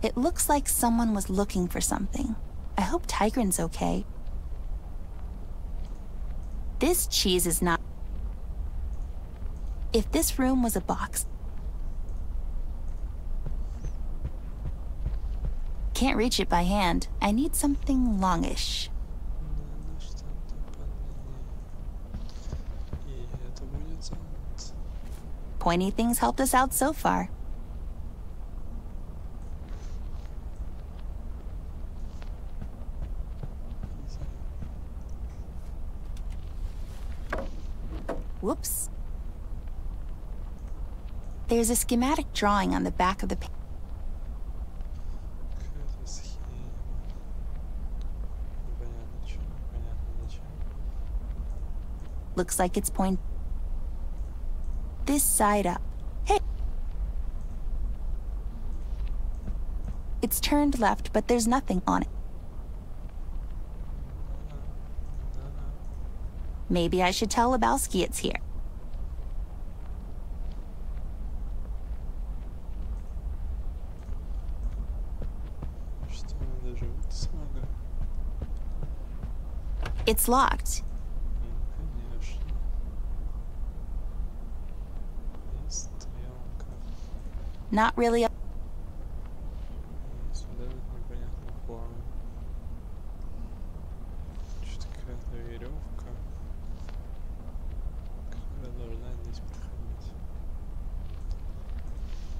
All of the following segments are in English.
It looks like someone was looking for something. I hope Tigran's okay. This cheese is not... If this room was a box... Can't reach it by hand. I need something longish. Pointy things helped us out so far. Whoops. There's a schematic drawing on the back of the page. Looks like it's point this side up. Hey! It's turned left, but there's nothing on it. Maybe I should tell Lebowski it's here. It's locked. Not really.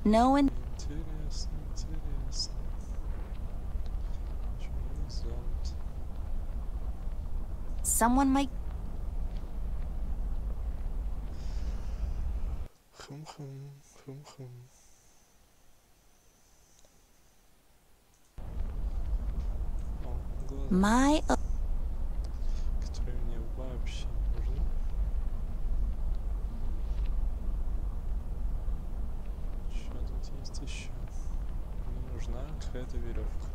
No one. Someone might. My. Которые мне вообще не нужны. Что тут есть еще? Мне нужна какая-то веревка.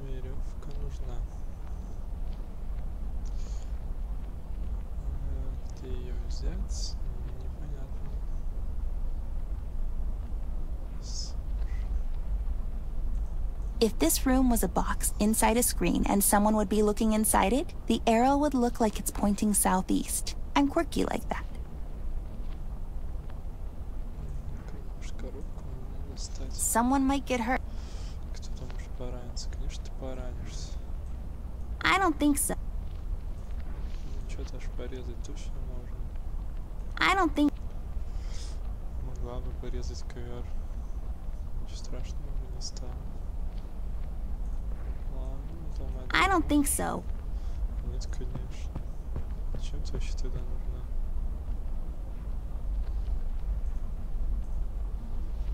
Веревка нужна. Где ее взять? Непонятно. If this room was a box inside a screen and someone would be looking inside it, the arrow would look like it's pointing southeast. I'm quirky like that. Someone might get hurt. Кто-то может пораниться. Конечно, ты поранишься. I don't think so. Что-то аж порезать точно можно. I don't think. Могла бы порезать ковер. Ничего страшного бы не стало. I don't think so. Нет, конечно. Зачем тебе вообще тогда нужна?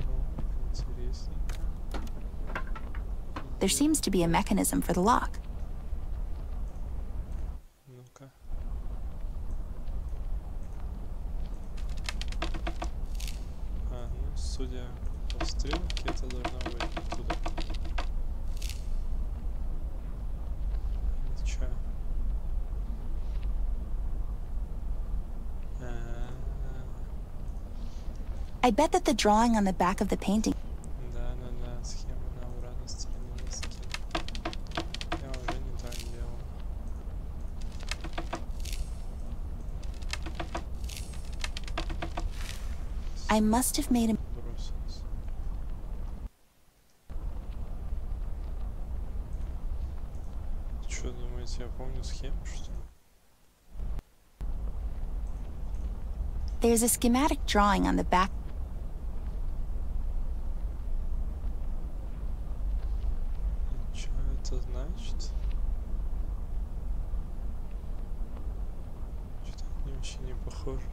Ну, интересненько. There seems to be a mechanism for the lock. Ну-ка. Ну, судя по стрелке, это должно быть оттуда. I bet that the drawing on the back of the painting. Да, схема на обратной стороне доски. Я уже не так делал. I must have made a. Бросилось. Что думаете, я помню схему, что ли? There's a schematic drawing on the back. Что это значит? Что-то не очень не похоже.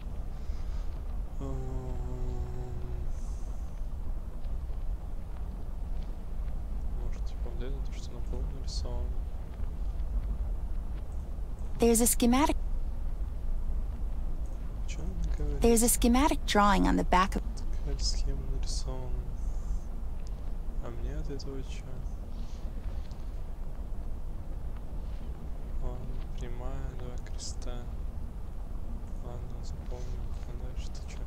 Может, типа вот это, то, что на полу нарисовано. There's a schematic. Что он говорит? There's a schematic drawing on the back of. Какая-то схема нарисована. А мне от этого что? Ладно, прямая, два креста. Ладно, запомнил. А дальше-то что?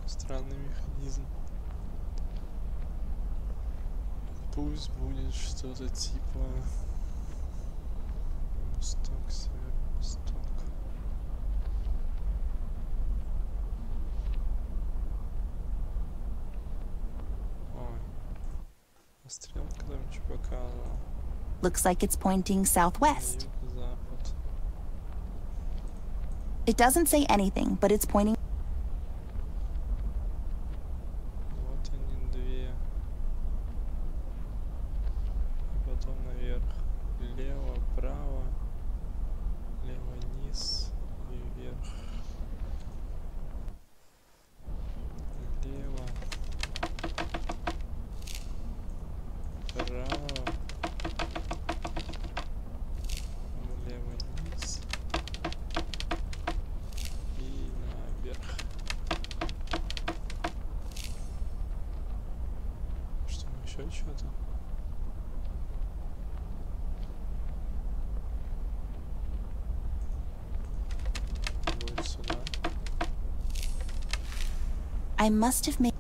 Странный механизм. Пусть будет что-то типа восток, северо-восток. Ой, а стрелка там что показывала? Looks like it's pointing southwest. Юго-запад. It doesn't say anything, but it's pointing. Вот они две. И потом наверх. Лево, право, лево, низ и вверх. Лево, право, лево, низ и наверх. Что, еще что-то? Будет сюда? I must have made.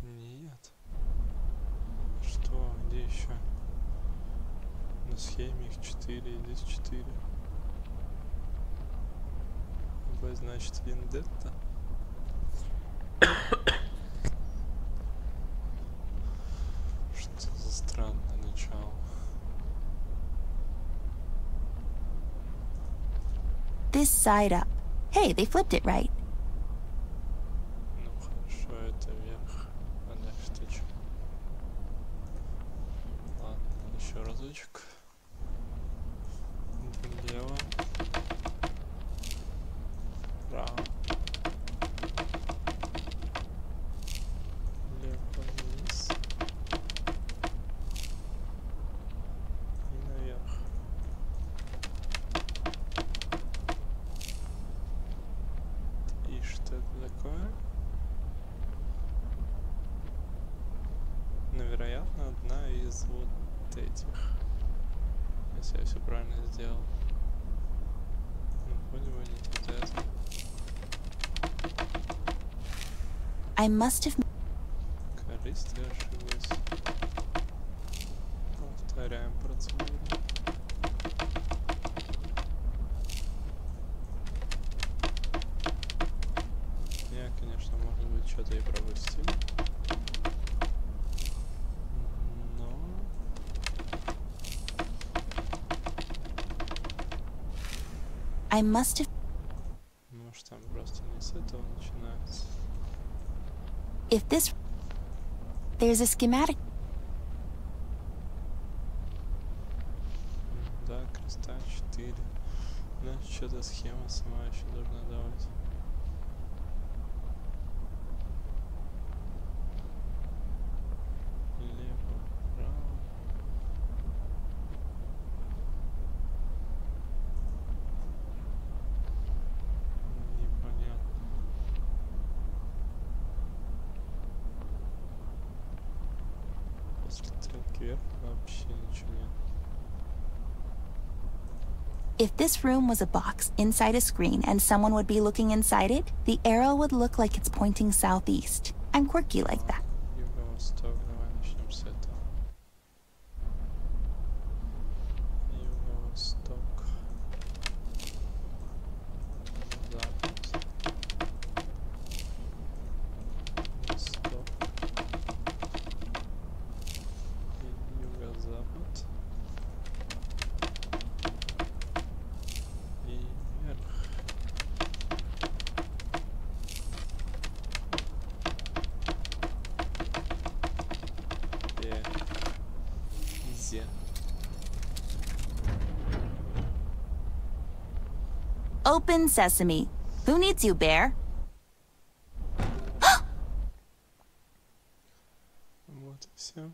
Нет. Что? Где еще? На схеме их 4, здесь 4. Б значит вендетта. Что за странное начало? This side up. Hey, they flipped it right. Ну хорошо, это вверх. А дальше-то что? Ладно, еще разочек. Влево. Право. Лево, вниз. И наверх. И что это такое? Ну, вероятно, одна из вот этих. Если я все правильно сделал. Ну, вроде бы не вот это. I must have. Кажись, ты ошиблась. Повторяем процедуру. Я, конечно, может быть, что-то и пропустил. Но... I must have. Может, там просто не с этого начинается. If this. There's a schematic. Да, креста 4. Значит, что-то схема сама еще должна давать. Лево, право. Непонятно. После стрелки вверх вообще ничего нет. If this room was a box inside a screen and someone would be looking inside it, the arrow would look like it's pointing southeast. I'm quirky like that. Юго-восток, давай начнем с этого. Юго-восток. Запад. Восток. И юго-запад. И вверх. Изи. Open sesame. Who needs you, bear? Вот и все.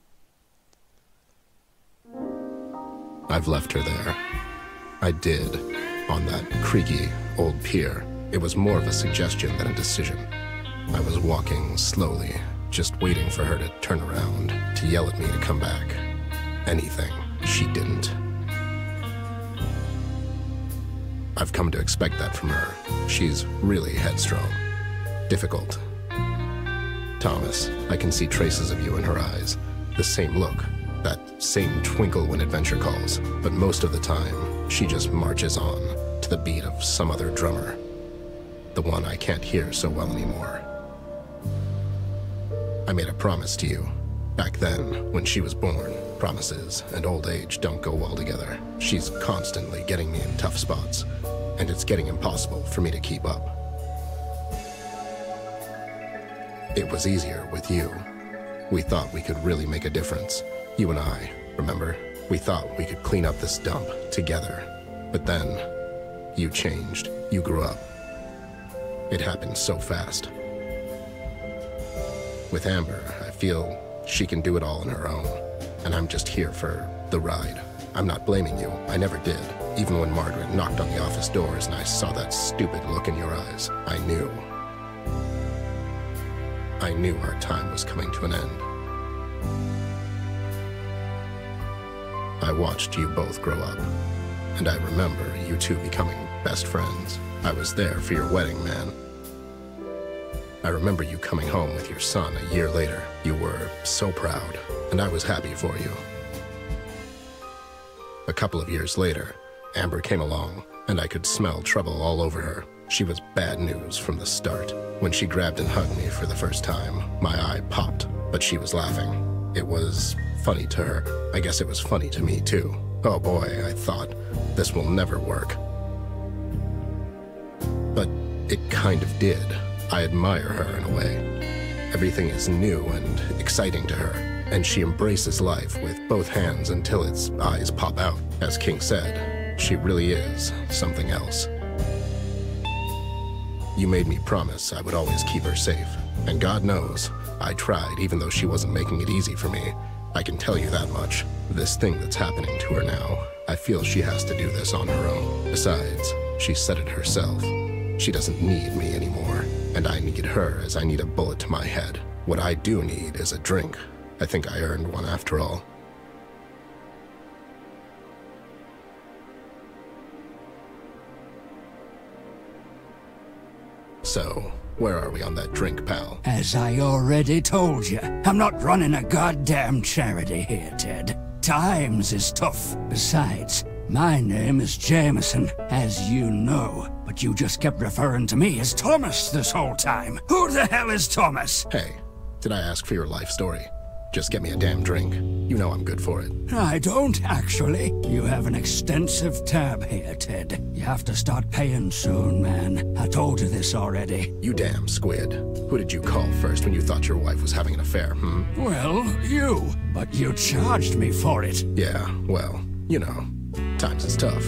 I've left her there. I did, on that creaky old pier. It was more of a suggestion than a decision. I was walking slowly, just waiting for her to turn around, to yell at me to come back. Anything. She didn't. I've come to expect that from her. She's really headstrong. Difficult. Thomas, I can see traces of you in her eyes. The same look, that same twinkle when adventure calls. But most of the time, she just marches on to the beat of some other drummer. The one I can't hear so well anymore. I made a promise to you. Back then, when she was born, promises and old age don't go well together. She's constantly getting me in tough spots, and it's getting impossible for me to keep up. It was easier with you. We thought we could really make a difference. You and I, remember? We thought we could clean up this dump together. But then, you changed. You grew up. It happened so fast. With Amber, I feel she can do it all on her own, and I'm just here for the ride. I'm not blaming you. I never did. Even when Margaret knocked on the office doors and I saw that stupid look in your eyes, I knew. I knew our time was coming to an end. I watched you both grow up, and I remember you two becoming best friends. I was there for your wedding, man. I remember you coming home with your son a year later. You were so proud, and I was happy for you. A couple of years later, Amber came along, and I could smell trouble all over her. She was bad news from the start. When she grabbed and hugged me for the first time, my eye popped, but she was laughing. It was funny to her. I guess it was funny to me, too. Oh boy, I thought, this will never work. But it kind of did. I admire her in a way. Everything is new and exciting to her, and she embraces life with both hands until its eyes pop out. As King said, she really is something else. You made me promise I would always keep her safe, and God knows, I tried even though she wasn't making it easy for me. I can tell you that much. This thing that's happening to her now, I feel she has to do this on her own. Besides, she said it herself. She doesn't need me anymore, and I need her as I need a bullet to my head. What I do need is a drink. I think I earned one after all. So, where are we on that drink, pal? As I already told you, I'm not running a goddamn charity here, Ted. Times is tough. Besides, my name is Jameson, as you know. But you just kept referring to me as Thomas this whole time. Who the hell is Thomas? Hey, did I ask for your life story? Just get me a damn drink. You know I'm good for it. I don't, actually. You have an extensive tab here, Ted. You have to start paying soon, man. I told you this already. You damn squid. Who did you call first when you thought your wife was having an affair, Well, you. But you charged me for it. Yeah, well, you know, times is tough.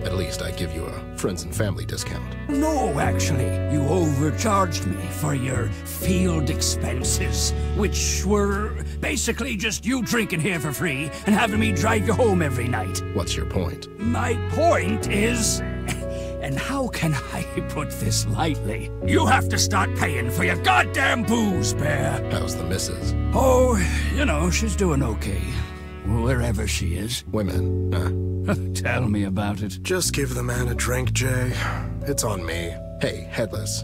At least I give you a friends and family discount. No, actually. You overcharged me for your field expenses, which were basically just you drinking here for free and having me drive you home every night. What's your point? My point is... And how can I put this lightly? You have to start paying for your goddamn booze, Bear. How's the missus? Oh, you know, she's doing okay. Wherever she is. Women, huh? Tell me about it. Just give the man a drink, Jay. It's on me. Hey, Headless.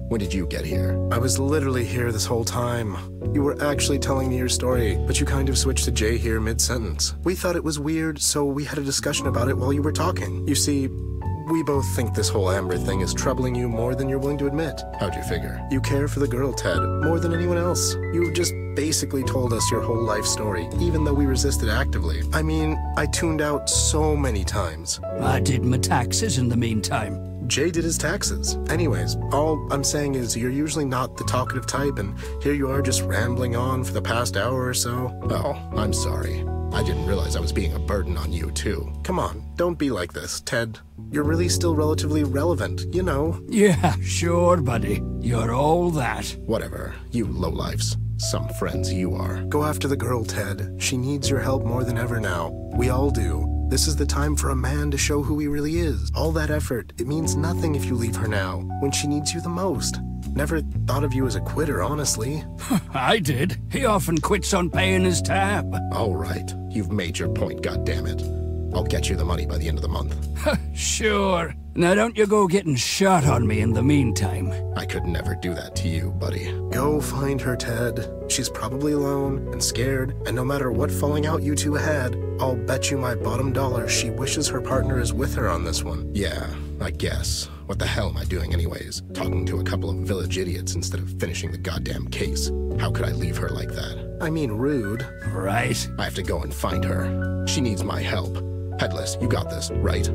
When did you get here? I was literally here this whole time. You were actually telling me your story, but you kind of switched to Jay here mid-sentence. We thought it was weird, so we had a discussion about it while you were talking. You see, we both think this whole Amber thing is troubling you more than you're willing to admit. How'd you figure? You care for the girl, Ted, more than anyone else. You just basically told us your whole life story, even though we resisted actively. I mean, I tuned out so many times. I did my taxes in the meantime. Jay did his taxes. Anyways, all I'm saying is you're usually not the talkative type, and here you are just rambling on for the past hour or so. Oh, I'm sorry. I didn't realize I was being a burden on you, too. Come on, don't be like this, Ted. You're really still relatively relevant, you know. Yeah, sure, buddy. You're all that. Whatever, you lowlifes. Some friends you are. Go after the girl, Ted. She needs your help more than ever now. We all do. This is the time for a man to show who he really is. All that effort, it means nothing if you leave her now, when she needs you the most. Never thought of you as a quitter, honestly. I did. He often quits on paying his tab. All right, you've made your point, goddammit. I'll get you the money by the end of the month. Sure. Now don't you go getting shot on me in the meantime. I could never do that to you, buddy. Go find her, Ted. She's probably alone and scared, and no matter what falling out you two had, I'll bet you my bottom dollar she wishes her partner is with her on this one. Yeah, I guess. What the hell am I doing anyways? Talking to a couple of village idiots instead of finishing the goddamn case. How could I leave her like that? I mean, rude. Right? I have to go and find her. She needs my help. Headless, you got this, right?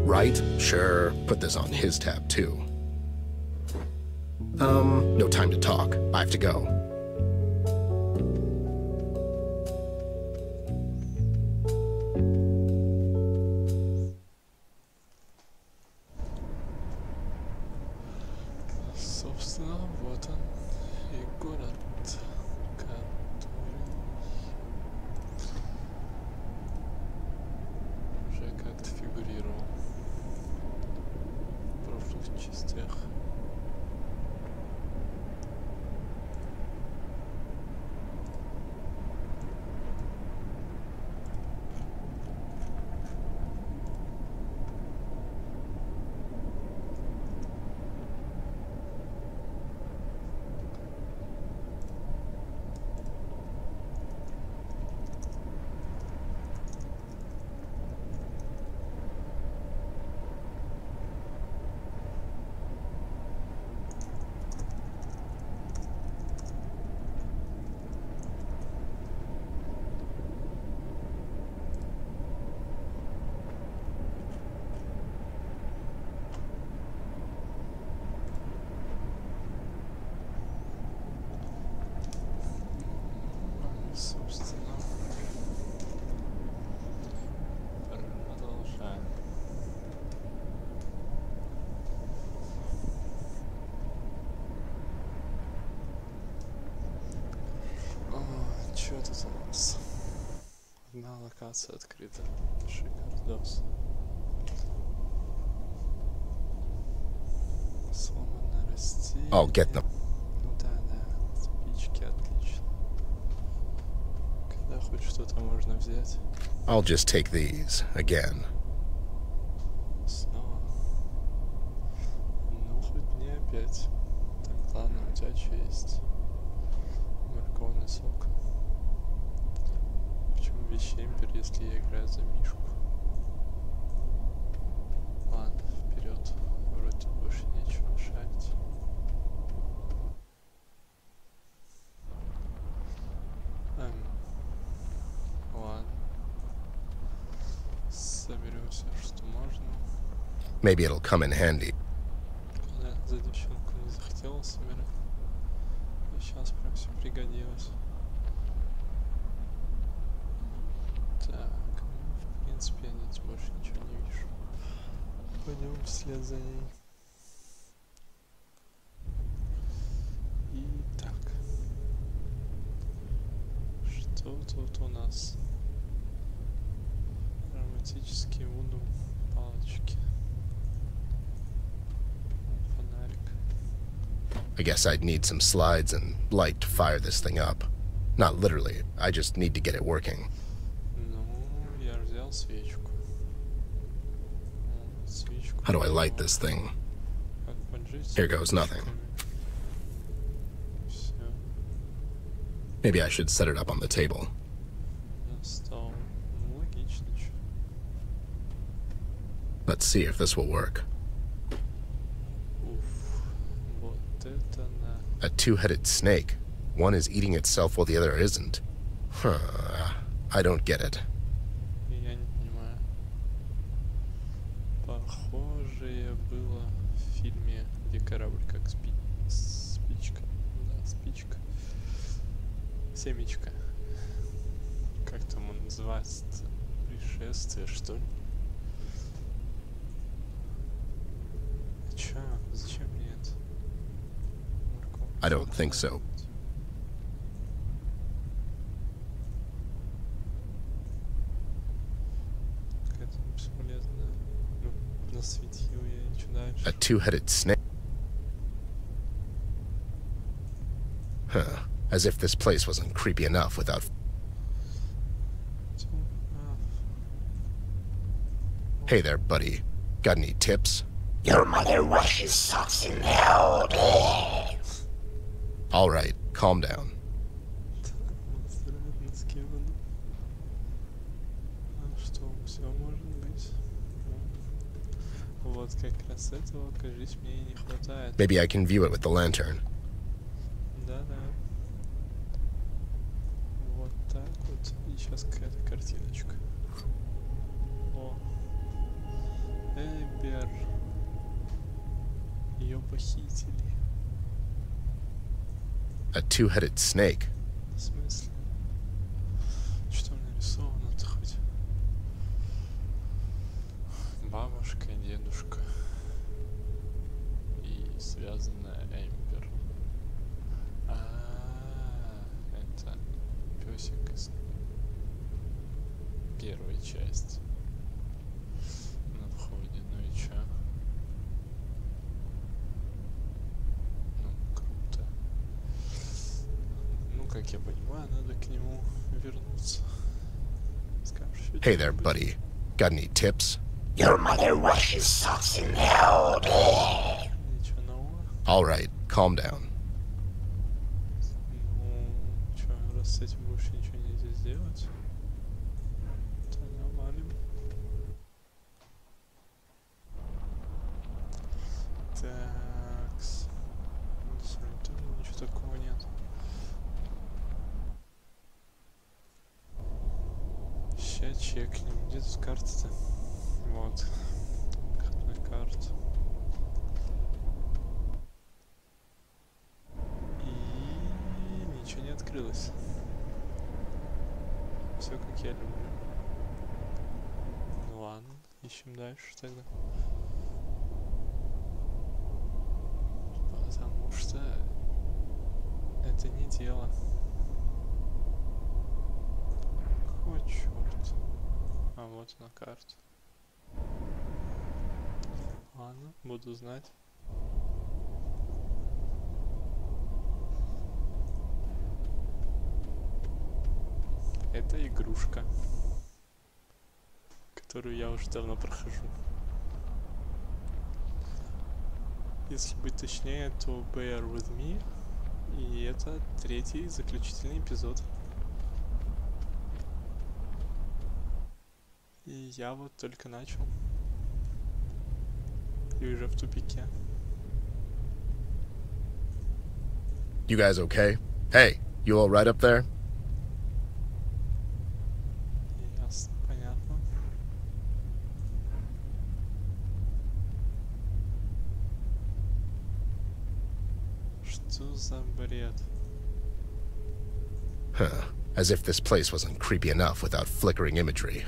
Right? Sure. Put this on his tab, too. No time to talk. I have to go. Собственно, вот он и город, который уже как-то фигурировал в прошлых частях. Собственно, продолжаем. Чё тут у нас? Одна локация открыта. Шикардос. Сломанное растение. I'll get them. Ну да, спички, отлично. Когда хоть что-то можно взять. I'll just take these again. Снова. Ну, хоть не опять. Так, ладно, у тебя что есть? Морковный сок. Почему вещемпер, если я играю за Мишку? Ладно, вперед. Вроде больше нечего шарить. Ладно. Соберем все, что можно. Maybe it'll come in handy. Понятно, за девчонку не захотела собирать. И сейчас прям все пригодилось. Так, ну, в принципе, я здесь больше ничего не вижу. Пойдем вслед за ней. Итак. Что тут у нас? Ароматические вуду палочки. Фонарик. I guess I'd need some slides and light to fire this thing up. Not literally, I just need to get it working. Ну, я взял свечку. Свечку. How do I light this thing? Как поджечь? Here goes nothing. Все. Maybe I should set it up on the table. На стол. Ну, логично, чё. Let's see if this will work. Уф. Вот это на. A two-headed snake. One is eating itself while the other isn't. Huh. I don't get it. Я не понимаю. Похожее было в фильме, где корабль как спичка. Да, спичка. Семечка. Как там он называется-то? Пришествие, что ли? Чё? Зачем мне это? Морковный I don't сок think so. надо. Какая-то бесполезная. Ну, насветил я ничего дальше. A two-headed snake. Huh. As if this place wasn't creepy enough without... Hey there, buddy. Got any tips? Your mother washes socks in hell. All right, calm down. Что, все может быть. Вот как раз этого, кажись, мне и не хватает. Maybe I can view it with the lantern. Да-да. Вот так вот. И сейчас какая-то картиночка. О. Эмбер. Ее похитили. A two-headed snake. В смысле? Что нарисовано-то хоть? Бабушка, дедушка. И связанная Эмбер. Это песик из первой части. На входе. Ну и чё? Ну, круто. Ну, как я понимаю, надо к нему вернуться. Скажешь, Hey there, buddy. Got any tips? Your mother washes socks in hell. ничего нового? All right, calm down. Ну, чё, раз с этим больше ничего нельзя сделать, то нормально. Такс. Смотри, тут ничего такого нет. Ща чекнем. Где тут карта-то? Вот. Входная карта. И ничего не открылось. Все как я люблю. Ну ладно, ищем дальше тогда. Потому что это не дело. О, черт. А вот она карта. Ладно, буду знать. Это игрушка, которую я уже давно прохожу. Если быть точнее, то Bear With Me. И это третий заключительный эпизод. И я вот только начал. И уже в тупике. You guys okay? Hey, you all right up there? Ясно, понятно. Что за бред? Huh. As if this place wasn't creepy enough without flickering imagery.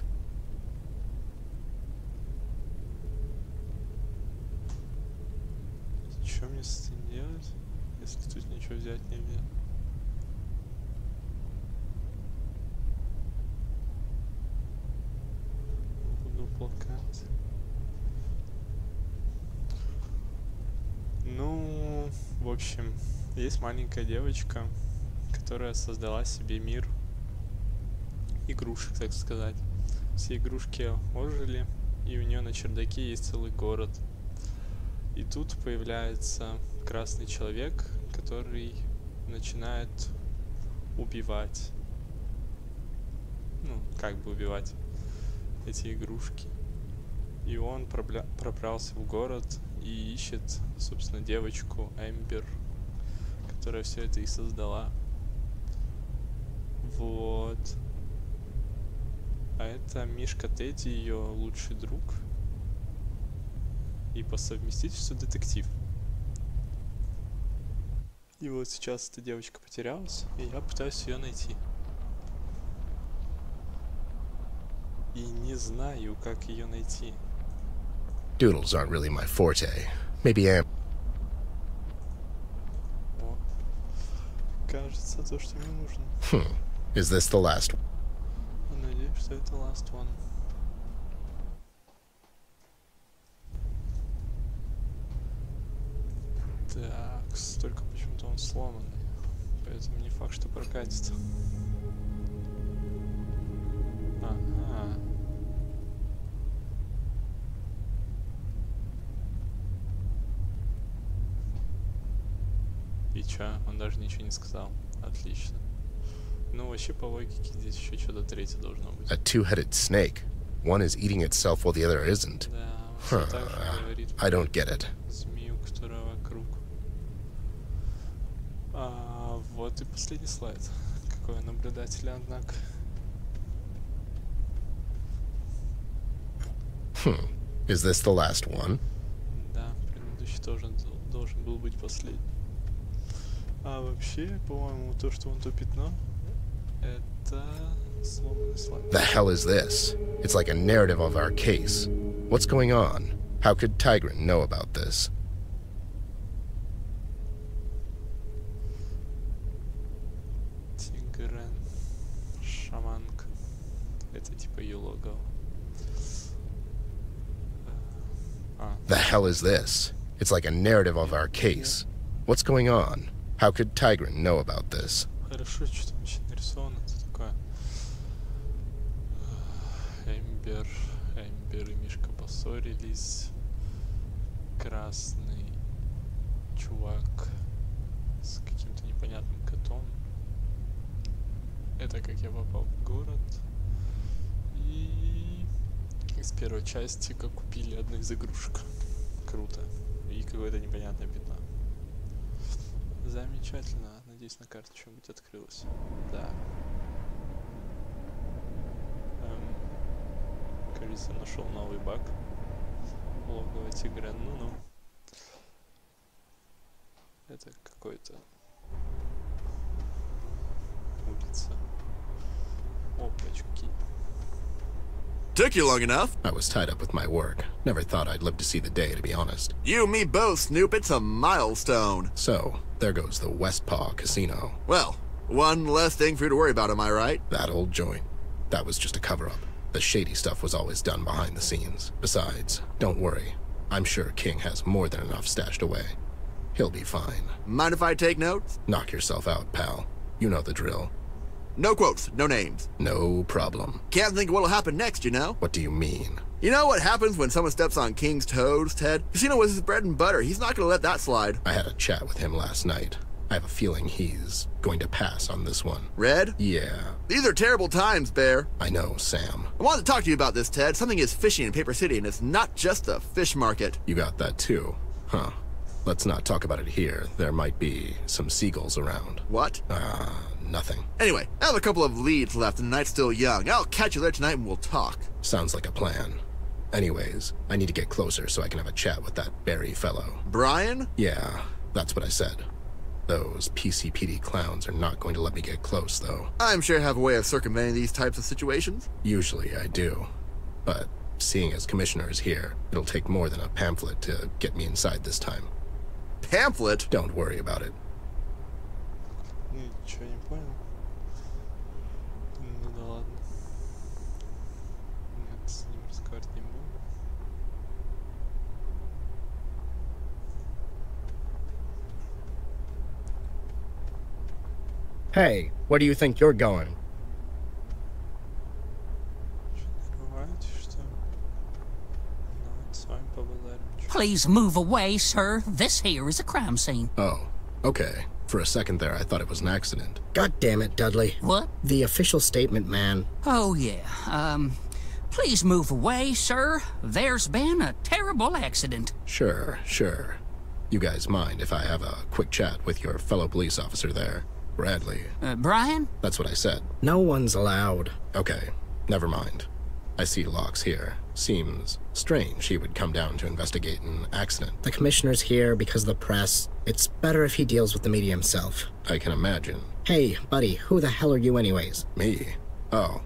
Что мне с этим делать, если тут ничего взять нельзя? Буду плакать. Ну, в общем, есть маленькая девочка, которая создала себе мир игрушек, так сказать. Все игрушки ожили, и у нее на чердаке есть целый город. И тут появляется красный человек, который начинает убивать. Ну, как бы убивать эти игрушки. И он пробрался в город и ищет, собственно, девочку Эмбер, которая все это и создала. Вот. А это Мишка Тедди, ее лучший друг. И по совместительству детектив. И вот сейчас эта девочка потерялась, и я пытаюсь ее найти. И не знаю, как ее найти. Doodles aren't really my forte. Maybe О, кажется, то, что мне нужно. Is this the last one? Надеюсь, что это last one. Так, только почему-то он сломанный. Поэтому не факт, что прокатит. Ага. И чё? Он даже ничего не сказал. Отлично. Ну, вообще, по логике, здесь еще что-то третье должно быть. A two-headed snake. One is eating itself while the other isn't. Да, он всё так же говорит. I don't get it. Змею, которая вокруг. Вот и последний слайд. Какой наблюдатель, однако. Is this the last one? Да, предыдущий тоже должен был быть последний. А вообще, по-моему, то, что вон то пятно, это сломанный слайд. The hell is this? It's like a narrative of our case. What's going on? How could Tigran know about this? Тигран, шаманка. Это типа ее логово. The hell is this? It's like a narrative of our case. What's going on? How could Tigran know about this? Хорошо, что там вообще нарисовано. Это такое. Эмбер и Мишка поссорились. Красный чувак с каким-то непонятным котом. Это как я попал в город. И из первой части как купили одну из игрушек. Круто. И какое-то непонятное пятно. Замечательно. Надеюсь, на карте что-нибудь открылось. Да. Кажется, нашел новый баг. Логово тигра. Ну-ну. Это какой-то улица. Опачки. Took you long enough. I was tied up with my work. Never thought I'd live to see the day, to be honest. You and me both, Snoop. It's a milestone. So, there goes the Westpaw Casino. Well, one less thing for you to worry about, am I right? That old joint. That was just a cover-up. The shady stuff was always done behind the scenes. Besides, don't worry. I'm sure King has more than enough stashed away. He'll be fine. Mind if I take notes? Knock yourself out, pal. You know the drill. No quotes, no names. No problem. Can't think of what'll happen next, you know? What do you mean? You know what happens when someone steps on King's toes, Ted? Casino was his bread and butter. He's not gonna let that slide. I had a chat with him last night. I have a feeling he's going to pass on this one. Red? Yeah, These are terrible times, Bear. I know, Sam. I wanted to talk to you about this, Ted. Something is fishy in Paper City, and it's not just a fish market. You got that too, huh? Let's not talk about it here. There might be some seagulls around. What? Nothing. Anyway, I have a couple of leads left, and the night's still young. I'll catch you there tonight and we'll talk. Sounds like a plan. Anyways, I need to get closer so I can have a chat with that Barry fellow. Brian? Yeah, that's what I said. Those PCPD clowns are not going to let me get close, though. I'm sure I have a way of circumventing these types of situations. Usually I do. But seeing as Commissioner is here, it'll take more than a pamphlet to get me inside this time. Pamphlet? Don't worry about it. Ничего не понял. Ну да ладно. Нет, с ним разговаривать не буду. Hey, where do you think you're going? Нормально, что? Давайте с вами побазарим. Please move away, sir. This here is a crime scene. Oh, okay. For a second there, I thought it was an accident. God damn it, Dudley. What? The official statement, man. Oh, yeah. Please move away, sir. There's been a terrible accident. Sure. You guys mind if I have a quick chat with your fellow police officer there? Bradley. Brian? That's what I said. No one's allowed. Okay, never mind. I see Locke's here. Seems strange he would come down to investigate an accident. The commissioner's here because of the press. It's better if he deals with the media himself. I can imagine. Hey, buddy, who the hell are you anyways? Me? Oh,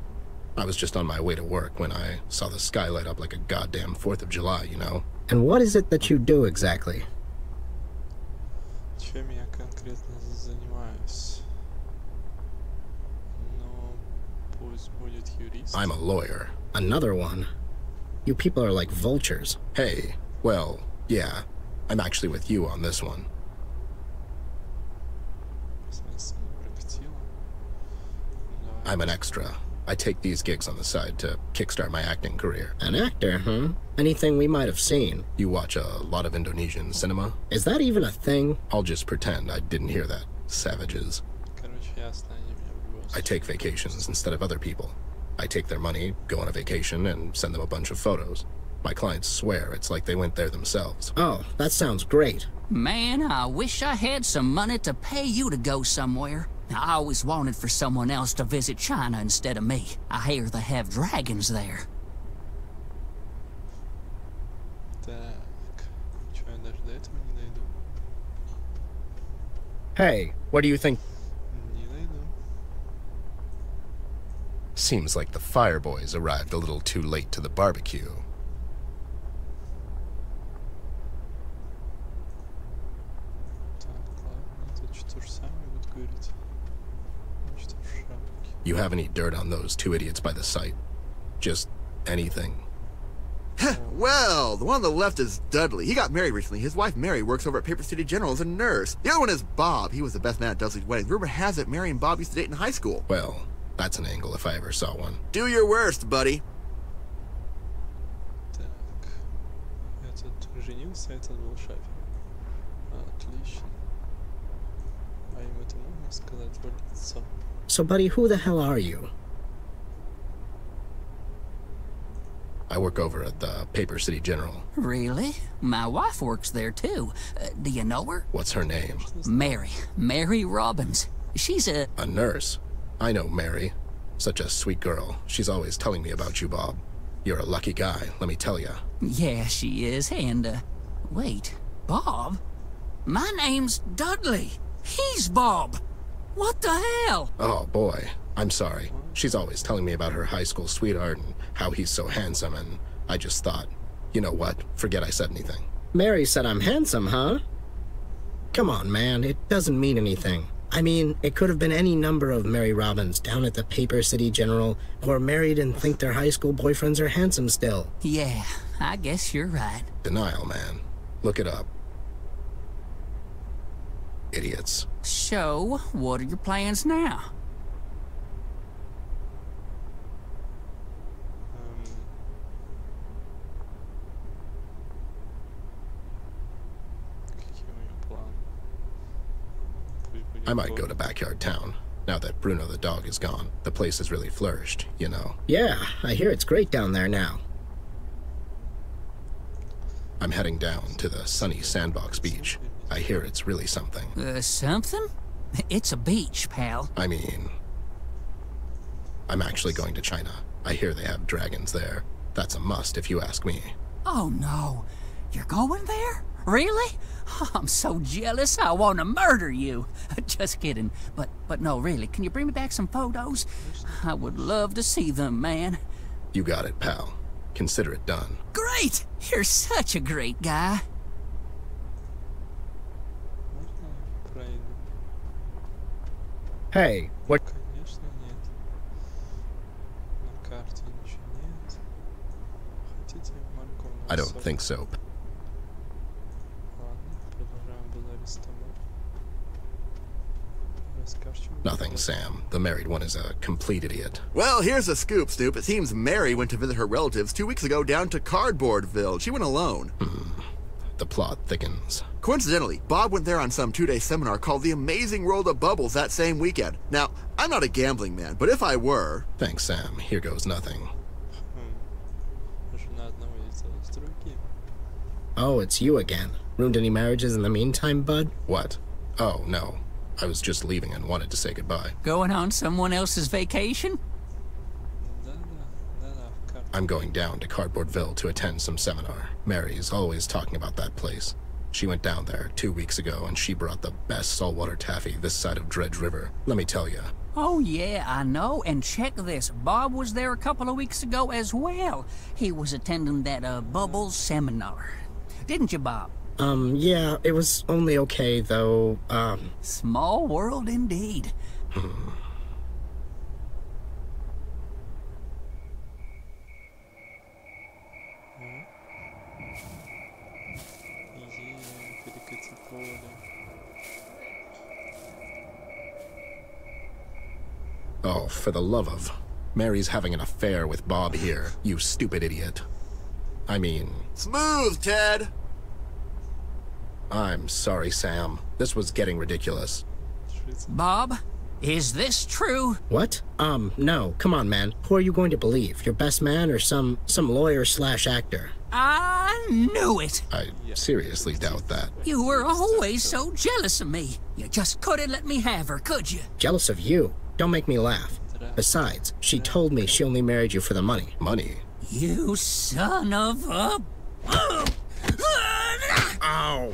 I was just on my way to work when I saw the sky light up like a goddamn 4th of July, you know? And what is it that you do exactly? Чем я конкретно занимаюсь? Ну, пусть будет юрист. I'm a lawyer. Another one? You people are like vultures. Hey, well, yeah, I'm actually with you on this one. В смысле, не прокатило? I'm an extra. I take these gigs on the side to kickstart my acting career. An actor, huh? Anything we might have seen? You watch a lot of Indonesian cinema? Is that even a thing? I'll just pretend I didn't hear that. Savages. Короче, ясно, они меня в любом I take vacations instead of other people. I take their money, go on a vacation, and send them a bunch of photos. My clients swear it's like they went there themselves. Oh, that sounds great. Man, I wish I had some money to pay you to go somewhere. I always wanted for someone else to visit China instead of me. I hear they have dragons there. Так, чё, я даже до этого не дойду? Hey, what do you think? Не дойду. Seems like the fire boys arrived a little too late to the barbecue. Так, ладно, это что же сами будут говорить? Что в шапке? You have any dirt on those two idiots by the site? Just anything? Well, the one on the left is Dudley. He got married recently. His wife Mary works over at Paper City General as a nurse. The other one is Bob. He was the best man at Dudley's wedding. Rumor has it Mary and Bob used to date in high school. Well, that's an angle if I ever saw one. Do your worst, buddy. Так, этот женился, этот был шафер. Отлично. А им это можно сказать в лицо? So, buddy, who the hell are you? I work over at the Paper City General. Really? My wife works there too. Do you know her? What's her name? Mary. Mary Robbins. She's a... A nurse. I know Mary. Such a sweet girl. She's always telling me about you, Bob. You're a lucky guy, let me tell ya. Yeah, she is. And, wait. Bob? My name's Dudley. He's Bob. What the hell? Oh, boy. I'm sorry. She's always telling me about her high school sweetheart and how he's so handsome, and I just thought, you know what? Forget I said anything. Mary said I'm handsome, huh? Come on, man. It doesn't mean anything. I mean, it could have been any number of Mary Robbins down at the Paper City General who are married and think their high school boyfriends are handsome still. Yeah, I guess you're right. Denial, man. Look it up. Idiots. So, what are your plans now? Какие у него планы? Пусть будет I might go плохо. to Backyard Town. Now that Bruno the dog is gone, the place has really flourished, you know. Yeah, I hear it's great down there now. I'm heading down to the sunny sandbox beach. I hear it's really something. Something? It's a beach, pal. I mean, I'm actually going to China. I hear they have dragons there. That's a must if you ask me. Oh no, you're going there? Really? I'm so jealous I want to murder you. Just kidding. But no, really, can you bring me back some photos? I would love to see them, man. You got it, pal. Consider it done. Great! You're such a great guy. Можно пройду? Hey, what? Конечно нет. На карте ничего нет. Хотите морковь? I don't think so. Ладно, продолжаем базарить с тобой. Расскажешь, чего Nothing, Sam. The married one is a complete idiot. Well, here's the scoop, Snoop. It seems Mary went to visit her relatives 2 weeks ago down to Cardboardville. She went alone. The plot thickens. Coincidentally, Bob went there on some 2-day seminar called The Amazing World of Bubbles that same weekend. Now, I'm not a gambling man, but if I were... Thanks, Sam. Here goes nothing. Жена одного яйца с другим. Oh, it's you again. Ruined any marriages in the meantime, bud? What? Oh, no. I was just leaving and wanted to say goodbye. Going on someone else's vacation? Да-да, в карту. I'm going down to Cardboardville to attend some seminar. Mary's always talking about that place. She went down there 2 weeks ago and she brought the best saltwater taffy this side of Dredge River. Let me tell you. Oh yeah, I know. And check this. Bob was there a couple of weeks ago as well. He was attending that Bubbles seminar. Didn't you, Bob? Yeah, it was only okay, though, Small world indeed. Перекати поле. Oh, for the love of... Mary's having an affair with Bob here, you stupid idiot. I mean... Smooth, Ted! I'm sorry, Sam. This was getting ridiculous. Bob, is this true? What? No. Come on, man. Who are you going to believe? Your best man or some lawyer / actor? I knew it. I seriously doubt that. You were always so jealous of me. You just couldn't let me have her, could you? Jealous of you? Don't make me laugh. Besides, she told me she only married you for the money. Money? You son of a... Ow!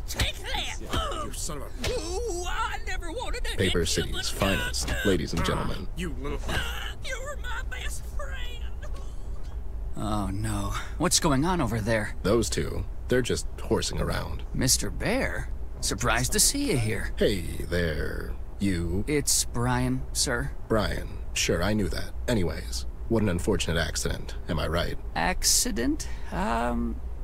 Take that! You son of a... Ooh, I never wanted to Paper hit you, City's but- finest, ladies and gentlemen. You little... You were my best friend. Oh no. What's going on over there? Those two, they're just horsing around. Mr. Bear? Surprised to see you here. Hey there, you... It's Brian, sir. Brian. Sure, I knew that. Anyways, what an unfortunate accident, am I right? Accident?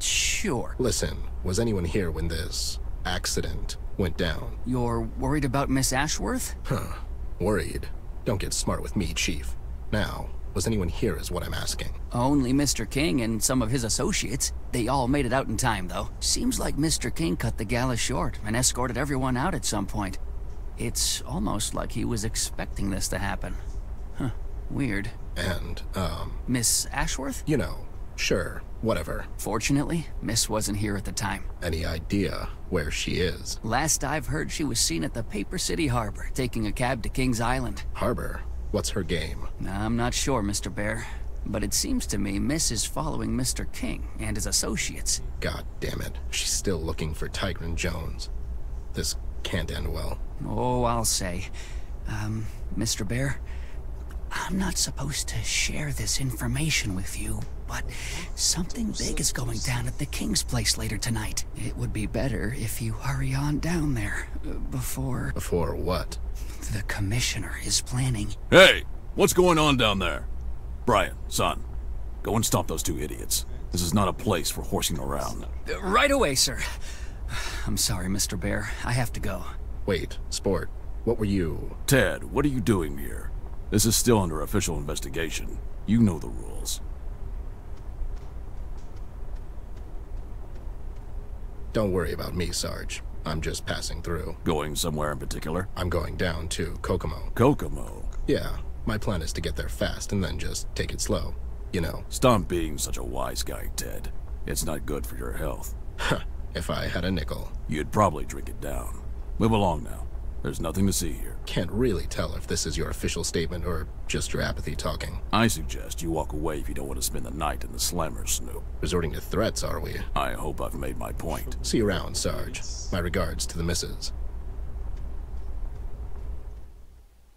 Sure. Listen, was anyone here when this accident went down? You're worried about Miss Ashworth? Huh. Worried? Don't get smart with me, Chief. Now, was anyone here is what I'm asking. Only Mr. King and some of his associates. They all made it out in time, though. Seems like Mr. King cut the gala short and escorted everyone out at some point. It's almost like he was expecting this to happen. Huh. Weird. And, Miss Ashworth? you know, sure, whatever. Fortunately, Miss wasn't here at the time. Any idea where she is? Last I've heard, she was seen at the Paper City Harbor, taking a cab to King's Island. Harbor? What's her game? I'm not sure, Mr. Bear. But it seems to me Miss is following Mr. King and his associates. God damn it. She's still looking for Tigran Jones. This can't end well. Oh, I'll say. Mr. Bear, I'm not supposed to share this information with you, but something big is going down at the King's place later tonight. It would be better if you hurry on down there before... Before what? The Commissioner is planning. Hey, what's going on down there? Brian, son, go and stop those two idiots. This is not a place for horsing around. Right away, sir. I'm sorry, Mr. Bear. I have to go. Wait, Sport, what were you... Ted, what are you doing here? This is still under official investigation. You know the rules. Don't worry about me, Sarge. I'm just passing through. Going somewhere in particular? I'm going down to Kokomo. Kokomo? Yeah, my plan is to get there fast and then just take it slow. You know. Stop being such a wise guy, Ted. It's not good for your health. Huh, if I had a nickel. You'd probably drink it down. Move along now. There's nothing to see here. Can't really tell if this is your official statement or just your apathy talking. I suggest you walk away if you don't want to spend the night in the slammer snoop. Resorting to threats, are we? I hope I've made my point. See you around, Sarge. My regards to the missus.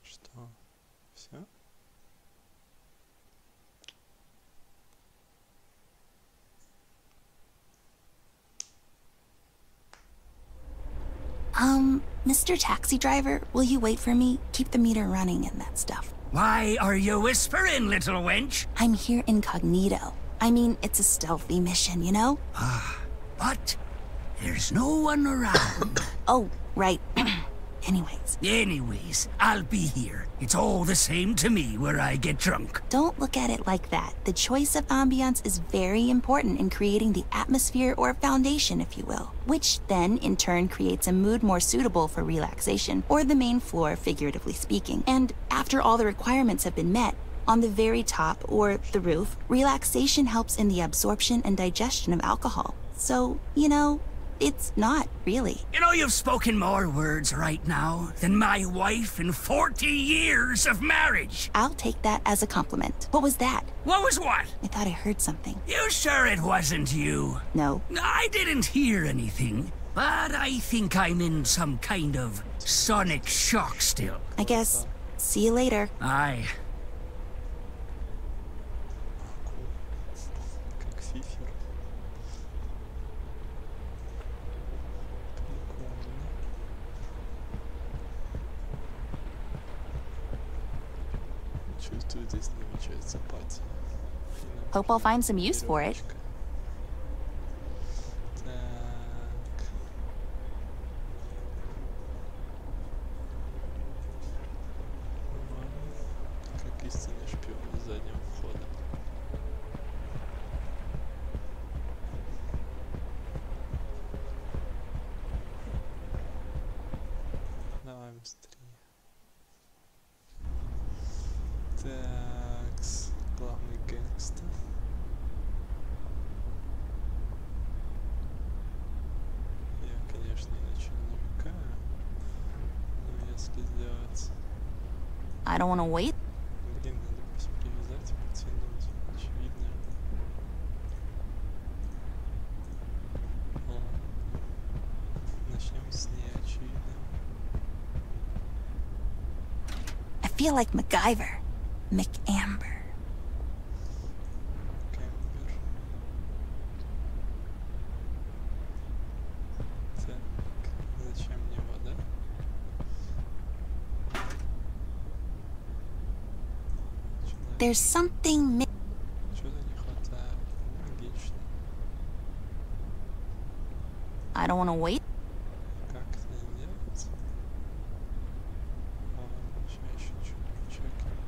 Что? Все? Mr. Taxi Driver, will you wait for me? Keep the meter running and that stuff. Why are you whispering, little wench? I'm here incognito. I mean, it's a stealthy mission, you know? But there's no one around. Oh, right. Anyways, I'll be here. It's all the same to me where I get drunk. Don't look at it like that. The choice of ambience is very important in creating the atmosphere or foundation, if you will, which then in turn creates a mood more suitable for relaxation, or the main floor, figuratively speaking. And after all the requirements have been met, on the very top, or the roof, relaxation helps in the absorption and digestion of alcohol. So, you know, it's not, really. You know, you've spoken more words right now than my wife in 40 years of marriage. I'll take that as a compliment. What was that? What was what? I thought I heard something. You sure it wasn't you? No. I didn't hear anything, but I think I'm in some kind of sonic shock still. I guess. See you later. Aye. Как фифер. Чувствую, здесь намечается пати. Hope I'll find some use for it. Так. Такс, главный гэнгстер. Я, конечно, ничего не намекаю, но если сделать... I don't want to wait. Блин, надо просто привязать и потянуть. Очевидно. Ладно. Начнем с неочевидного. I feel like MacGyver. McAmber. Кэмбер. Так, зачем мне вода? There's something Чего-то не хватает. Логично. I don't want to wait. Как это делать? Ладно, сейчас еще что-нибудь чекаем.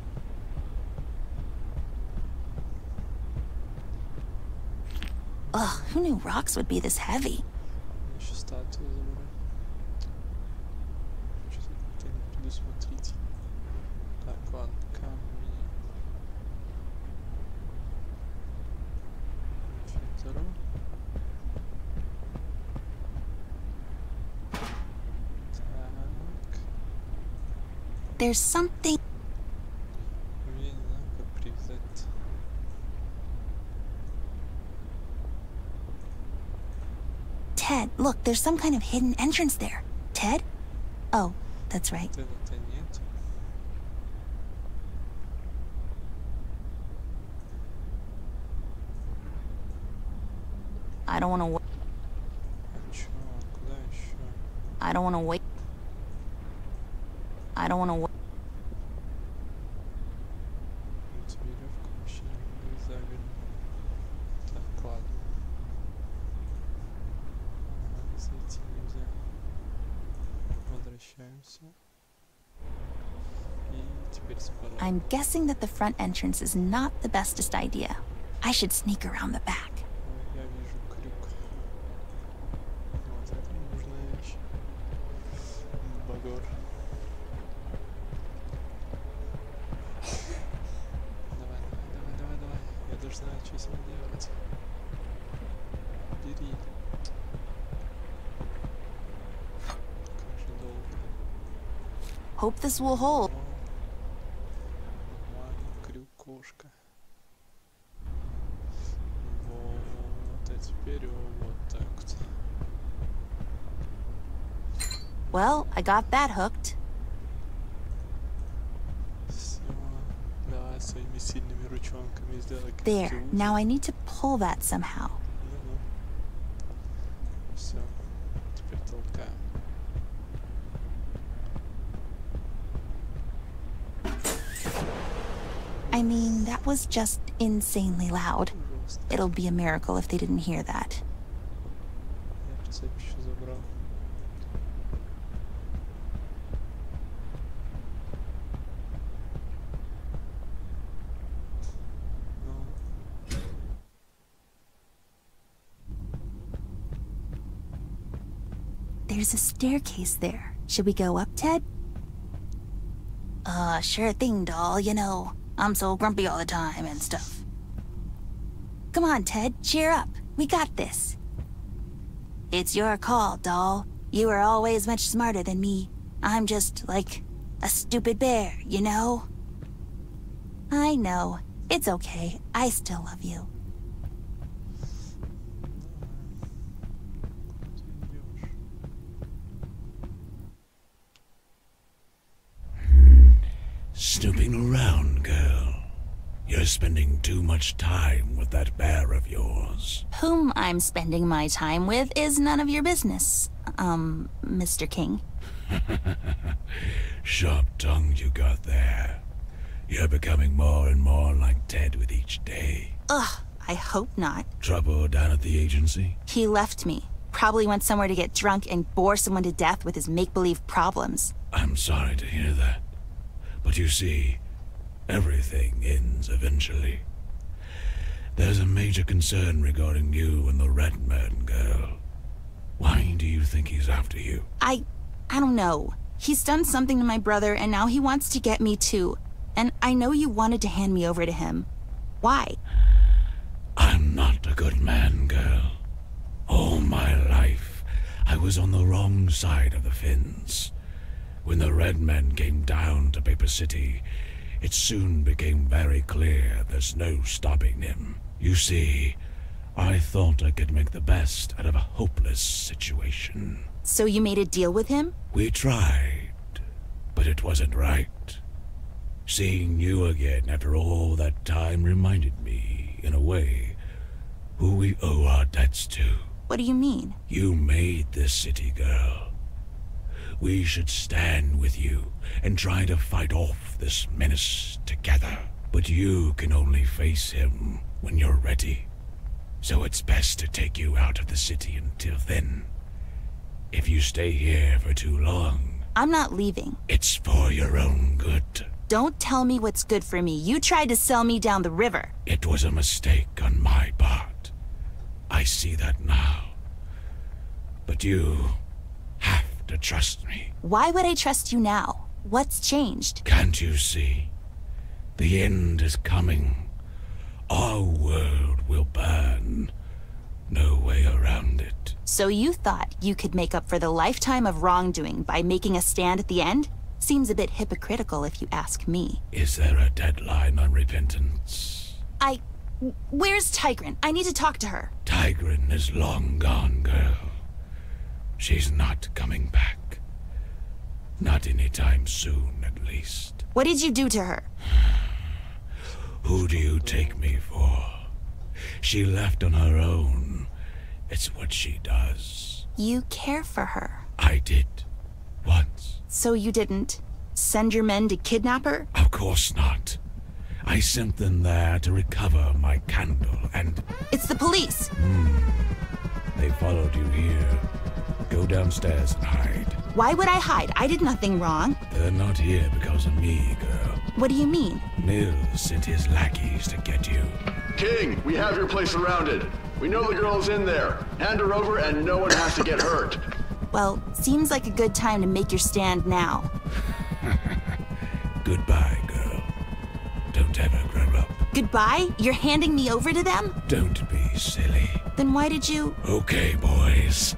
Ugh, who knew rocks would be this heavy? Еще статую забрать. Что-то как-то не предусмотрите. Так, ладно, камни. Фильтр. Так. There's something. Я не знаю, как привязать. Ted, look, there's some kind of hidden entrance there. Ted? Oh, that's right. Это нет. I don't want to wait. А чё? Куда еще? I don't want to wait. I don't want to wait. Эти веревку вообще не вырезали. Так, ладно. Ага, зайти нельзя. Возвращаемся. И теперь с паролем. I'm guessing that the front entrance is not the bestest idea. I should sneak around the back. Ой, я вижу крюк. Вот это нужная вещь. Багор. Давай. Я даже знаю, что с ним делать. Бери. Как же долго. Hope this will hold. Нормально, крюкошка. Вот, а теперь вот так вот. Well, I got that hooked. Все. Давай своими сильными ручонками сделай There. крючок. Now I need to pull that somehow. Ну-ну. Все. Теперь толкаем. I mean, that was just insanely loud. Жестко. It'll be a miracle if they didn't hear that. Я цепь еще забрал. Ну. There's a staircase there. Should we go up, Ted? Sure thing, doll. You know, I'm so grumpy all the time and stuff. Come on, Ted, cheer up. We got this. It's your call, doll. You are always much smarter than me. I'm just, like, a stupid bear, you know? I know. It's okay. I still love you. Snooping around, girl. You're spending too much time with that bear of yours. Whom I'm spending my time with is none of your business, Mr. King. Sharp tongue you got there. You're becoming more and more like Ted with each day. Ugh, I hope not. Trouble down at the agency? He left me. Probably went somewhere to get drunk and bore someone to death with his make-believe problems. I'm sorry to hear that. But you see, everything ends eventually. There's a major concern regarding you and the Redman girl. Why do you think he's after you? I don't know. He's done something to my brother and now he wants to get me too. and I know you wanted to hand me over to him. Why? I'm not a good man, girl. All my life, I was on the wrong side of the fence. When the Red Men came down to Paper City, it soon became very clear there's no stopping him. You see, I thought I could make the best out of a hopeless situation. So you made a deal with him? We tried, but it wasn't right. Seeing you again after all that time reminded me, in a way, who we owe our debts to. What do you mean? You made this city, girl. We should stand with you and try to fight off this menace together. But you can only face him when you're ready. So it's best to take you out of the city until then. If you stay here for too long... I'm not leaving. It's for your own good. Don't tell me what's good for me. You tried to sell me down the river. It was a mistake on my part. I see that now. But you have to trust me. Why would I trust you now? What's changed? Can't you see? The end is coming. Our world will burn. No way around it. So you thought you could make up for the lifetime of wrongdoing by making a stand at the end? Seems a bit hypocritical if you ask me. Is there a deadline on repentance? Where's Tigran? I need to talk to her. Tigran is long gone, girl. She's not coming back. Not anytime soon, at least. What did you do to her? Who do you take me for? She left on her own. It's what she does. You care for her. I did. Once. So you didn't send your men to kidnap her? Of course not. I sent them there to recover my candle and... It's the police! They followed you here. Go downstairs and hide. Why would I hide? I did nothing wrong. They're not here because of me, girl. What do you mean? Mills sent his lackeys to get you. King, we have your place surrounded. We know the girl's in there. Hand her over and no one has to get hurt. Well, seems like a good time to make your stand now. Goodbye, girl. Don't ever grow up. Goodbye? You're handing me over to them? Don't be silly. Then why did you... Okay, boys.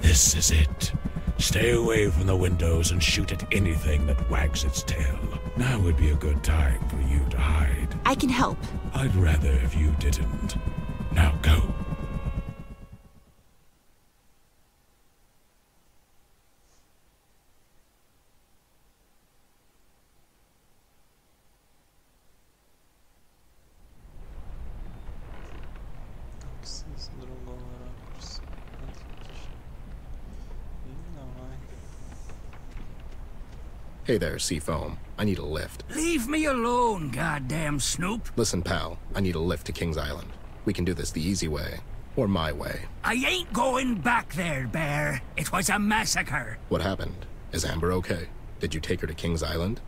This is it. Stay away from the windows and shoot at anything that wags its tail. Now would be a good time for you to hide. I can help. I'd rather if you didn't. Now go. Hey there, Seafoam. I need a lift. Leave me alone, goddamn Snoop. Listen, pal. I need a lift to King's Island. We can do this the easy way. Or my way. I ain't going back there, Bear. It was a massacre. What happened? Is Amber okay? Did you take her to King's Island?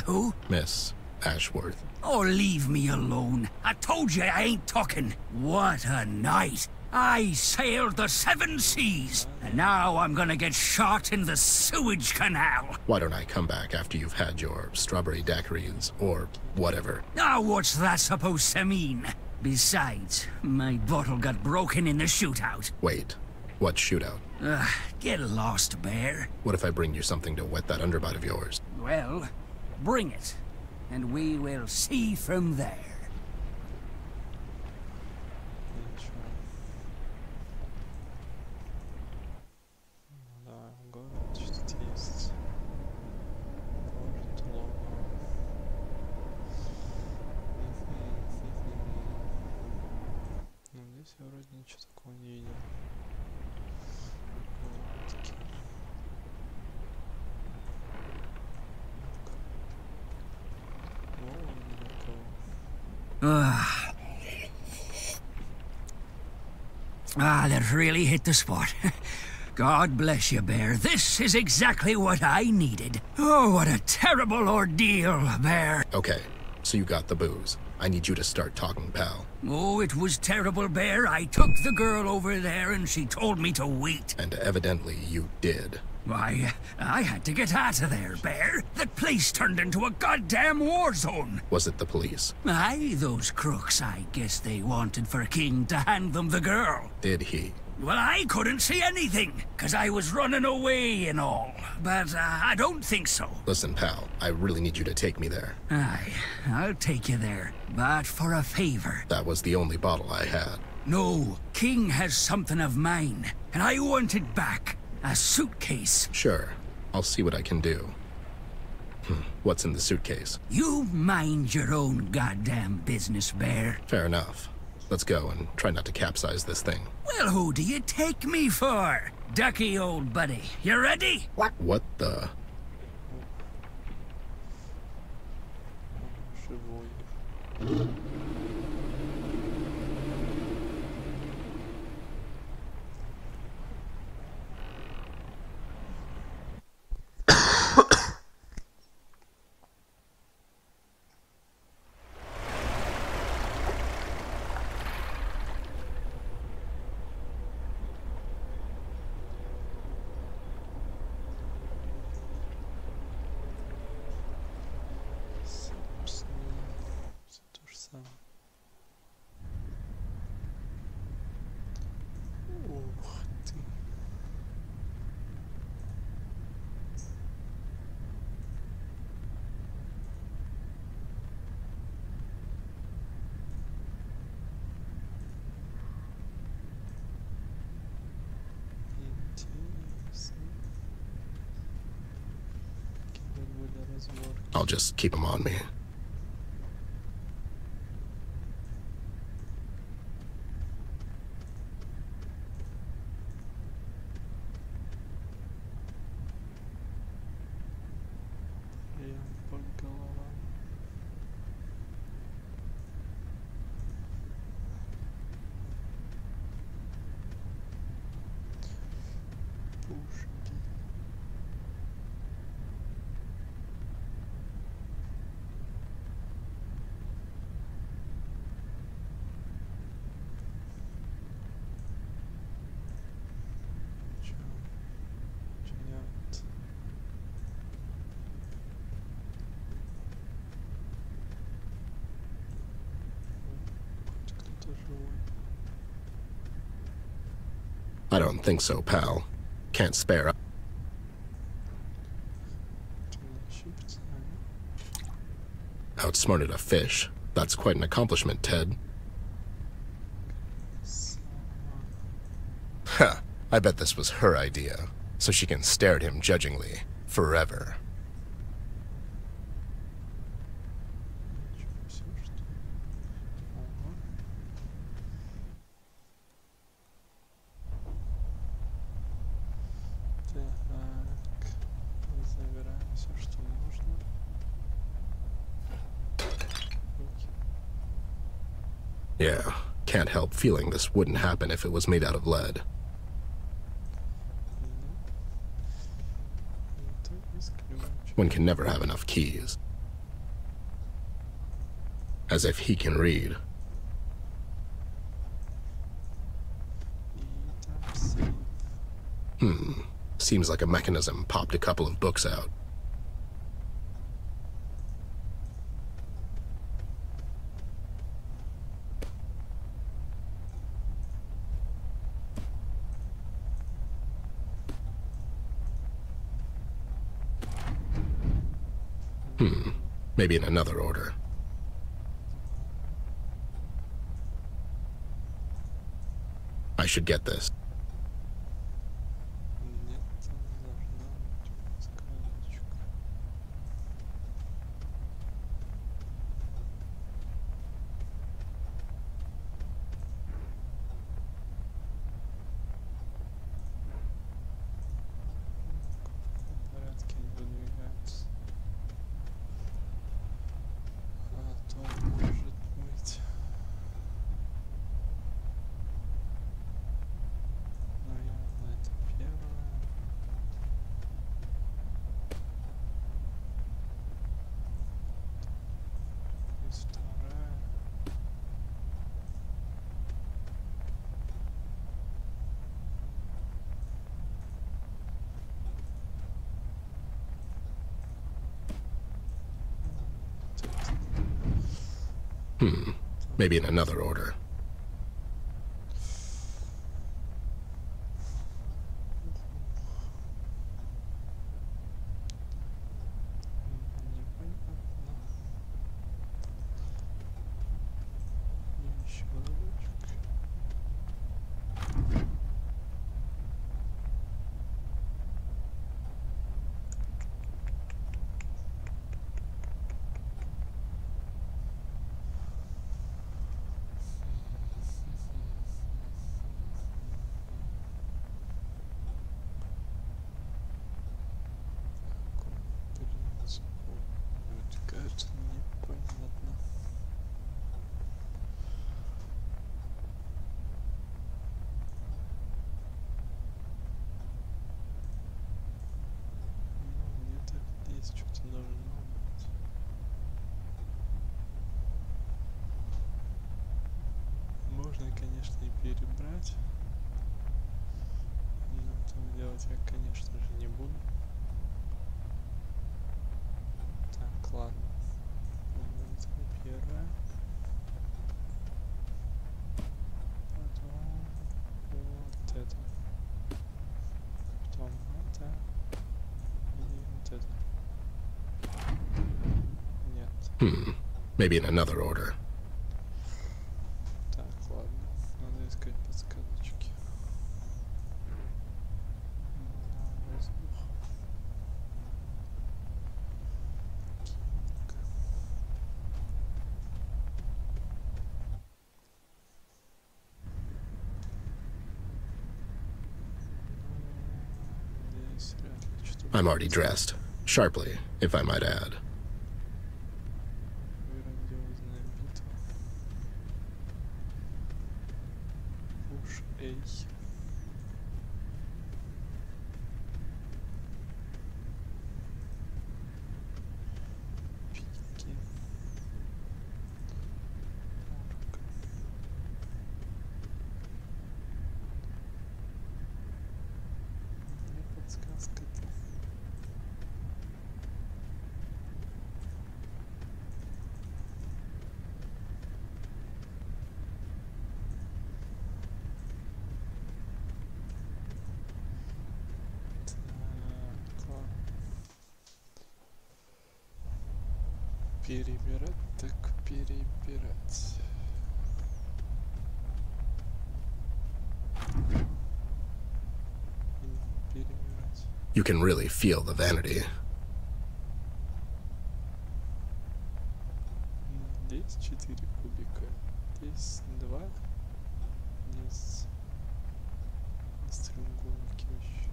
Who? Miss Ashworth. Oh, leave me alone. I told you I ain't talking. What a night. I sailed the 7 seas, and now I'm gonna get shot in the sewage canal. Why don't I come back after you've had your strawberry daiquiris, or whatever? Now what's that supposed to mean? Besides, my bottle got broken in the shootout. Wait, what shootout? Get lost, Bear. What if I bring you something to wet that underbite of yours? Well, bring it, and we will see from there. Я вроде ничего такого не видел. That really hit the spot. God bless you, Bear. This is exactly what I needed. Oh, what a terrible ordeal, Bear. Okay, so you got the booze. I need you to start talking, pal. Oh, it was terrible, Bear. I took the girl over there and she told me to wait. And evidently you did. Why, I had to get out of there, Bear. That place turned into a goddamn war zone. Was it the police? Aye, those crooks. I guess they wanted for King to hand them the girl. Did he? Well, I couldn't see anything, 'cause I was running away and all. But I don't think so. Listen, pal, I really need you to take me there. Aye, I'll take you there, but for a favor. That was the only bottle I had. No, King has something of mine, and I want it back. A suitcase. Sure, I'll see what I can do. What's in the suitcase? You mind your own goddamn business, Bear. Fair enough. Let's go and try not to capsize this thing. Well, who do you take me for? Ducky, old buddy. You ready? What the? I'll just keep them on me. I don't think so, pal. Can't spare. Outsmarted a fish. That's quite an accomplishment, Ted. Huh. I bet this was her idea, so she can stare at him judgingly forever. Yeah, can't help feeling this wouldn't happen if it was made out of lead. One can never have enough keys. As if he can read. Seems like a mechanism popped a couple of books out. Maybe in another order. I should get this. Maybe in another order. Можно, конечно, и перебрать, но этого делать я, конечно же, не буду. Так, ладно. Вот первое. Потом вот это. Потом это. И вот это. Нет. Maybe in another order. Так, ладно. Надо искать подсказочки. Воздух. Здесь вряд ли что-то. I'm already dressed. Sharply, if I might add. Грандиозная битва. Уж эй. Пики. Орка. Мне подсказка-то. Так, ладно. Перебирать, так перебирать. Перебирать. You can really feel the vanity. Здесь 4 кубика. Здесь 2. Здесь треугольники вообще.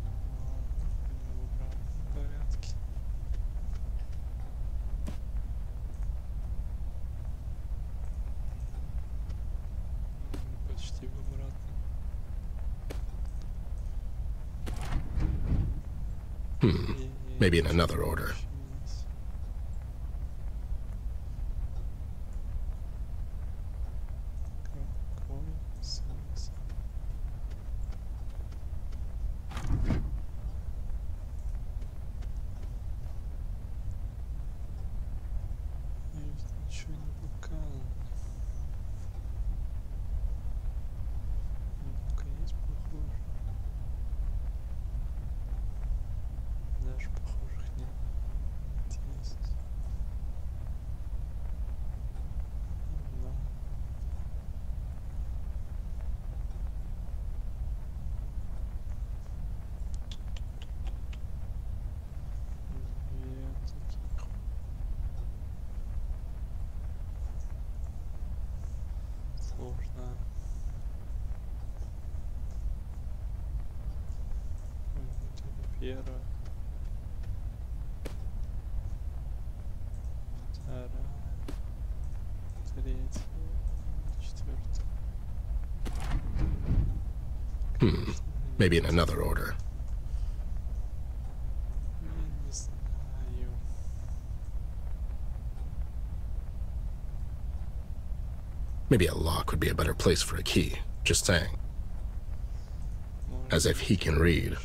Пойдем в обратном порядке. Почти в обратном. Maybe in another order. Какой смысл? Здесь ничего не показано. Ну-ка, есть похоже. Даже похожих нет. Есть. Да. Две таких. Сложно. Вот первая. Вторая. Третья. Четвертая. Maybe in another order. Maybe a lock would be a better place for a key. Just saying. As if he can read.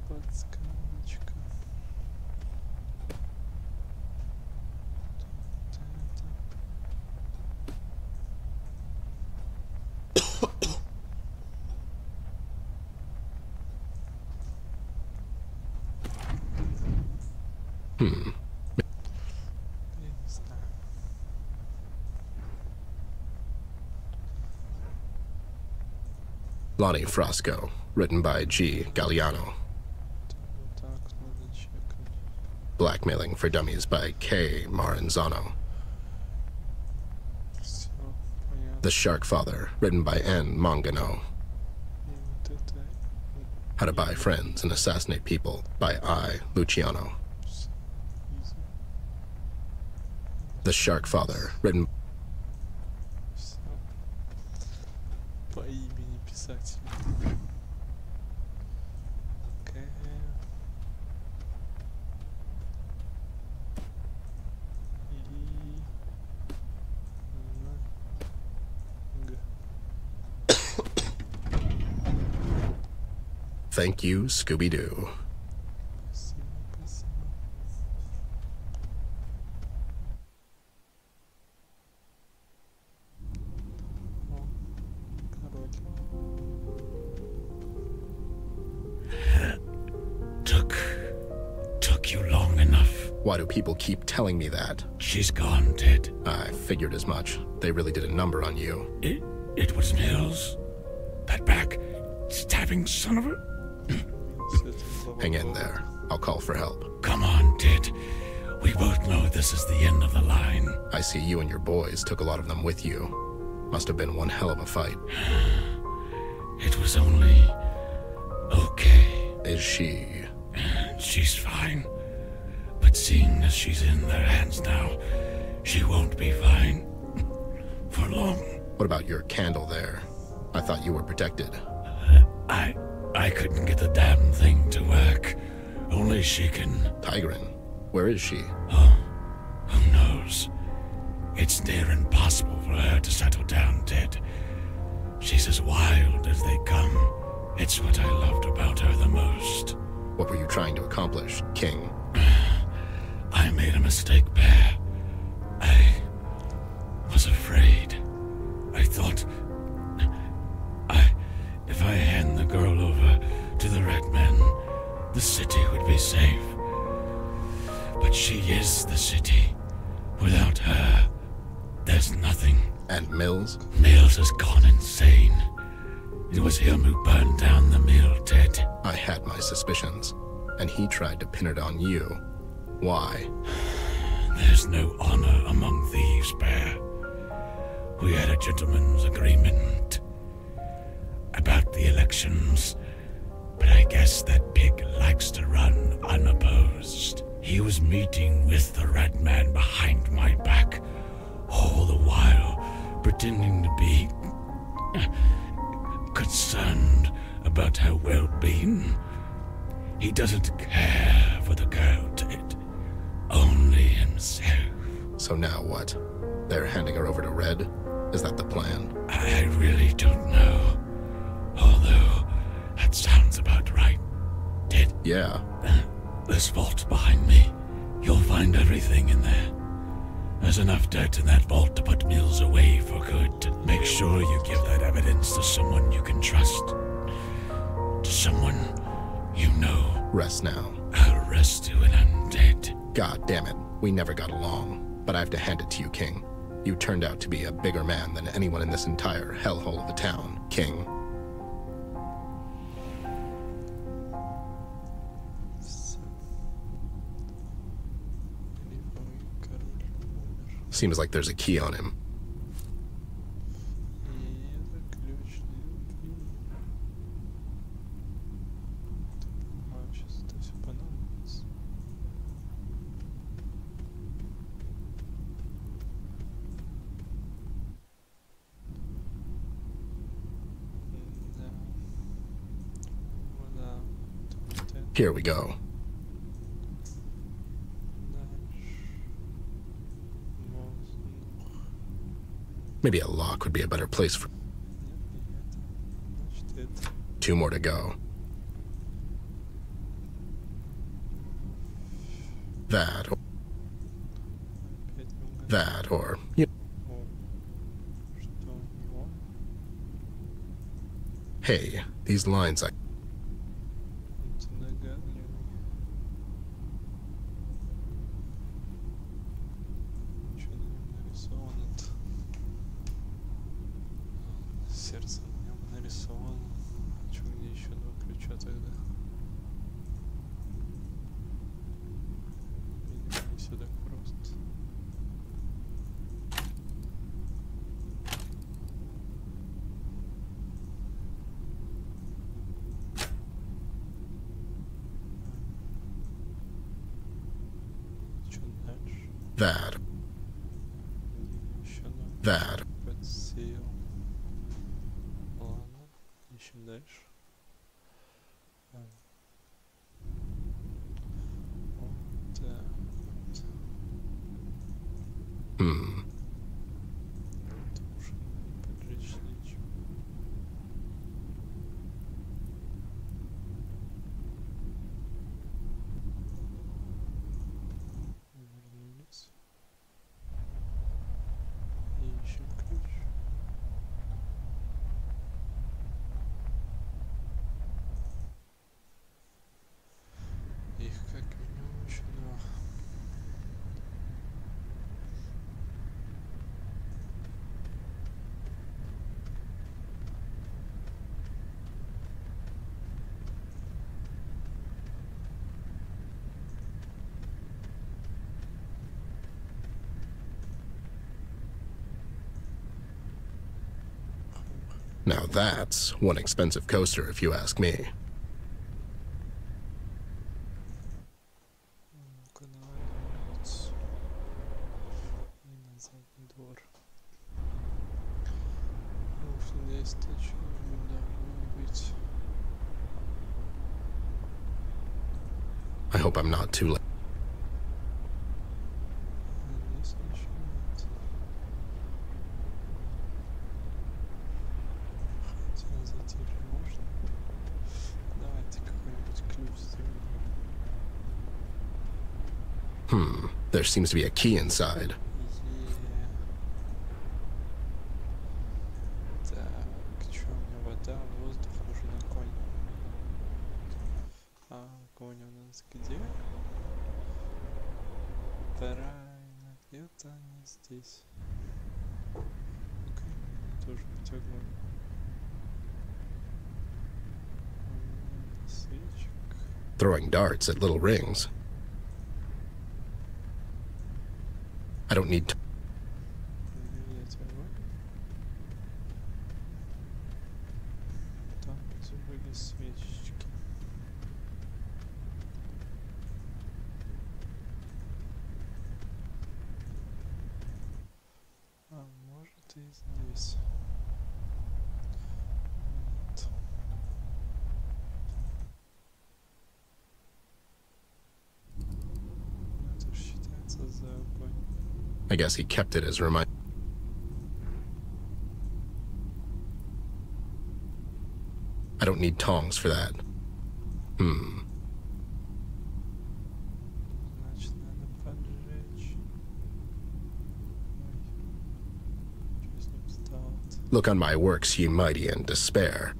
Подсказочка. Я не знаю. Lonnie Frasco, written by G. Galliano. Blackmailing for Dummies by K. Maranzano. The Shark Father, written by N. Mangano. How to Buy Friends and Assassinate People by I. Luciano. The Shark Father, written По имени писателя. Thank You, Scooby-Doo. Took you long enough. Why do people keep telling me that? She's gone, Ted. I figured as much. They really did a number on you. It was Mills? That back-stabbing son of a... Hang in there. I'll call for help. Come on, Ted. We both know this is the end of the line. I see you and your boys took a lot of them with you. Must have been one hell of a fight. It was only... okay. Is she... She's fine. But seeing as she's in their hands now, she won't be fine. For long. What about your candle there? I thought you were protected. I couldn't get the damn thing to work. Only she can... Tigrin? Where is she? Oh, who knows? It's near impossible for her to settle down, Ted. She's as wild as they come. It's what I loved about her the most. What were you trying to accomplish, King? I made a mistake, Bear. I was afraid. I thought... if I hand the girl over to the Red Men, the city would be safe. But she is the city. Without her, there's nothing. And Mills? Mills has gone insane. It was him who burned down the mill, Ted. I had my suspicions, and he tried to pin it on you. Why? There's no honor among thieves, Bear. We had a gentleman's agreement about the elections, but I guess that pig likes to run unopposed. He was meeting with the Red Man behind my back, all the while pretending to be concerned about her well-being. He doesn't care for the girl, Ted. Only himself. So now what? They're handing her over to Red? Is that the plan? I really don't know. Although, that sounds about right. Ted? Yeah. This vault behind me. You'll find everything in there. There's enough dirt in that vault to put Mills away for good. Make sure you give that evidence to someone you can trust. To someone you know. Rest now. I'll rest you when I'm dead. God damn it. We never got along. But I have to hand it to you, King. You turned out to be a bigger man than anyone in this entire hellhole of a town, King. Seems like there's a key on him. Here we go. Maybe a lock would be a better place for... 2 more to go. That or... Yep. Hey, these lines I... Сердце на нем нарисовано. А чё, где еще 2 ключа тогда? Видимо, не все так просто. Чё дальше? That. That. Подсел. Ладно, ищем дальше. Вот так вот. Это уже не поджечь нечего. Вернулись. И ищем ключ. Их как минимум еще 2. Now that's one expensive coaster, if you ask me. Ну-ка, давай на улицу. И на задний двор. Потому что здесь точно должно быть. I hope I'm not too late. Здесь ничего нет. Хотя зайти же можно. Давайте какой-нибудь ключ сделаем. There seems to be a key inside. Так, что у меня вода, воздух, нужен огонь. А огонь у нас где? Правильно, где-то не здесь. Ну-ка, тоже быть огонь. Свечек. Throwing darts at little rings. I don't need to... Взять огонь. Там внизу были свечечки. А может и здесь. Нет. Это же считается за огонь. I guess he kept it as a reminder. I don't need tongs for that. Значит, надо поджечь. Ой. Что с ним стало-то? Look on my works, ye mighty in despair.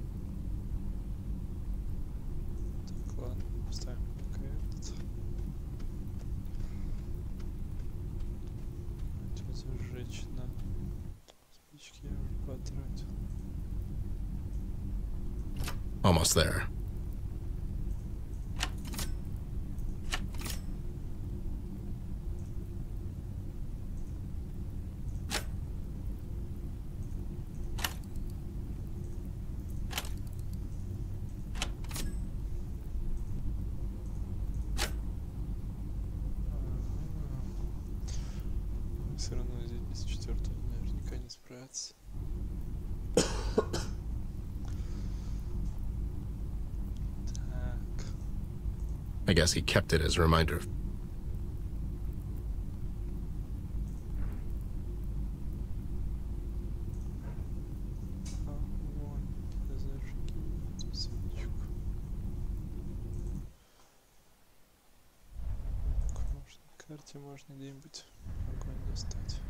Так, ладно, поставим пока этот. Давайте зажечь надо. Спички я уже потратил. Almost there. Все равно здесь без 4-го наверняка не справится. Так. I guess he kept it as a reminder of... На карте можно где-нибудь огонь достать.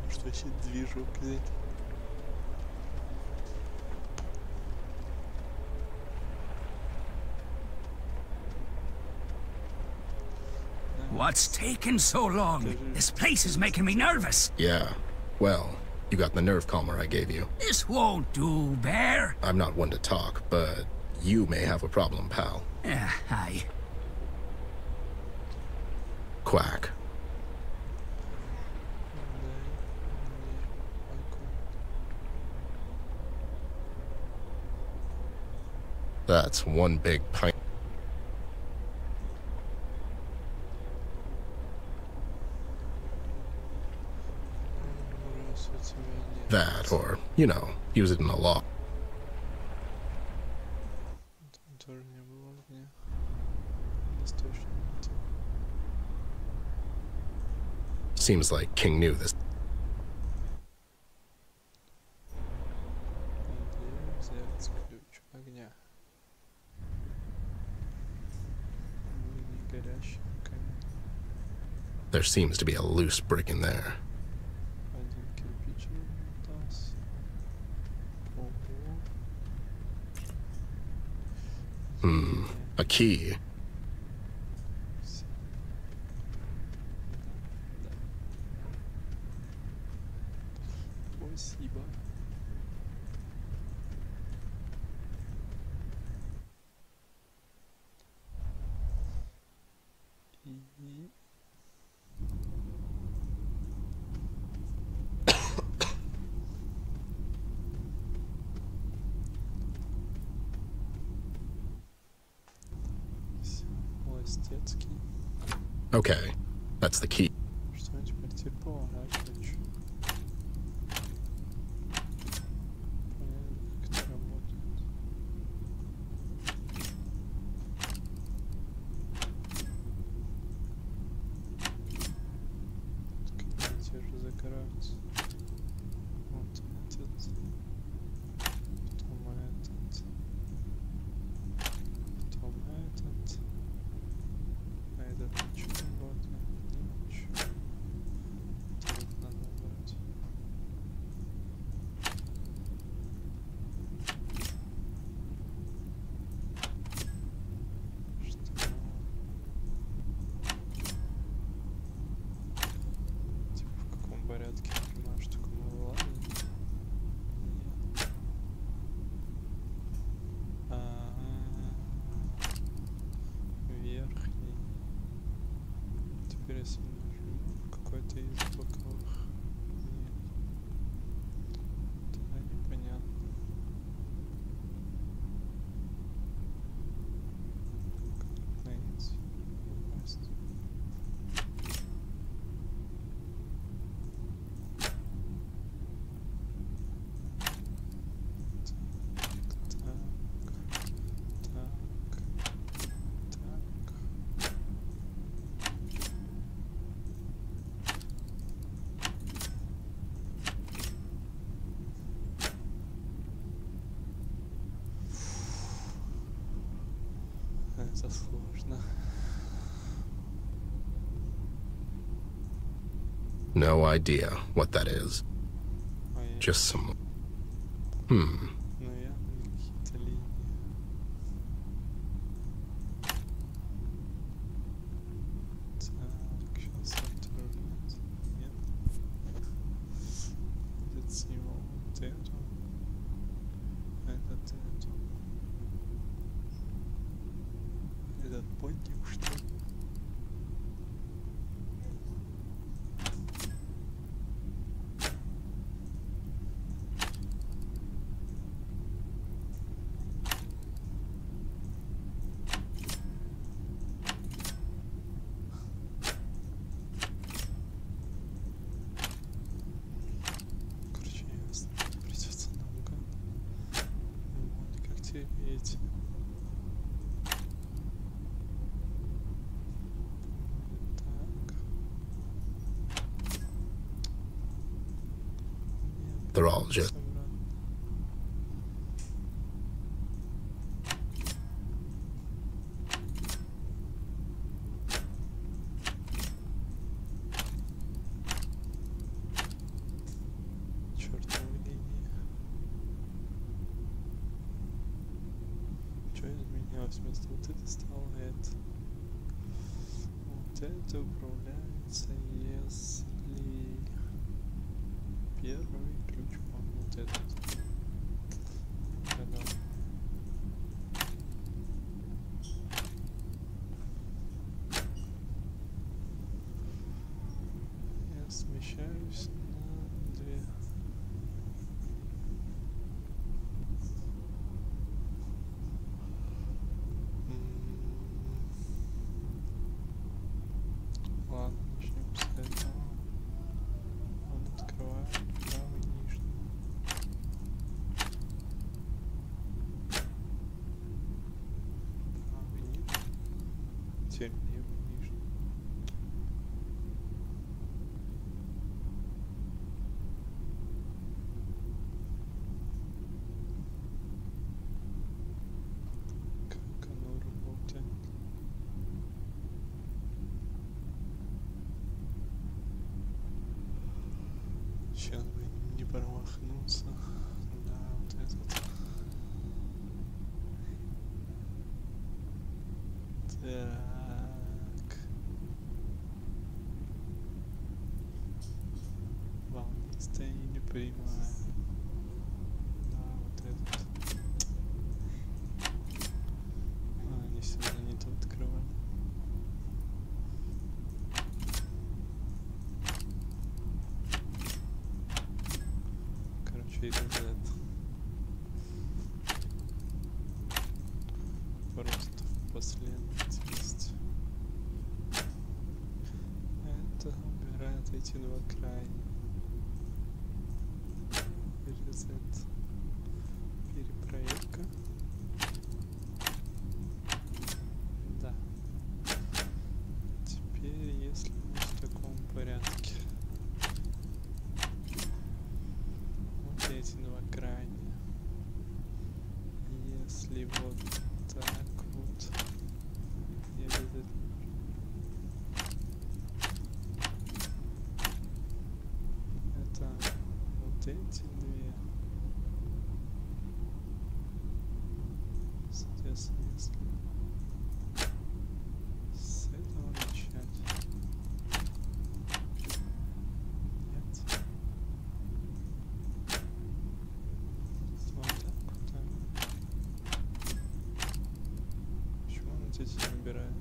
Может вообще движок взять? What's taking so long? This place is making me nervous. Yeah. Well, you got the nerve calmer I gave you. This won't do, Bear. I'm not one to talk, but you may have a problem, pal. Aye. Quack. That's one big pint. That, or, you know, use it in a law. Seems like King knew this. There seems to be a loose brick in there. A key. Okay, that's the key. Какой-то из боковых. Нет. Тогда непонятно. Как найти попасть. Это сложно. No idea what that is. Just some... Наверное, какие-то линии. Так, сейчас отправлять. Нет. Этот символ вот эту. Этот эту. Этот подним, что ли? свете. They're all just... Чёртова линия. Что изменилось? Вместо вот это стало это. Вот это управляется, если первый ключ, по-моему, вот этот. Когда я смещаюсь на 2. Ладно, начнем с этого. Он открывает правый нижний. Правый нижний. Теперь левый нижний. Как оно работает? Сейчас бы не промахнуться. Да, вот этот. Так. Волнистая или прямая? Да, вот этот. Они сюда не то открывали. Короче, это Z. Просто в последовательности. Это убирает эти два крайних. Или Z. Перепроверка. Да. Теперь, если мы в таком порядке. Вот эти два крайних. Если вот так вот. Я без это вот эти две. Соответственно, если с этого начать. Нет. Вот так вот. Почему он эти набирает?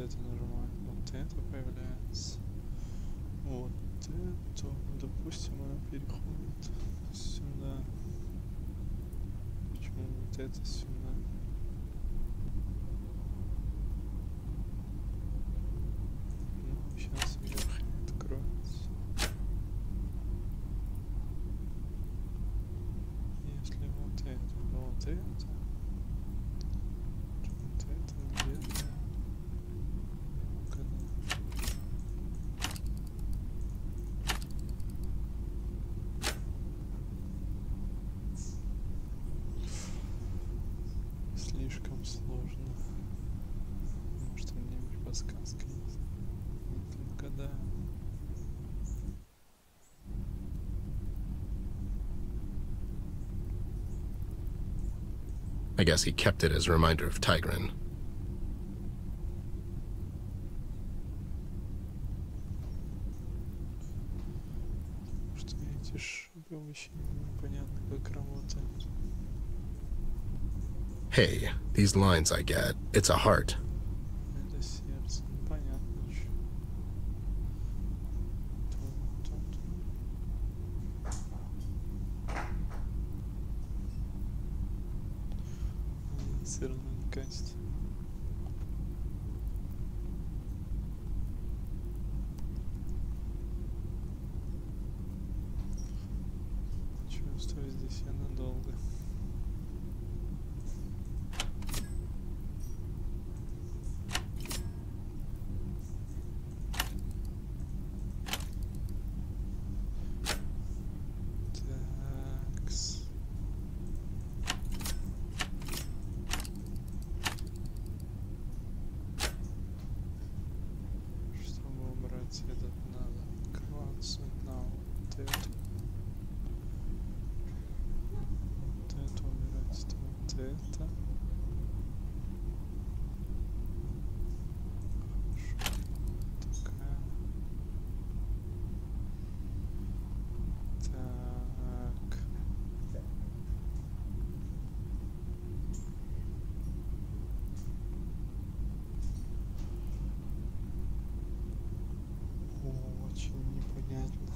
это нажимаем, вот это появляется. Вот это, допустим, она переходит сюда. Почему вот это сюда? Ну, сейчас вверх откроется. Если вот это, вот это, вот это где-то. Слишком сложно. Может, где-нибудь подсказка есть? Нет, угадаю. I guess he kept it as a reminder of Tigran. Что эти шипы вообще непонятно как работают. Hey, these lines I get, it's a heart. Это сердце, ну понятно чё. Тут. Все равно не катит. Чувствую, здесь я надолго. Такс. Чтобы убрать этот, надо клацать на вот эту. Вот это убирать, вот это. Хорошо. Такая. Так. Очень непонятно.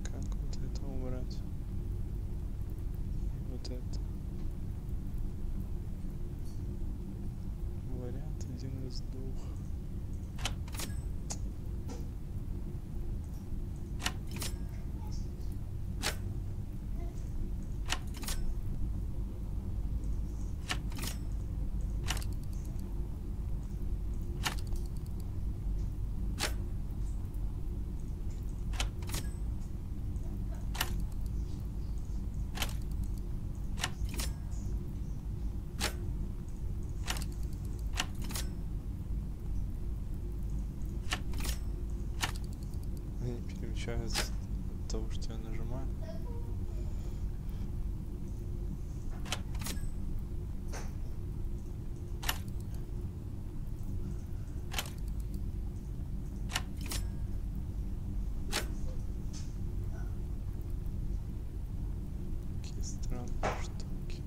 Как вот это убрать? И вот это. Вариант один из двух. Они перемещаются от того, что я нажимаю. Какие странные штуки.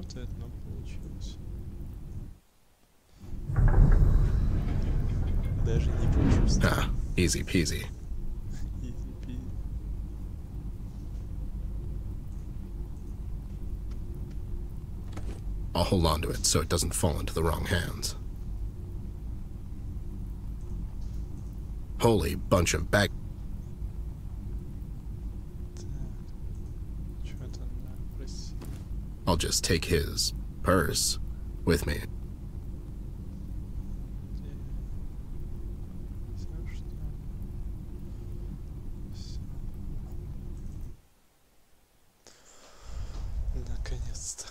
работает, но получилось. Даже не почувствовал. Ah, easy peasy. I'll hold on to it so it doesn't fall into the wrong hands. Holy bunch of bag... I'll just take his purse with me. Наконец-то.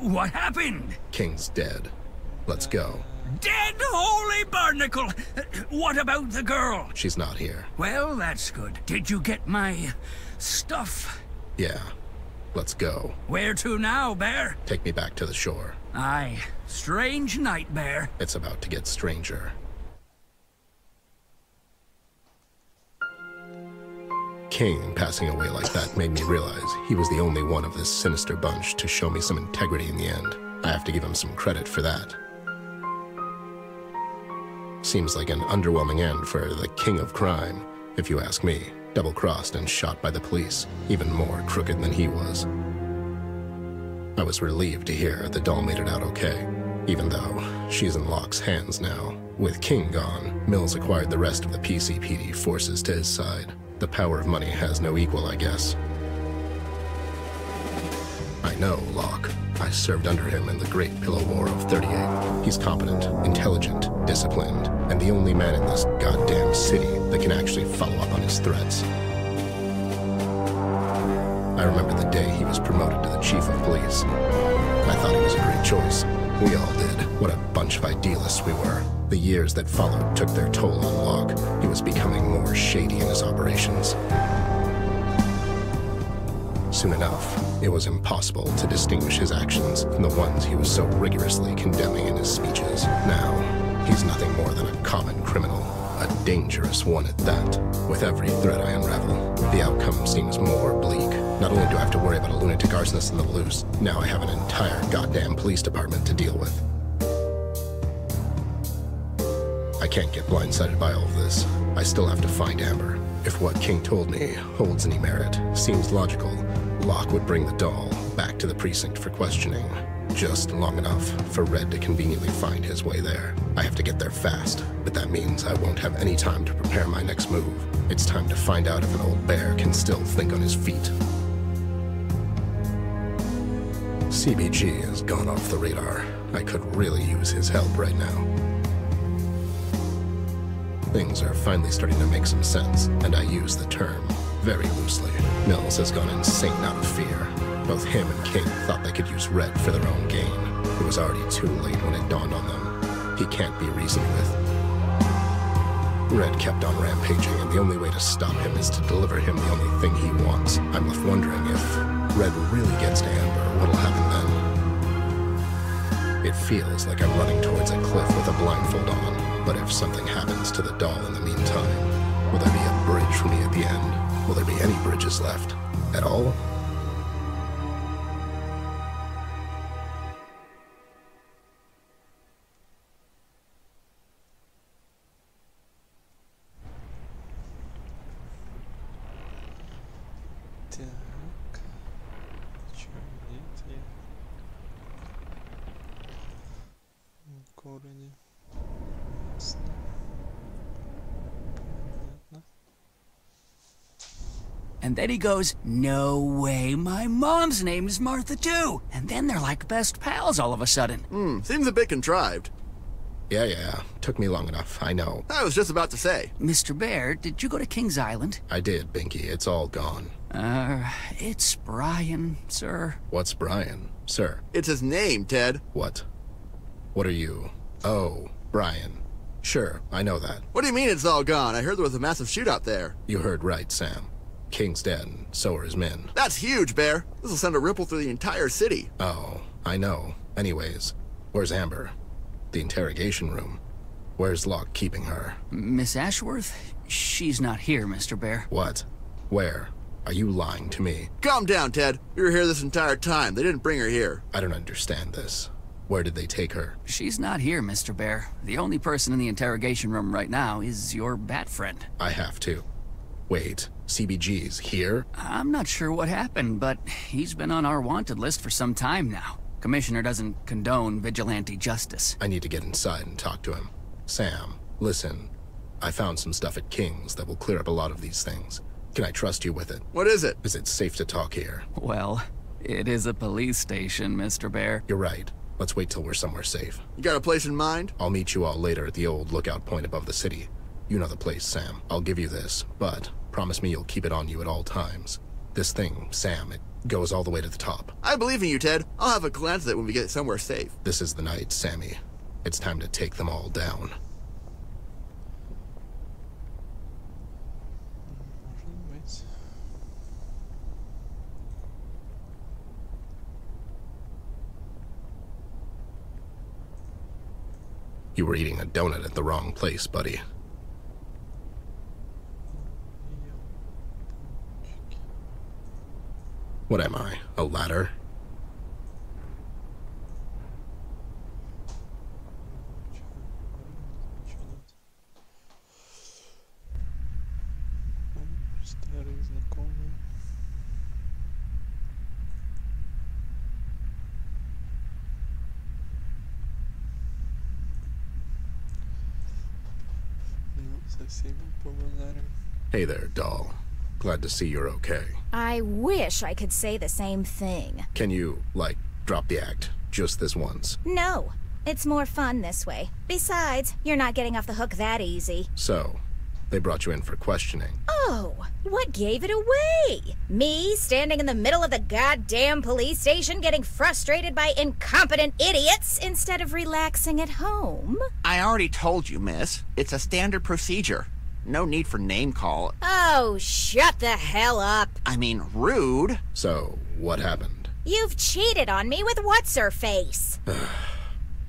What happened? King's dead. Let's go. Dead holy barnacle! What about the girl? She's not here. Well, that's good. Did you get my stuff? Yeah. Let's go. Where to now, Bear? Take me back to the shore. Aye. Strange night, Bear. It's about to get stranger. King passing away like that made me realize he was the only one of this sinister bunch to show me some integrity in the end. I have to give him some credit for that. Seems like an underwhelming end for the king of crime, if you ask me. Double-crossed and shot by the police, even more crooked than he was. I was relieved to hear the doll made it out okay, even though she's in Locke's hands now. With King gone, Mills acquired the rest of the PCPD forces to his side. The power of money has no equal, I guess. I know Locke. I served under him in the Great Pillow War of 38. He's competent, intelligent, disciplined, and the only man in this goddamn city that can actually follow up on his threats. I remember the day he was promoted to the chief of police. I thought he was a great choice. We all did. What a bunch of idealists we were. The years that followed took their toll on Locke. He was becoming more shady in his operations. Soon enough, it was impossible to distinguish his actions from the ones he was so rigorously condemning in his speeches. Now, he's nothing more than a common criminal, a dangerous one at that. With every thread I unravel, the outcome seems more bleak. Not only do I have to worry about a lunatic arsonist in the loose, now I have an entire goddamn police department to deal with. I can't get blindsided by all of this. I still have to find Amber. If what King told me holds any merit, seems logical, Locke would bring the doll back to the precinct for questioning. Just long enough for Red to conveniently find his way there. I have to get there fast, but that means I won't have any time to prepare my next move. It's time to find out if an old bear can still think on his feet. CBG has gone off the radar. I could really use his help right now. Things are finally starting to make some sense, and I use the term very loosely. Mills has gone insane out of fear. Both him and King thought they could use Red for their own gain. It was already too late when it dawned on them. He can't be reasoned with. Red kept on rampaging, and the only way to stop him is to deliver him the only thing he wants. I'm left wondering if Red really gets to Amber, what'll happen then? It feels like I'm running towards a cliff with a blindfold on. But if something happens to the doll in the meantime, will there be a bridge for me at the end? Will there be any bridges left? At all? Так. Чё, нет, я в городе. Ясно. Понятно. And then he goes, "No way, my mom's name is Martha too." And then they're like best pals all of a sudden. Seems a bit contrived. Yeah. Took me long enough, I know. I was just about to say. Mr. Bear, did you go to King's Island? I did, Binky. It's all gone. It's Brian, sir. What's Brian, sir? It's his name, Ted. What? What are you? Oh, Brian. Sure, I know that. What do you mean it's all gone? I heard there was a massive shootout there. You heard right, Sam. King's dead, and so are his men. That's huge, Bear. This will send a ripple through the entire city. Oh, I know. Anyways, where's Amber? The interrogation room. Where's Locke keeping her? Miss Ashworth? She's not here, Mr. Bear. What? Where? Are you lying to me? Calm down, Ted. We were here this entire time. They didn't bring her here. I don't understand this. Where did they take her? She's not here, Mr. Bear. The only person in the interrogation room right now is your bat friend. I have to. Wait, CBG's here? I'm not sure what happened, but he's been on our wanted list for some time now. Commissioner doesn't condone vigilante justice. I need to get inside and talk to him. Sam, listen. I found some stuff at King's that will clear up a lot of these things. Can I trust you with it? What is it? Is it safe to talk here? Well, it is a police station, Mr. Bear. You're right. Let's wait till we're somewhere safe. You got a place in mind? I'll meet you all later at the old lookout point above the city. You know the place, Sam. I'll give you this, but promise me you'll keep it on you at all times. This thing, Sam, it goes all the way to the top. I believe in you, Ted. I'll have a glance at it when we get somewhere safe. This is the night, Sammy. It's time to take them all down. You were eating a donut at the wrong place, buddy. What am I, a ladder? Старый знакомый. Со всеми побазарим. Hey there, doll. Glad to see you're okay. I wish I could say the same thing. Can you, like, drop the act just this once? No. It's more fun this way. Besides, you're not getting off the hook that easy. So, they brought you in for questioning. Oh, what gave it away? Me standing in the middle of the goddamn police station getting frustrated by incompetent idiots instead of relaxing at home? I already told you, miss. It's a standard procedure. No need for name call. Oh, shut the hell up. I mean, rude. So, what happened? You've cheated on me with what's-her-face.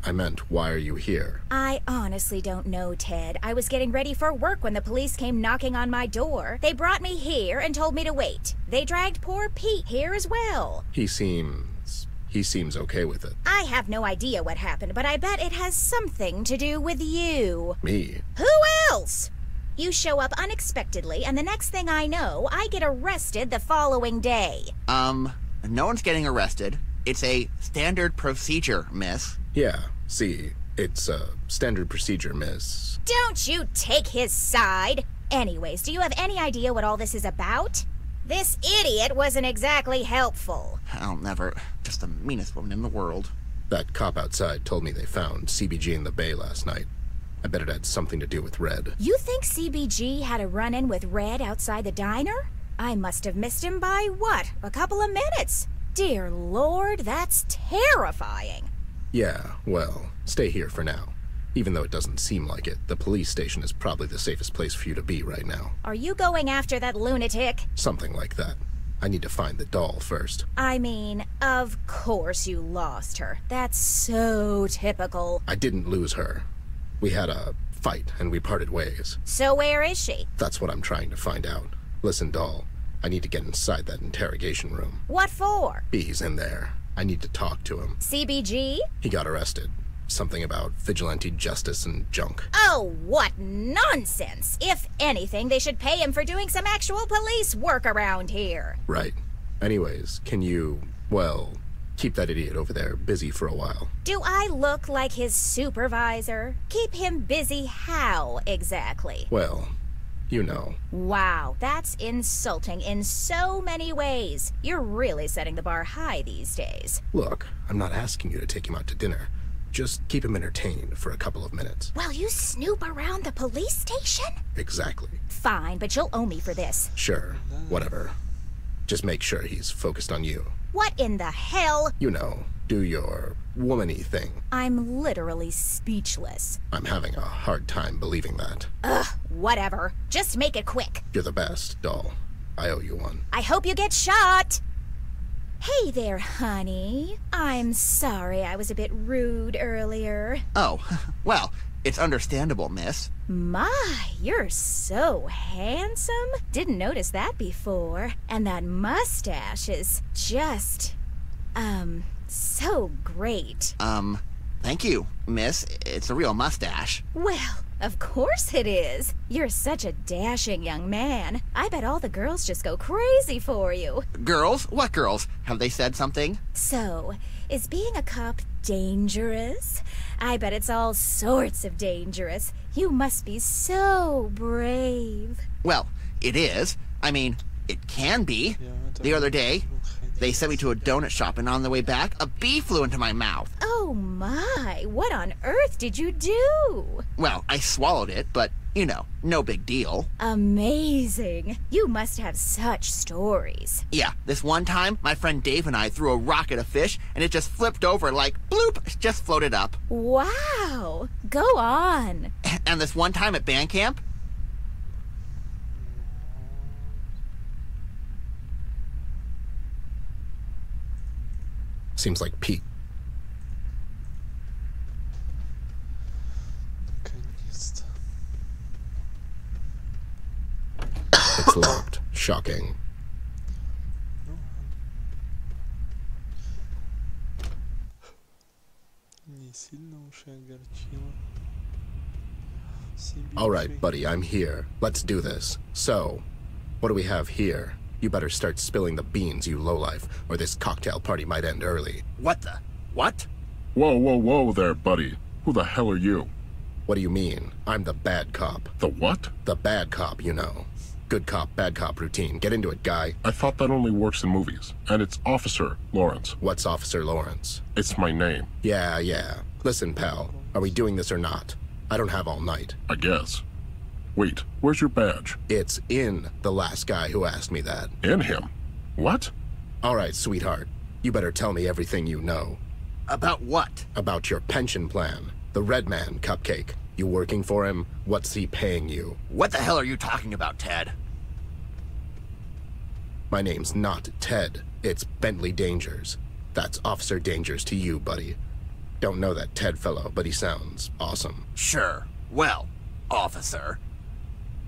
I meant, why are you here? I honestly don't know, Ted. I was getting ready for work when the police came knocking on my door. They brought me here and told me to wait. They dragged poor Pete here as well. He seems okay with it. I have no idea what happened, but I bet it has something to do with you. Me? Who else? You show up unexpectedly, and the next thing I know, I get arrested the following day. No one's getting arrested. It's a standard procedure, miss. Yeah, see, it's a standard procedure, miss. Don't you take his side. Anyways, do you have any idea what all this is about? This idiot wasn't exactly helpful. I'll never. Just the meanest woman in the world. That cop outside told me they found CBG in the bay last night. I bet it had something to do with Red. You think CBG had a run-in with Red outside the diner? I must have missed him by, what, a couple of minutes? Dear Lord, that's terrifying. Yeah, well, stay here for now. Even though it doesn't seem like it, the police station is probably the safest place for you to be right now. Are you going after that lunatic? Something like that. I need to find the doll first. I mean, of course you lost her. That's so typical. I didn't lose her. We had a fight, and we parted ways. So where is she? That's what I'm trying to find out. Listen, doll, I need to get inside that interrogation room. What for? He's in there. I need to talk to him. CBG? He got arrested. Something about vigilante justice and junk. Oh, what nonsense! If anything, they should pay him for doing some actual police work around here. Right. Anyways, can you, well, keep that idiot over there busy for a while? Do I look like his supervisor? Keep him busy how, exactly? Well, you know. Wow, that's insulting in so many ways. You're really setting the bar high these days. Look, I'm not asking you to take him out to dinner. Just keep him entertained for a couple of minutes. While you snoop around the police station? Exactly. Fine, but you'll owe me for this. Sure, whatever. Just make sure he's focused on you. What in the hell? You know, do your woman-y thing. I'm literally speechless. I'm having a hard time believing that. Ugh, whatever. Just make it quick. You're the best, doll. I owe you one. I hope you get shot. Hey there, honey. I'm sorry I was a bit rude earlier. Oh, well, it's understandable, miss. My, you're so handsome. Didn't notice that before. And that mustache is just, so great. Thank you, miss. It's a real mustache. Well, of course it is. You're such a dashing young man. I bet all the girls just go crazy for you. Girls? What girls? Have they said something? So, is being a cop dangerous? I bet it's all sorts of dangerous. You must be so brave. Well, it is. I mean, it can be. The other day, they sent me to a donut shop, and on the way back, a bee flew into my mouth. Oh my, what on earth did you do? Well, I swallowed it, but, you know, no big deal. Amazing. You must have such stories. Yeah, this one time, my friend Dave and I threw a rock at a fish, and it just flipped over like, bloop, it just floated up. Wow. Go on. And this one time at band camp, Seems like Pete. It's locked. Shocking. All right, buddy, I'm here. Let's do this. So, what do we have here? You better start spilling the beans, you lowlife, or this cocktail party might end early. What the? What? Whoa, whoa, whoa there, buddy. Who the hell are you? What do you mean? I'm the bad cop. The what? The bad cop, you know. Good cop, bad cop routine. Get into it, guy. I thought that only works in movies. And it's Officer Lawrence. What's Officer Lawrence? It's my name. Yeah. Listen, pal. Are we doing this or not? I don't have all night. I guess. Wait, where's your badge? It's in the last guy who asked me that. In him? What? All right, sweetheart. You better tell me everything you know. About what? About your pension plan. The Red Man Cupcake. You working for him? What's he paying you? What the hell are you talking about, Ted? My name's not Ted. It's Bentley Dangers. That's Officer Dangers to you, buddy. Don't know that Ted fellow, but he sounds awesome. Sure. Well, officer,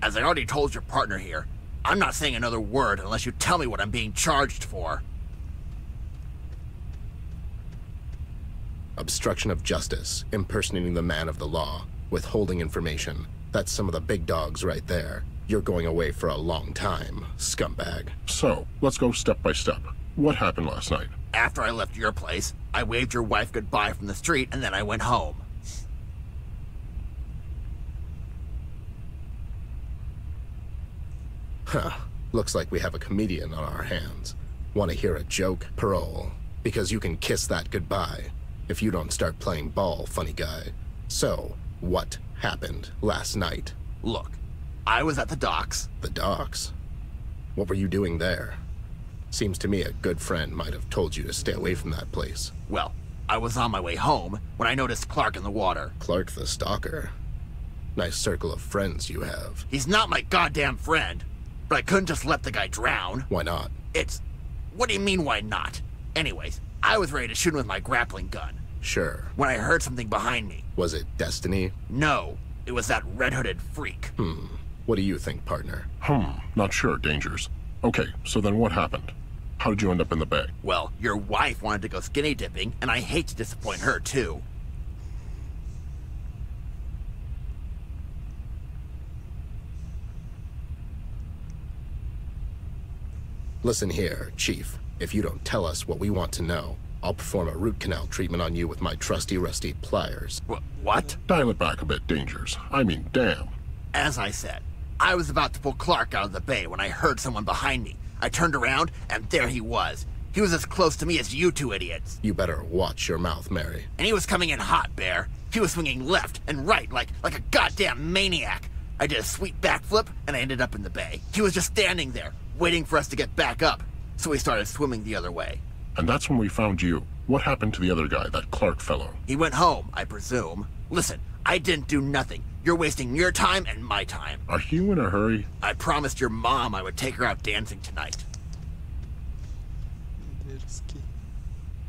as I already told your partner here, I'm not saying another word unless you tell me what I'm being charged for. Obstruction of justice, impersonating the man of the law, withholding information. That's some of the big dogs right there. You're going away for a long time, scumbag. So, let's go step by step. What happened last night? After I left your place, I waved your wife goodbye from the street and then I went home. Huh. Looks like we have a comedian on our hands. Want to hear a joke? Parole. Because you can kiss that goodbye if you don't start playing ball, funny guy. So, what happened last night? Look, I was at the docks. The docks? What were you doing there? Seems to me a good friend might have told you to stay away from that place. Well, I was on my way home when I noticed Clark in the water. Clark the stalker? Nice circle of friends you have. He's not my goddamn friend, but I couldn't just let the guy drown. Why not? What do you mean, why not? Anyways, I was ready to shoot him with my grappling gun. Sure. When I heard something behind me. Was it Destiny? No, it was that red-hooded freak. What do you think, partner? Not sure, Dangers. Okay, so then what happened? How did you end up in the bay? Well, your wife wanted to go skinny dipping, and I hate to disappoint her, too. Listen here, Chief. If you don't tell us what we want to know, I'll perform a root canal treatment on you with my trusty rusty pliers. What? Dial it back a bit, Dangers. I mean, damn. As I said, I was about to pull Clark out of the bay when I heard someone behind me. I turned around, and there he was. He was as close to me as you two idiots. You better watch your mouth, Mary. And he was coming in hot, Bear. He was swinging left and right like a goddamn maniac. I did a sweet backflip, and I ended up in the bay. He was just standing there, waiting for us to get back up. So we started swimming the other way. And that's when we found you. What happened to the other guy, that Clark fellow? He went home, I presume. Listen, I didn't do nothing. You're wasting your time and my time. Are you in a hurry? I promised your mom I would take her out dancing tonight.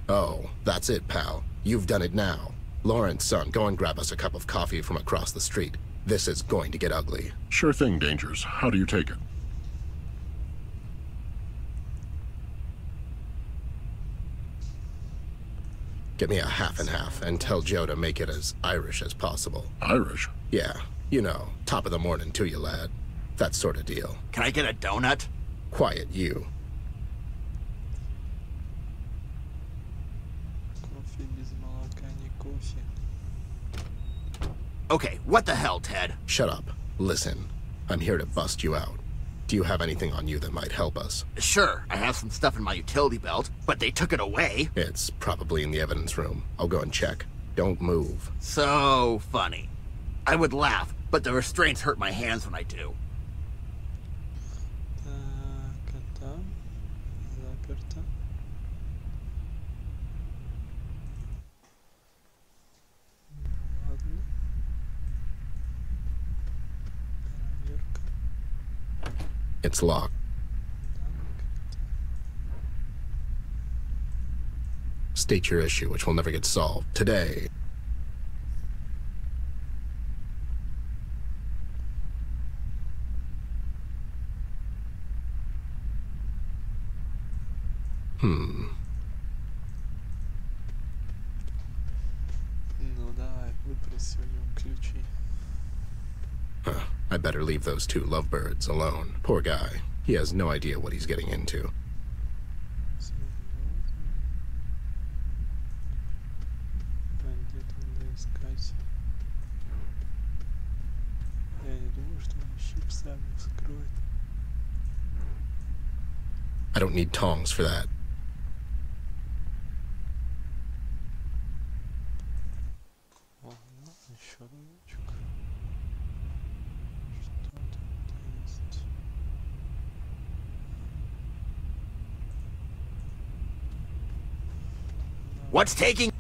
Oh, that's it, pal. You've done it now. Lawrence, son, go and grab us a cup of coffee from across the street. This is going to get ugly. Sure thing, Dangers. How do you take it? Get me a half and half, and tell Joe to make it as Irish as possible. Irish? Yeah, you know, top of the morning to you, lad. That sort of deal. Can I get a donut? Quiet, you. Okay, what the hell, Ted? Shut up. Listen, I'm here to bust you out. Do you have anything on you that might help us? Sure, I have some stuff in my utility belt, but they took it away. It's probably in the evidence room. I'll go and check. Don't move. So funny. I would laugh, but the restraints hurt my hands when I do. It's locked. State your issue, which will never get solved today. Ну давай, выпроси у него ключи. I better leave those two lovebirds alone. Poor guy. He has no idea what he's getting into. I don't need tongs for that. What's taking?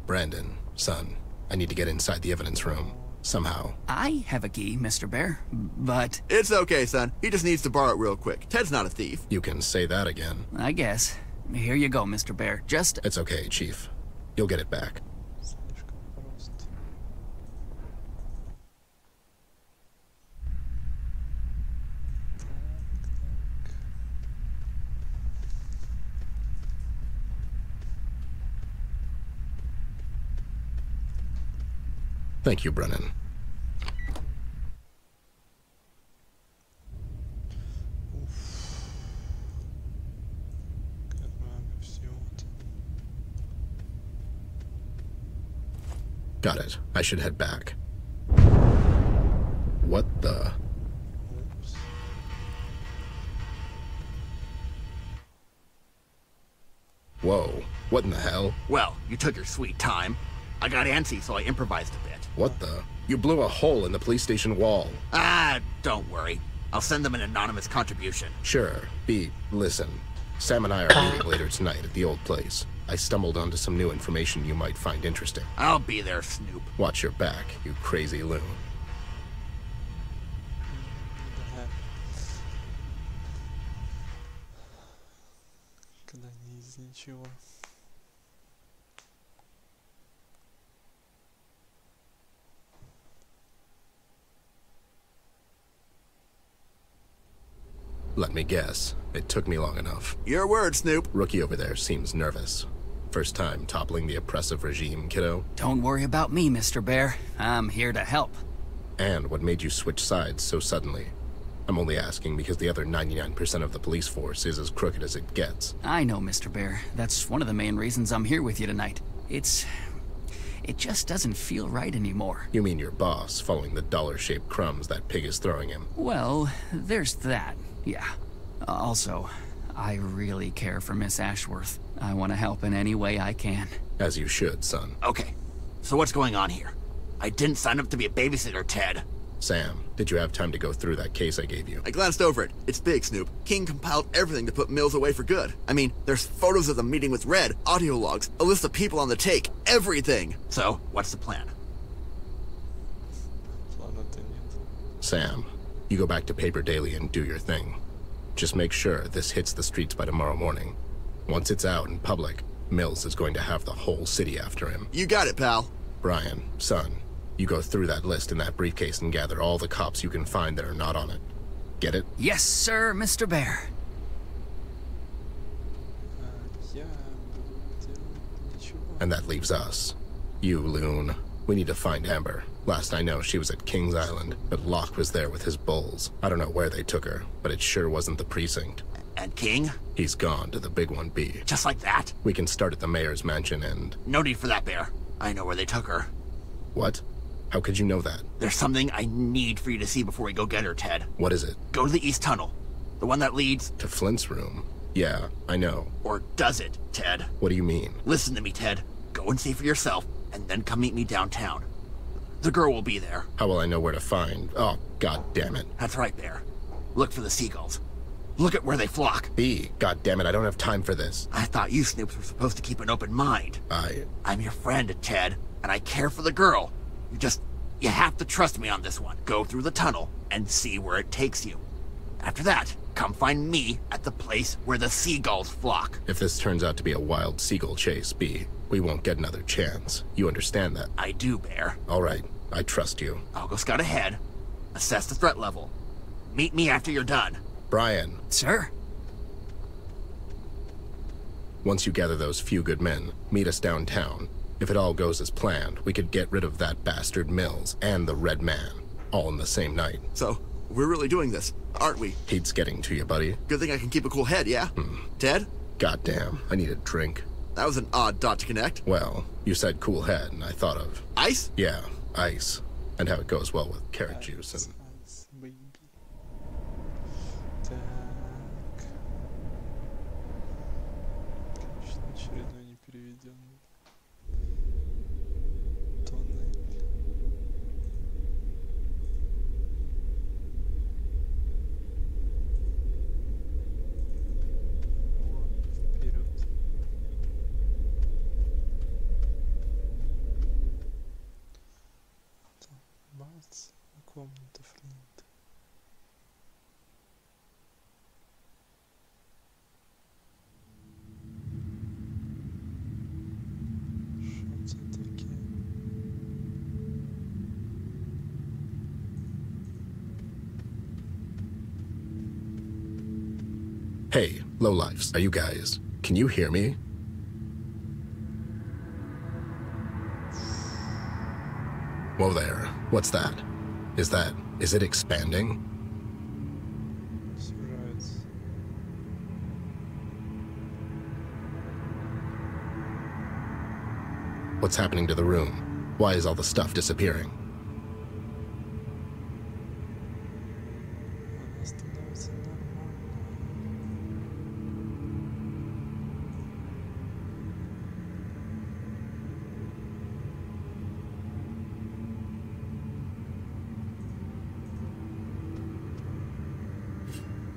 Brandon, son, I need to get inside the evidence room. Somehow. I have a key, Mr. Bear, but... It's okay, son. He just needs to borrow it real quick. Ted's not a thief. You can say that again. I guess. Here you go, Mr. Bear. Just... It's okay, Chief. You'll get it back. Thank you, Brennan. Got it. I should head back. What the? Whoa. What in the hell? Well, you took your sweet time. I got antsy, so I improvised a bit. What the? You blew a hole in the police station wall. Ah, don't worry. I'll send them an anonymous contribution. Sure. Listen. Sam and I are meeting later tonight at the old place. I stumbled onto some new information you might find interesting. I'll be there, Snoop. Watch your back, you crazy loon. Когда не из ничего. Let me guess. It took me long enough. Your word, Snoop. Rookie over there seems nervous. First time toppling the oppressive regime, kiddo? Don't worry about me, Mr. Bear. I'm here to help. And what made you switch sides so suddenly? I'm only asking because the other 99% of the police force is as crooked as it gets. I know, Mr. Bear. That's one of the main reasons I'm here with you tonight. It just doesn't feel right anymore. You mean your boss, following the dollar-shaped crumbs that pig is throwing him? Well, there's that, yeah. Also, I really care for Miss Ashworth. I want to help in any way I can. As you should, son. Okay, so what's going on here? I didn't sign up to be a babysitter, Ted. Sam, did you have time to go through that case I gave you? I glanced over it. It's big, Snoop. King compiled everything to put Mills away for good. I mean, there's photos of them meeting with Red, audio logs, a list of people on the take, everything. So, what's the plan? Sam, you go back to Paper Daily and do your thing. Just make sure this hits the streets by tomorrow morning. Once it's out in public, Mills is going to have the whole city after him. You got it, pal. Brian, son, you go through that list in that briefcase and gather all the cops you can find that are not on it. Get it? Yes, sir, Mr. Bear. And that leaves us. You, Loon. We need to find Amber. Last I know, she was at King's Island, but Locke was there with his bulls. I don't know where they took her, but it sure wasn't the precinct. And King? He's gone to the Big 1B. Just like that? We can start at the mayor's mansion and... No need for that, Bear. I know where they took her. What? How could you know that? There's something I need for you to see before we go get her, Ted. What is it? Go to the East Tunnel. The one that leads... To Flint's room? Yeah, I know. Or does it, Ted? What do you mean? Listen to me, Ted. Go and see for yourself, and then come meet me downtown. The girl will be there. How will I know where to find? Oh, god damn it. That's right, Bear. Look for the seagulls. Look at where they flock. God damn it, I don't have time for this. I thought you Snoops were supposed to keep an open mind. I'm your friend, Ted, and I care for the girl. You have to trust me on this one. Go through the tunnel and see where it takes you. After that, come find me at the place where the seagulls flock. If this turns out to be a wild seagull chase, B, we won't get another chance. You understand that? I do, Bear. All right, I trust you. I'll go scout ahead, assess the threat level. Meet me after you're done. Brian. Sir? Once you gather those few good men, meet us downtown. If it all goes as planned, we could get rid of that bastard Mills and the Red Man, all in the same night. So, we're really doing this, aren't we? Heat's getting to you, buddy. Good thing I can keep a cool head, yeah? Ted? Goddamn, I need a drink. That was an odd dot to connect. Well, you said cool head, and I thought of... Ice? Yeah, ice. And how it goes well with carrot juice and... Комната Флинта. Что это такое? Hey, lowlifes, are you guys... Can you hear me? Whoa there, what's that? Is it expanding? What's happening to the room? Why is all the stuff disappearing?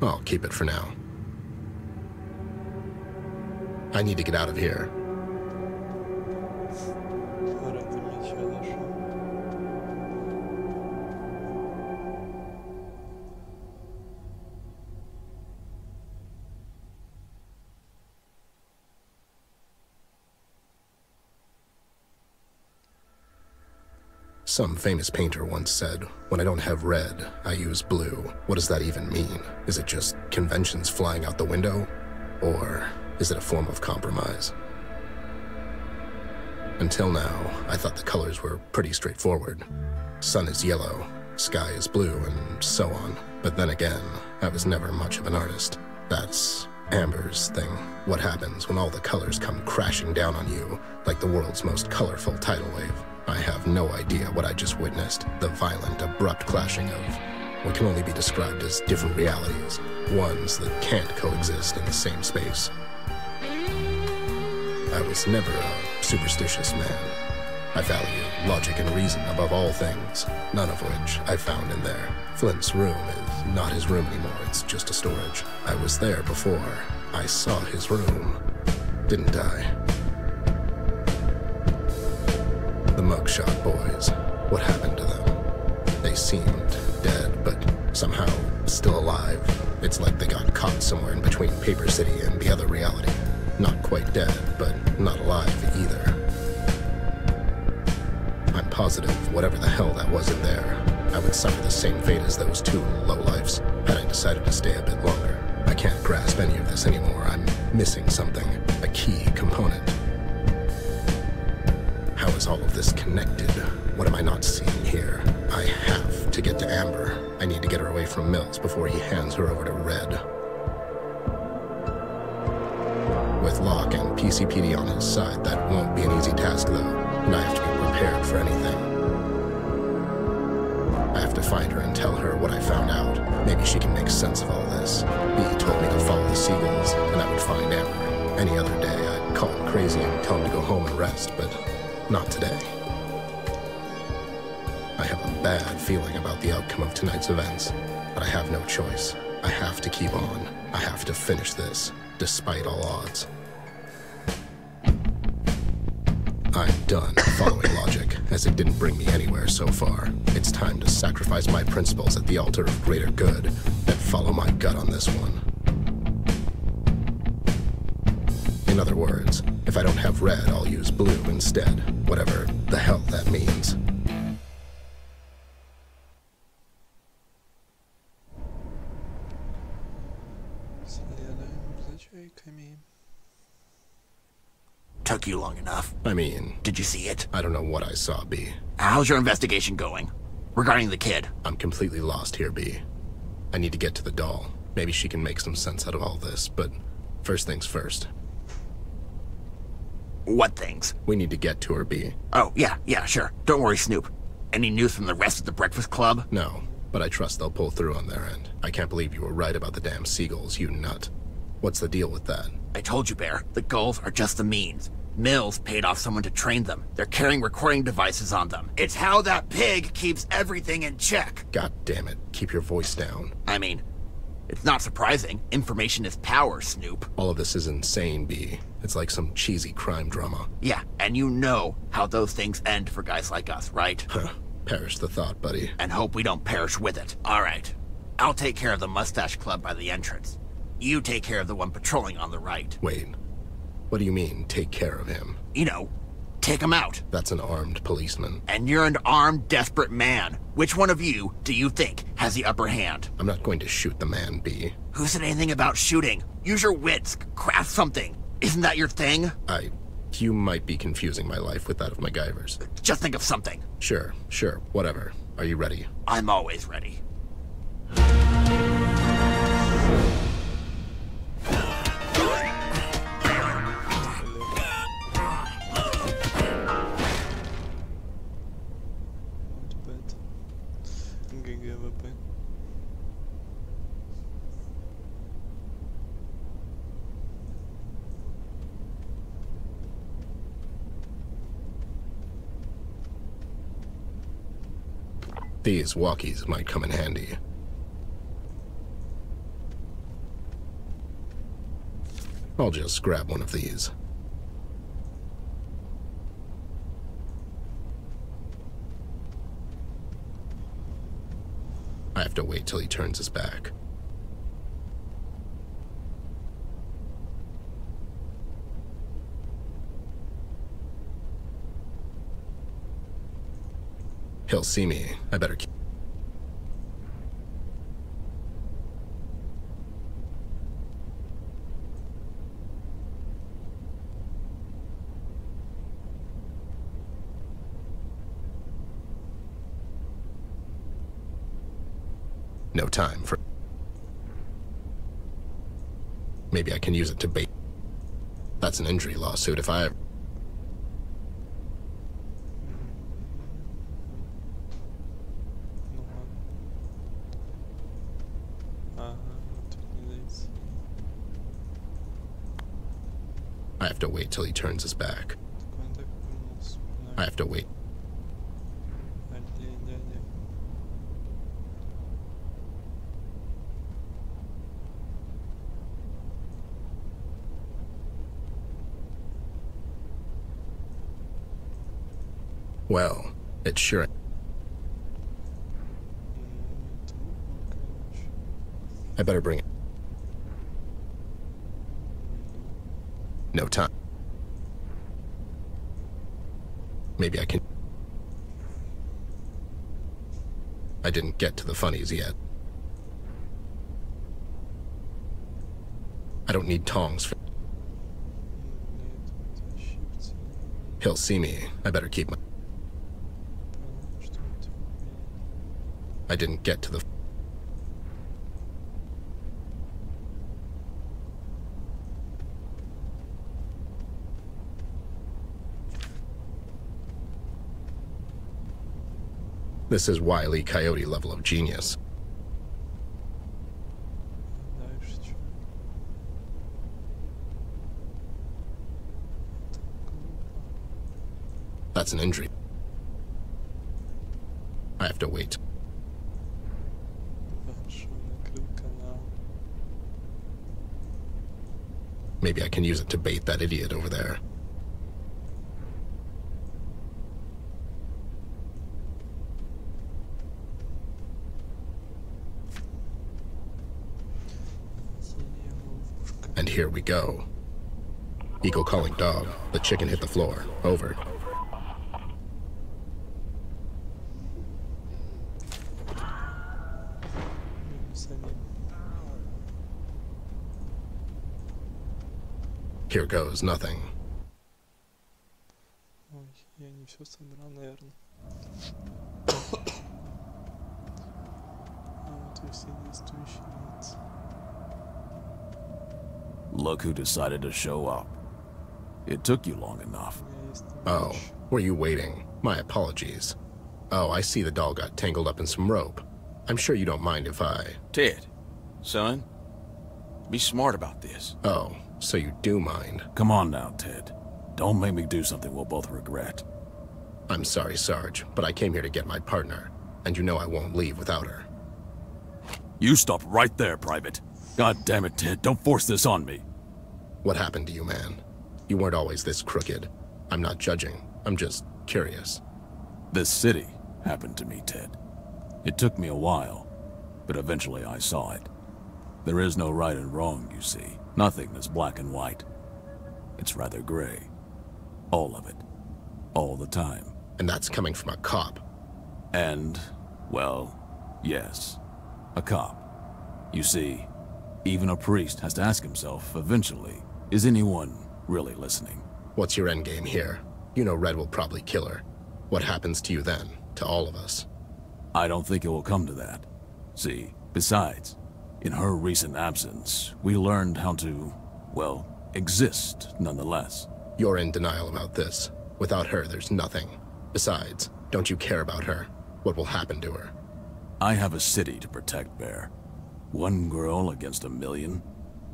I'll keep it for now. I need to get out of here. Some famous painter once said, "When I don't have red, I use blue." What does that even mean? Is it just conventions flying out the window? Or is it a form of compromise? Until now, I thought the colors were pretty straightforward. Sun is yellow, sky is blue, and so on. But then again, I was never much of an artist. That's Amber's thing. What happens when all the colors come crashing down on you, like the world's most colorful tidal wave? I have no idea what I just witnessed. The violent, abrupt clashing of what can only be described as different realities, ones that can't coexist in the same space. I was never a superstitious man. I value logic and reason above all things, none of which I found in there. Flint's room is not his room anymore, it's just a storage. I was there before. I saw his room, didn't I? The mugshot boys, what happened to them? They seemed dead, but somehow still alive. It's like they got caught somewhere in between Paper City and the other reality. Not quite dead, but not alive either. I'm positive whatever the hell that was in there, I would suffer the same fate as those two lowlifes had I decided to stay a bit longer. I can't grasp any of this anymore. I'm missing something, a key component. How is all of this connected? What am I not seeing here? I have to get to Amber. I need to get her away from Mills before he hands her over to Red. With Locke and PCPD on his side, that won't be an easy task, though, and I have to be prepared for anything. I have to find her and tell her what I found out. Maybe she can make sense of all this. He told me to follow the seagulls, and I would find Amber. Any other day, I'd call him crazy and tell him to go home and rest, but not today. I have a bad feeling about the outcome of tonight's events, but I have no choice. I have to keep on. I have to finish this, despite all odds. I'm done following logic, as it didn't bring me anywhere so far. It's time to sacrifice my principles at the altar of greater good, and follow my gut on this one. In other words, if I don't have red, I'll use blue instead, whatever the hell that means. Took you long enough. I mean... Did you see it? I don't know what I saw, B. How's your investigation going? Regarding the kid? I'm completely lost here, B. I need to get to the doll. Maybe she can make some sense out of all this, but first things first. What things? We need to get to her, B. Oh, yeah, sure. Don't worry, Snoop. Any news from the rest of the Breakfast Club? No, but I trust they'll pull through on their end. I can't believe you were right about the damn seagulls, you nut. What's the deal with that? I told you, Bear. The gulls are just the means. Mills paid off someone to train them. They're carrying recording devices on them. It's how that pig keeps everything in check. God damn it. Keep your voice down. I mean, it's not surprising. Information is power, Snoop. All of this is insane, B. It's like some cheesy crime drama. Yeah, and you know how those things end for guys like us, right? Huh. Perish the thought, buddy. And hope we don't perish with it. All right. I'll take care of the Mustache Club by the entrance. You take care of the one patrolling on the right. Wait. What do you mean, take care of him? You know, take him out. That's an armed policeman. And you're an armed, desperate man. Which one of you do you think has the upper hand? I'm not going to shoot the man, B. Who said anything about shooting? Use your wits. Craft something. Isn't that your thing? You might be confusing my life with that of MacGyver's. Just think of something. Sure, whatever. Are you ready? I'm always ready. These walkies might come in handy. I'll just grab one of these. I have to wait till he turns his back. He'll see me. I better keep... No time for... Maybe I can use it to bait... That's an injury lawsuit if I... I have to wait till he turns his back. I have to wait. Well, it sure... I better bring it. No time. Maybe I can... I didn't get to the funnies yet. I don't need tongs for... He'll see me. I better keep my... I didn't get to the... This is Wile E. Coyote level of genius. That's an injury. I have to wait. Maybe I can use it to bait that idiot over there. And here we go. Eagle calling dog. The chicken hit the floor. Over. Here goes nothing. Ой, я не все собрал, наверное. Вот и все действующие лица. Look who decided to show up. It took you long enough. Oh, were you waiting? My apologies. Oh, I see the doll got tangled up in some rope. I'm sure you don't mind if I... Ted, son, be smart about this. Oh, so you do mind. Come on now, Ted. Don't make me do something we'll both regret. I'm sorry, Sarge, but I came here to get my partner, and you know I won't leave without her. You stop right there, Private. God damn it, Ted, don't force this on me. What happened to you, man? You weren't always this crooked. I'm not judging. I'm just curious. This city happened to me, Ted. It took me a while, but eventually I saw it. There is no right and wrong, you see. Nothing is black and white. It's rather gray. All of it. All the time. And that's coming from a cop. And, well, yes. A cop. You see, even a priest has to ask himself, eventually, is anyone really listening? What's your endgame here? You know Red will probably kill her. What happens to you then? To all of us? I don't think it will come to that. See, besides, in her recent absence, we learned how to, well, exist nonetheless. You're in denial about this. Without her, there's nothing. Besides, don't you care about her? What will happen to her? I have a city to protect, Bear. One girl against 1,000,000?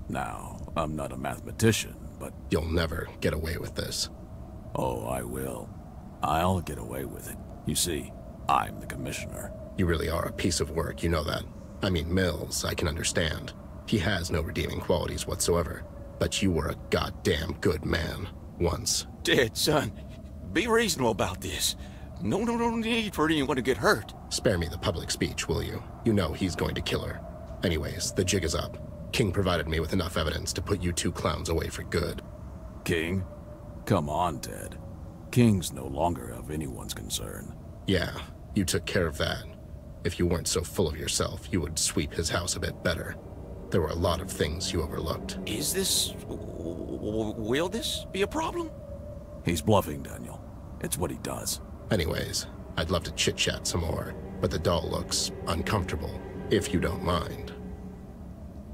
Now, I'm not a mathematician, but... You'll never get away with this. Oh, I will. I'll get away with it. You see, I'm the commissioner. You really are a piece of work, you know that. I mean, Mills, I can understand. He has no redeeming qualities whatsoever. But you were a goddamn good man. Once. Ted, son, be reasonable about this. No need for anyone to get hurt. Spare me the public speech, will you? You know he's going to kill her. Anyways, the jig is up. King provided me with enough evidence to put you two clowns away for good. King? Come on, Ted. King's no longer of anyone's concern. Yeah, you took care of that. If you weren't so full of yourself, you would sweep his house a bit better. There were a lot of things you overlooked. Is this... will this be a problem? He's bluffing, Daniel. It's what he does. Anyways, I'd love to chit-chat some more, but the doll looks uncomfortable. if you don't mind.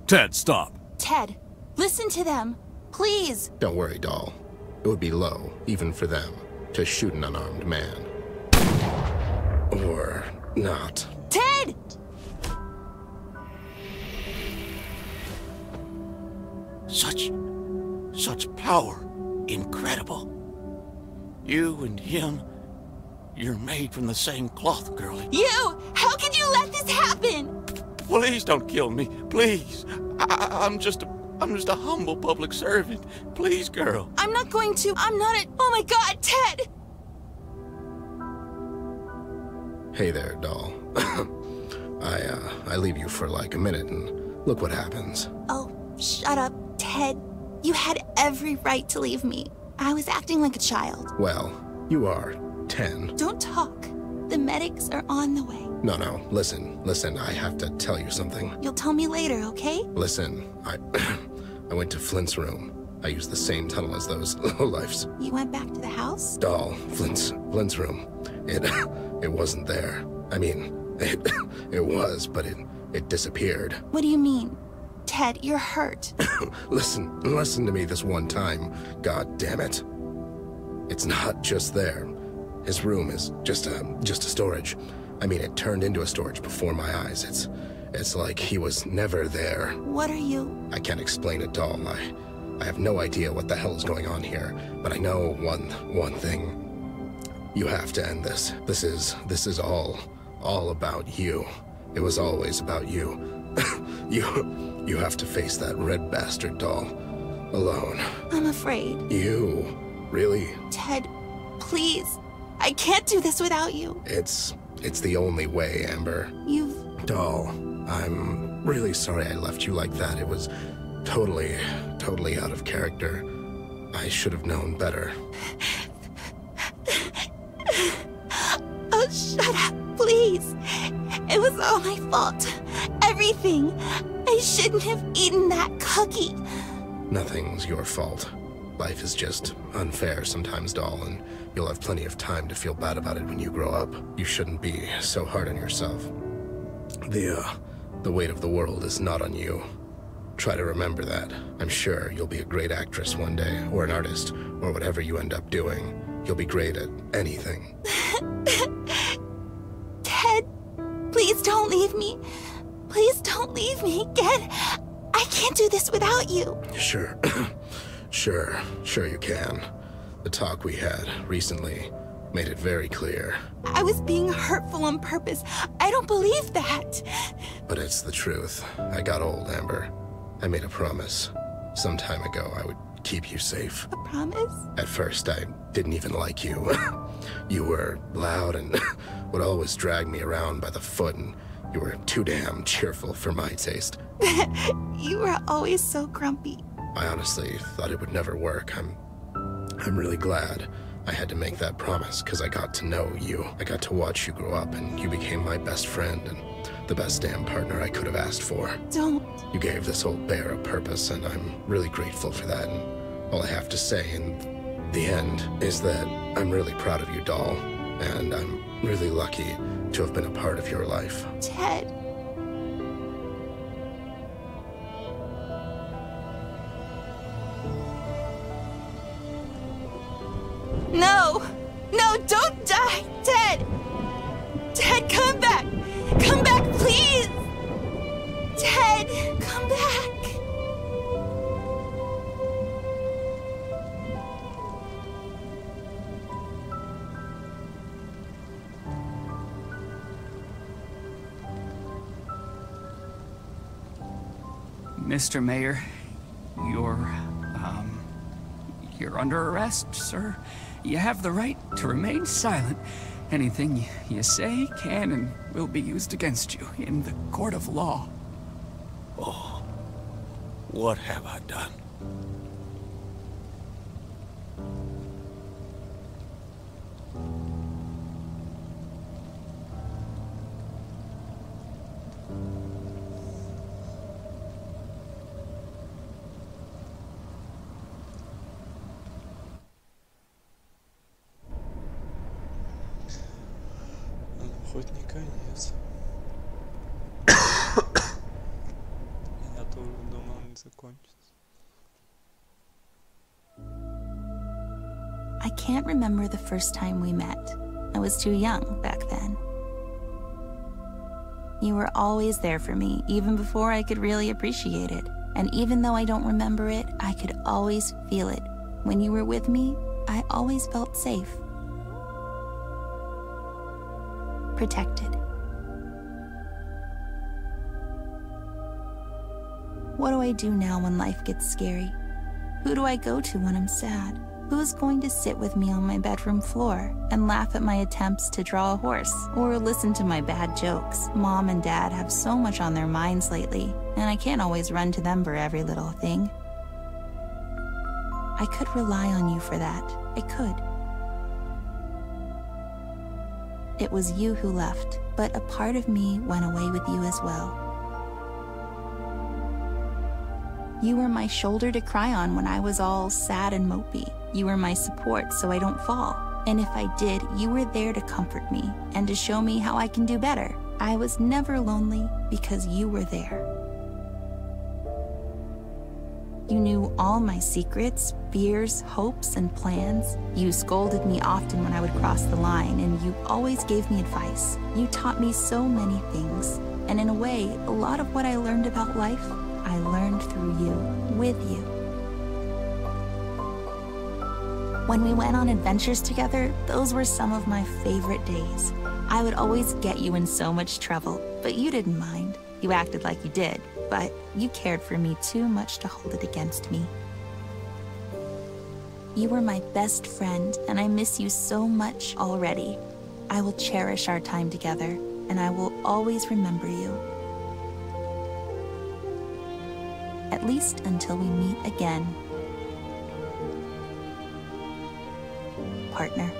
Ted, stop. Ted, listen to them. Please. Don't worry, doll. It would be low, even for them, to shoot an unarmed man. Or not. Ted! Such power. Incredible. You and him, you're made from the same cloth, girlie. You! How could you let this happen? Please don't kill me. Please. I'm just a humble public servant. Please, girl. I'm not going to. I'm not a. Oh my god, Ted! Hey there, doll. I leave you for like a minute and look what happens. Oh, shut up, Ted. You had every right to leave me. I was acting like a child. Well, you are 10. Don't talk. The medics are on the way. No, listen, I have to tell you something. You'll tell me later, okay? Listen, I went to Flint's room. I used the same tunnel as those lowlifes. You went back to the house? Doll, Flint's room. It wasn't there. I mean, it was, but it disappeared. What do you mean? Ted, you're hurt. Listen to me this one time. God damn it. It's not just there. His room is just a storage. I mean, it turned into a storage before my eyes. It's like he was never there. What are you? I can't explain it, doll. I have no idea what the hell is going on here, but I know one thing. You have to end this. This is all about you. It was always about you. You have to face that red bastard, doll. Alone. I'm afraid. You? Really? Ted, please. I can't do this without you. It's the only way, Amber. Doll, I'm really sorry I left you like that. It was totally out of character. I should have known better. Oh, shut up, please. It was all my fault. Everything. I shouldn't have eaten that cookie. Nothing's your fault. Life is just unfair sometimes, doll, and you'll have plenty of time to feel bad about it when you grow up. You shouldn't be so hard on yourself. The weight of the world is not on you. Try to remember that. I'm sure you'll be a great actress one day, or an artist, or whatever you end up doing. You'll be great at anything. Ted, please don't leave me. Please don't leave me again. I can't do this without you. Sure. Sure you can. The talk we had recently made it very clear. I was being hurtful on purpose. I don't believe that. But it's the truth. I got old, Amber. I made a promise. Some time ago I would keep you safe. A promise? At first I didn't even like you. You were loud and would always drag me around by the foot, and you were too damn cheerful for my taste. You were always so grumpy. I honestly thought it would never work. I'm really glad I had to make that promise, because I got to know you. I got to watch you grow up, and you became my best friend and the best damn partner I could have asked for. Don't. You gave this old bear a purpose, and I'm really grateful for that. And all I have to say in the end is that I'm really proud of you, doll, and I'm really lucky to have been a part of your life. Ted. No! No, don't die! Ted! Ted, come back! Come back, please! Ted, come back! Mr. Mayor, you're under arrest, sir. You have the right to remain silent. Anything you say can and will be used against you in the court of law. Oh, what have I done? Хоть не конец. тоже думал не закончится. I can't remember the first time we met. I was too young back then. You were always there for me, even before I could really appreciate it. And even though I don't remember it, I could always feel it. When you were with me, I always felt safe. Protected. What do I do now when life gets scary? Who do I go to when I'm sad? Who's going to sit with me on my bedroom floor and laugh at my attempts to draw a horse or listen to my bad jokes? Mom and Dad have so much on their minds lately, and I can't always run to them for every little thing. I could rely on you for that. I could. It was you who left, but a part of me went away with you as well. You were my shoulder to cry on when I was all sad and mopey. You were my support so I don't fall. And if I did, you were there to comfort me and to show me how I can do better. I was never lonely because you were there. You knew all my secrets, fears, hopes, and plans. You scolded me often when I would cross the line, and you always gave me advice. You taught me so many things. And in a way, a lot of what I learned about life, I learned through you, with you. When we went on adventures together, those were some of my favorite days. I would always get you in so much trouble, but you didn't mind. You acted like you did, but you cared for me too much to hold it against me. You were my best friend, and I miss you so much already. I will cherish our time together, and I will always remember you. At least until we meet again. Partner.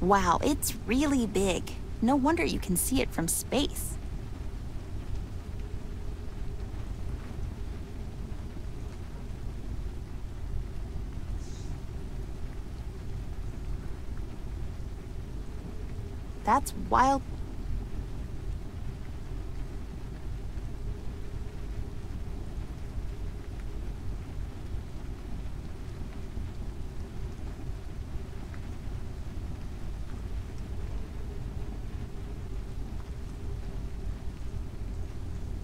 Wow, it's really big. No wonder you can see it from space. That's wild.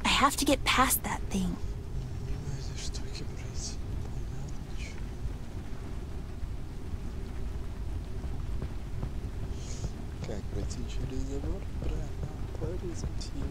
I have to get past that thing. Как пройти через забор? Правильно, порезать его.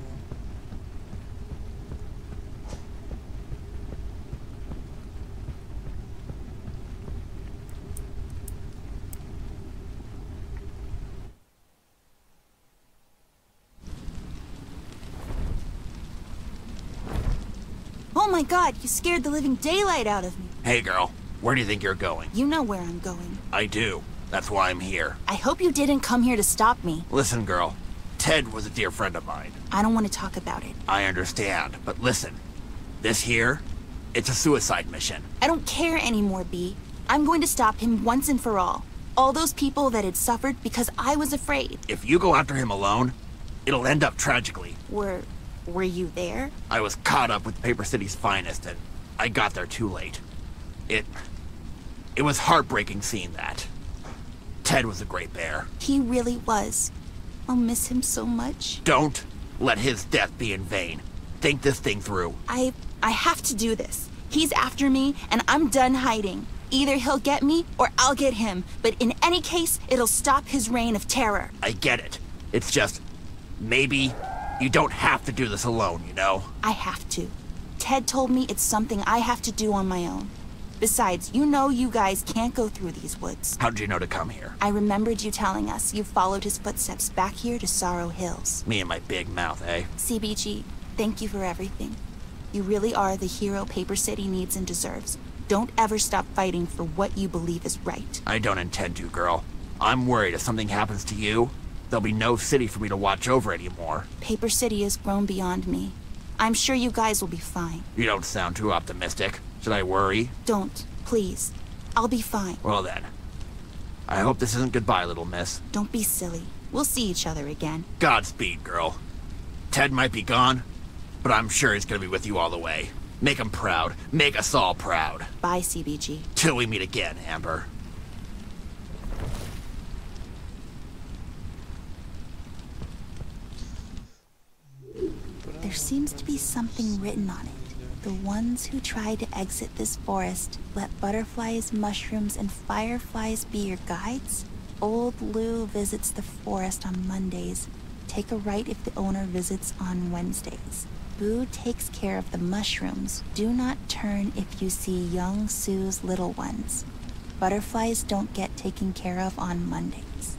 Oh my god, you scared the living daylight out of me. Hey girl, where do you think you're going? You know where I'm going. I do. That's why I'm here. I hope you didn't come here to stop me. Listen, girl. Ted was a dear friend of mine. I don't want to talk about it. I understand, but listen. This here, it's a suicide mission. I don't care anymore, B. I'm going to stop him once and for all. All those people that had suffered because I was afraid. If you go after him alone, it'll end up tragically. Were you there? I was caught up with Paper City's finest, and I got there too late. It was heartbreaking seeing that. Ted was a great bear. He really was. I'll miss him so much. Don't let his death be in vain. Think this thing through. I have to do this. He's after me, and I'm done hiding. Either he'll get me, or I'll get him. But in any case, it'll stop his reign of terror. I get it. It's just, maybe You don't have to do this alone, you know? I have to. Ted told me it's something I have to do on my own. Besides, you know you guys can't go through these woods. How'd you know to come here? I remembered you telling us you followed his footsteps back here to Sorrow Hills. Me and my big mouth, eh? CBG, thank you for everything. You really are the hero Paper City needs and deserves. Don't ever stop fighting for what you believe is right. I don't intend to, girl. I'm worried if something happens to you, there'll be no city for me to watch over anymore. Paper City has grown beyond me. I'm sure you guys will be fine. You don't sound too optimistic. Should I worry? Don't, please. I'll be fine. Well then. I hope this isn't goodbye, little miss. Don't be silly. We'll see each other again. Godspeed, girl. Ted might be gone, but I'm sure he's gonna be with you all the way. Make him proud. Make us all proud. Bye, CBG. Till we meet again, Amber. There seems to be something written on it. The ones who try to exit this forest, let butterflies, mushrooms, and fireflies be your guides. Old Lou visits the forest on Mondays. Take a right if the owner visits on Wednesdays. Boo takes care of the mushrooms. Do not turn if you see young Sue's little ones. Butterflies don't get taken care of on Mondays.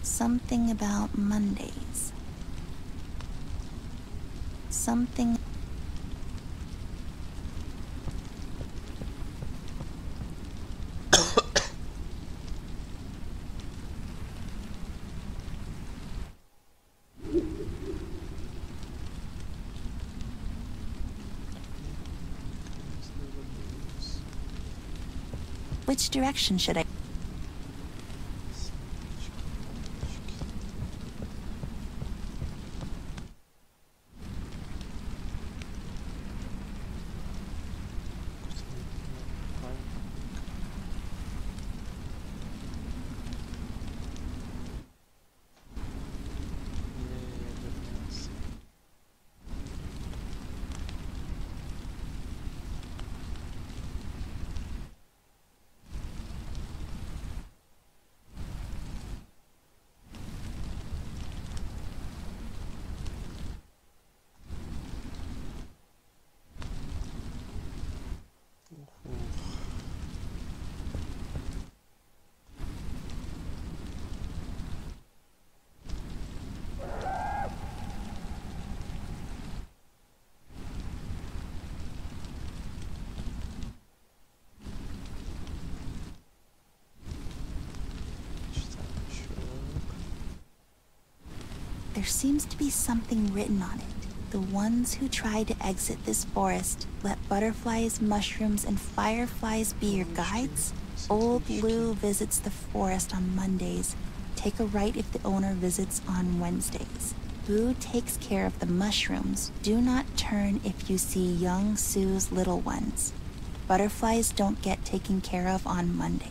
Something about Mondays. Something... Which direction should I... There seems to be something written on it. The ones who try to exit this forest, let butterflies, mushrooms, and fireflies be your guides. Old Lou visits the forest on Mondays. Take a right if the owner visits on Wednesdays. Boo takes care of the mushrooms. Do not turn if you see young Sue's little ones. Butterflies don't get taken care of on Mondays.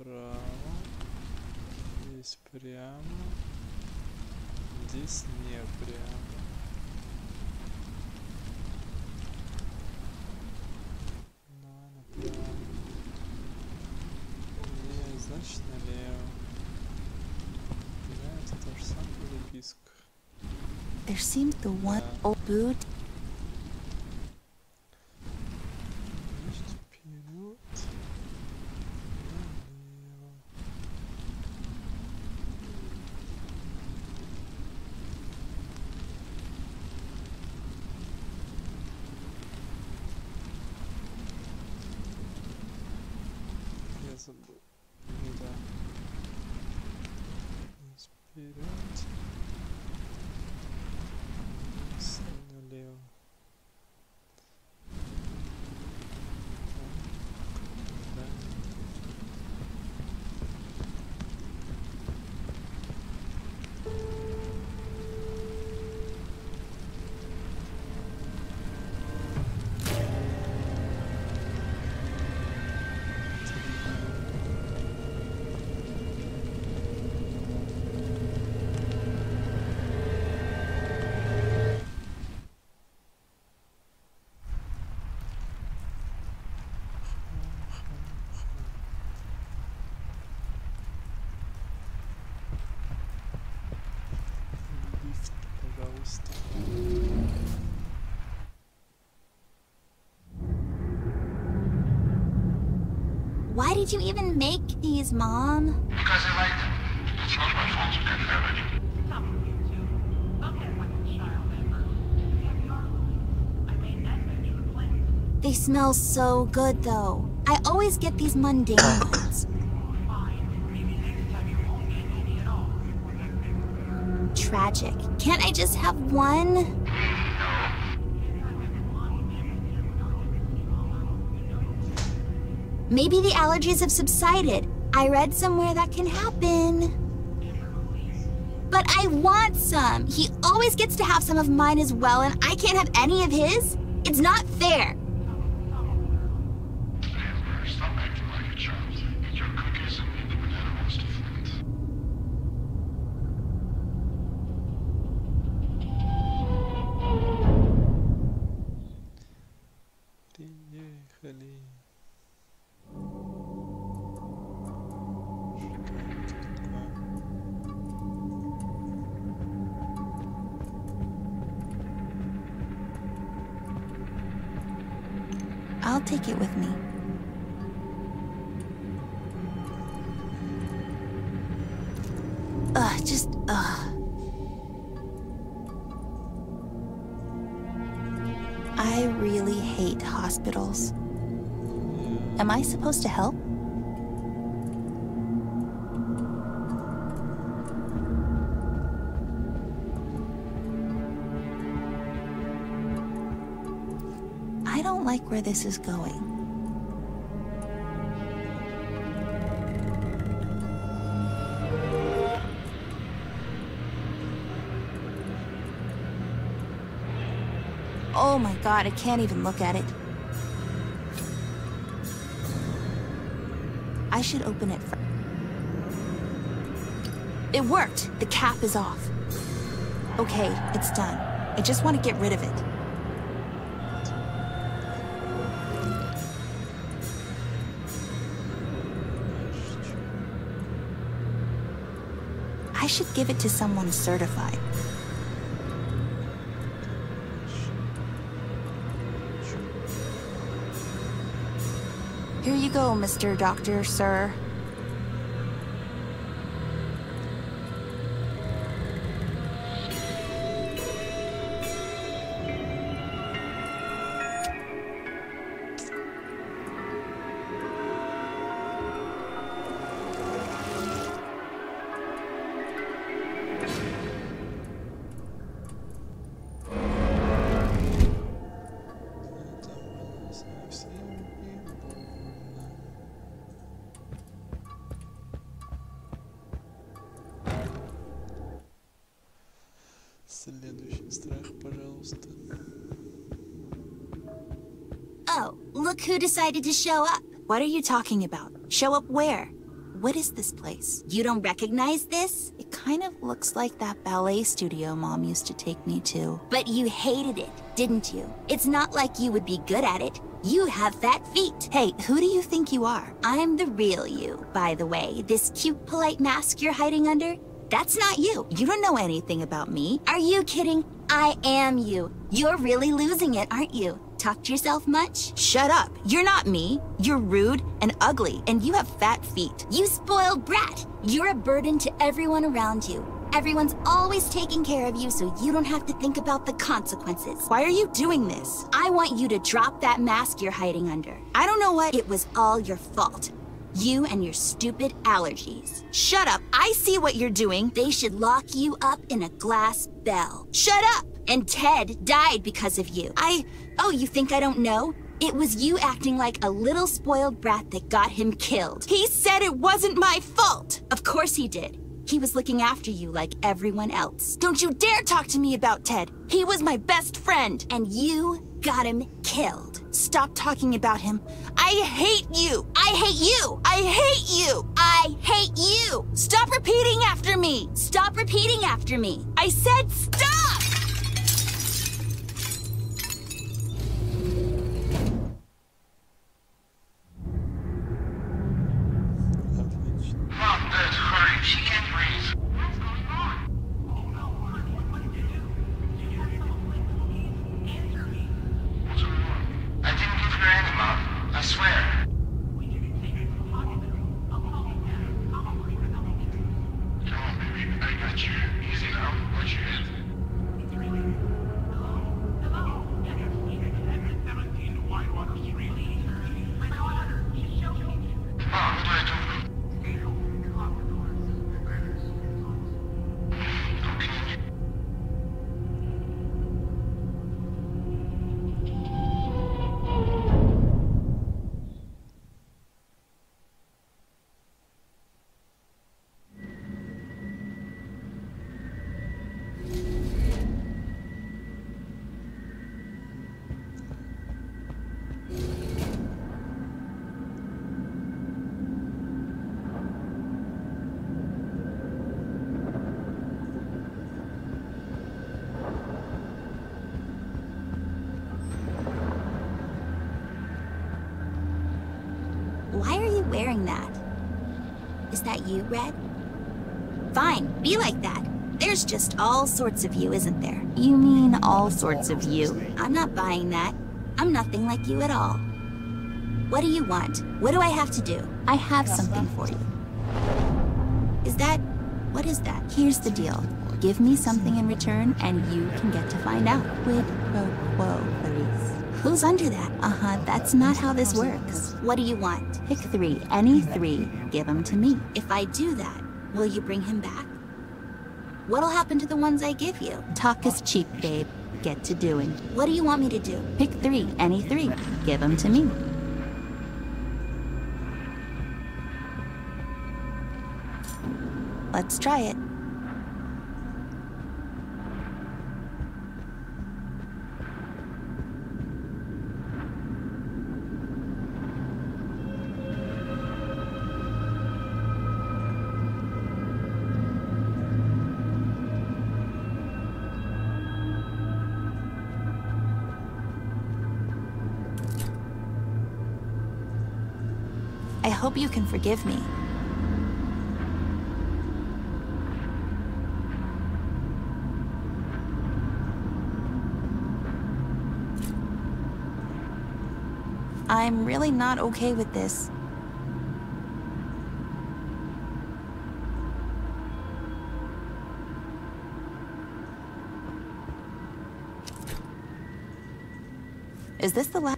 направо. Здесь прямо. Здесь не прямо. Направо. Не, значит налево. Да, это то же самое в записках. There seems the one old boot. Значит, вперед. Налево. Я забыл. Ну да. Вперед. Налево. Да. Лифт, пожалуйста. Why did you even make these, Mom? Because I like them. It's not my fault you can't have any. They smell so good, though. I always get these mundane ones. Tragic. Can't I just have one? Maybe the allergies have subsided. I read somewhere that can happen. But I want some. He always gets to have some of mine as well, and I can't have any of his? It's not fair. Stop acting like a child. Eat your cookies and leave the banana ones to Flint. Приехали. I'll take it with me. I really hate hospitals. Am I supposed to help? I don't like where this is going. Oh my god, I can't even look at it. I should open it first. It worked! The cap is off. Okay, it's done. I just want to get rid of it. I should give it to someone certified. Here you go, Mr. Doctor, sir. Следующий страх, пожалуйста. Oh, look who decided to show up. What are you talking about? Show up where? what is this place? You don't recognize this? It kind of looks like that ballet studio Mom used to take me to. But you hated it, didn't you? It's not like you would be good at it. You have fat feet. Hey, who do you think you are? I'm the real you, by the way. This cute, polite mask you're hiding under, that's not you. You don't know anything about me. Are you kidding? I am you. You're really losing it, aren't you? Talk to yourself much? Shut up. You're not me. You're rude and ugly, and you have fat feet. You spoiled brat. You're a burden to everyone around you. Everyone's always taking care of you so you don't have to think about the consequences. Why are you doing this? I want you to drop that mask you're hiding under. I don't know what— It was all your fault. You and your stupid allergies. Shut up. I see what you're doing. They should lock you up in a glass bell. Shut up. And Ted died because of you. Oh, you think I don't know? It was you acting like a little spoiled brat that got him killed. He said it wasn't my fault. Of course he did. He was looking after you like everyone else. Don't you dare talk to me about Ted. He was my best friend. And you got him killed. Stop talking about him. I hate you. I hate you. I hate you. I hate you. Stop repeating after me. Stop repeating after me. I said stop. Mom, Dad, hurry. She can't breathe. What's going on? Answer me. What's going on? I didn't give her any, Mom. I swear. Come on, baby. I got you. Easy now. Watch your head. Mom, what do I do? Why are you wearing that? Is that you, Red? Fine, be like that. There's just all sorts of you, isn't there? You mean all sorts of you? I'm not buying that. I'm nothing like you at all. What do you want? What do I have to do? I have something for you. What is that? Here's the deal. Give me something in return, and you can get to find out. Quid pro quo, Clarice. Who's under that? That's not how this works. What do you want? Pick 3, any 3. Give them to me. If I do that, will you bring him back? What'll happen to the ones I give you? Talk is cheap, babe. Get to doing. What do you want me to do? Pick 3, any 3. Give them to me. Let's try it. I hope you can forgive me. I'm really not okay with this. Is this the last?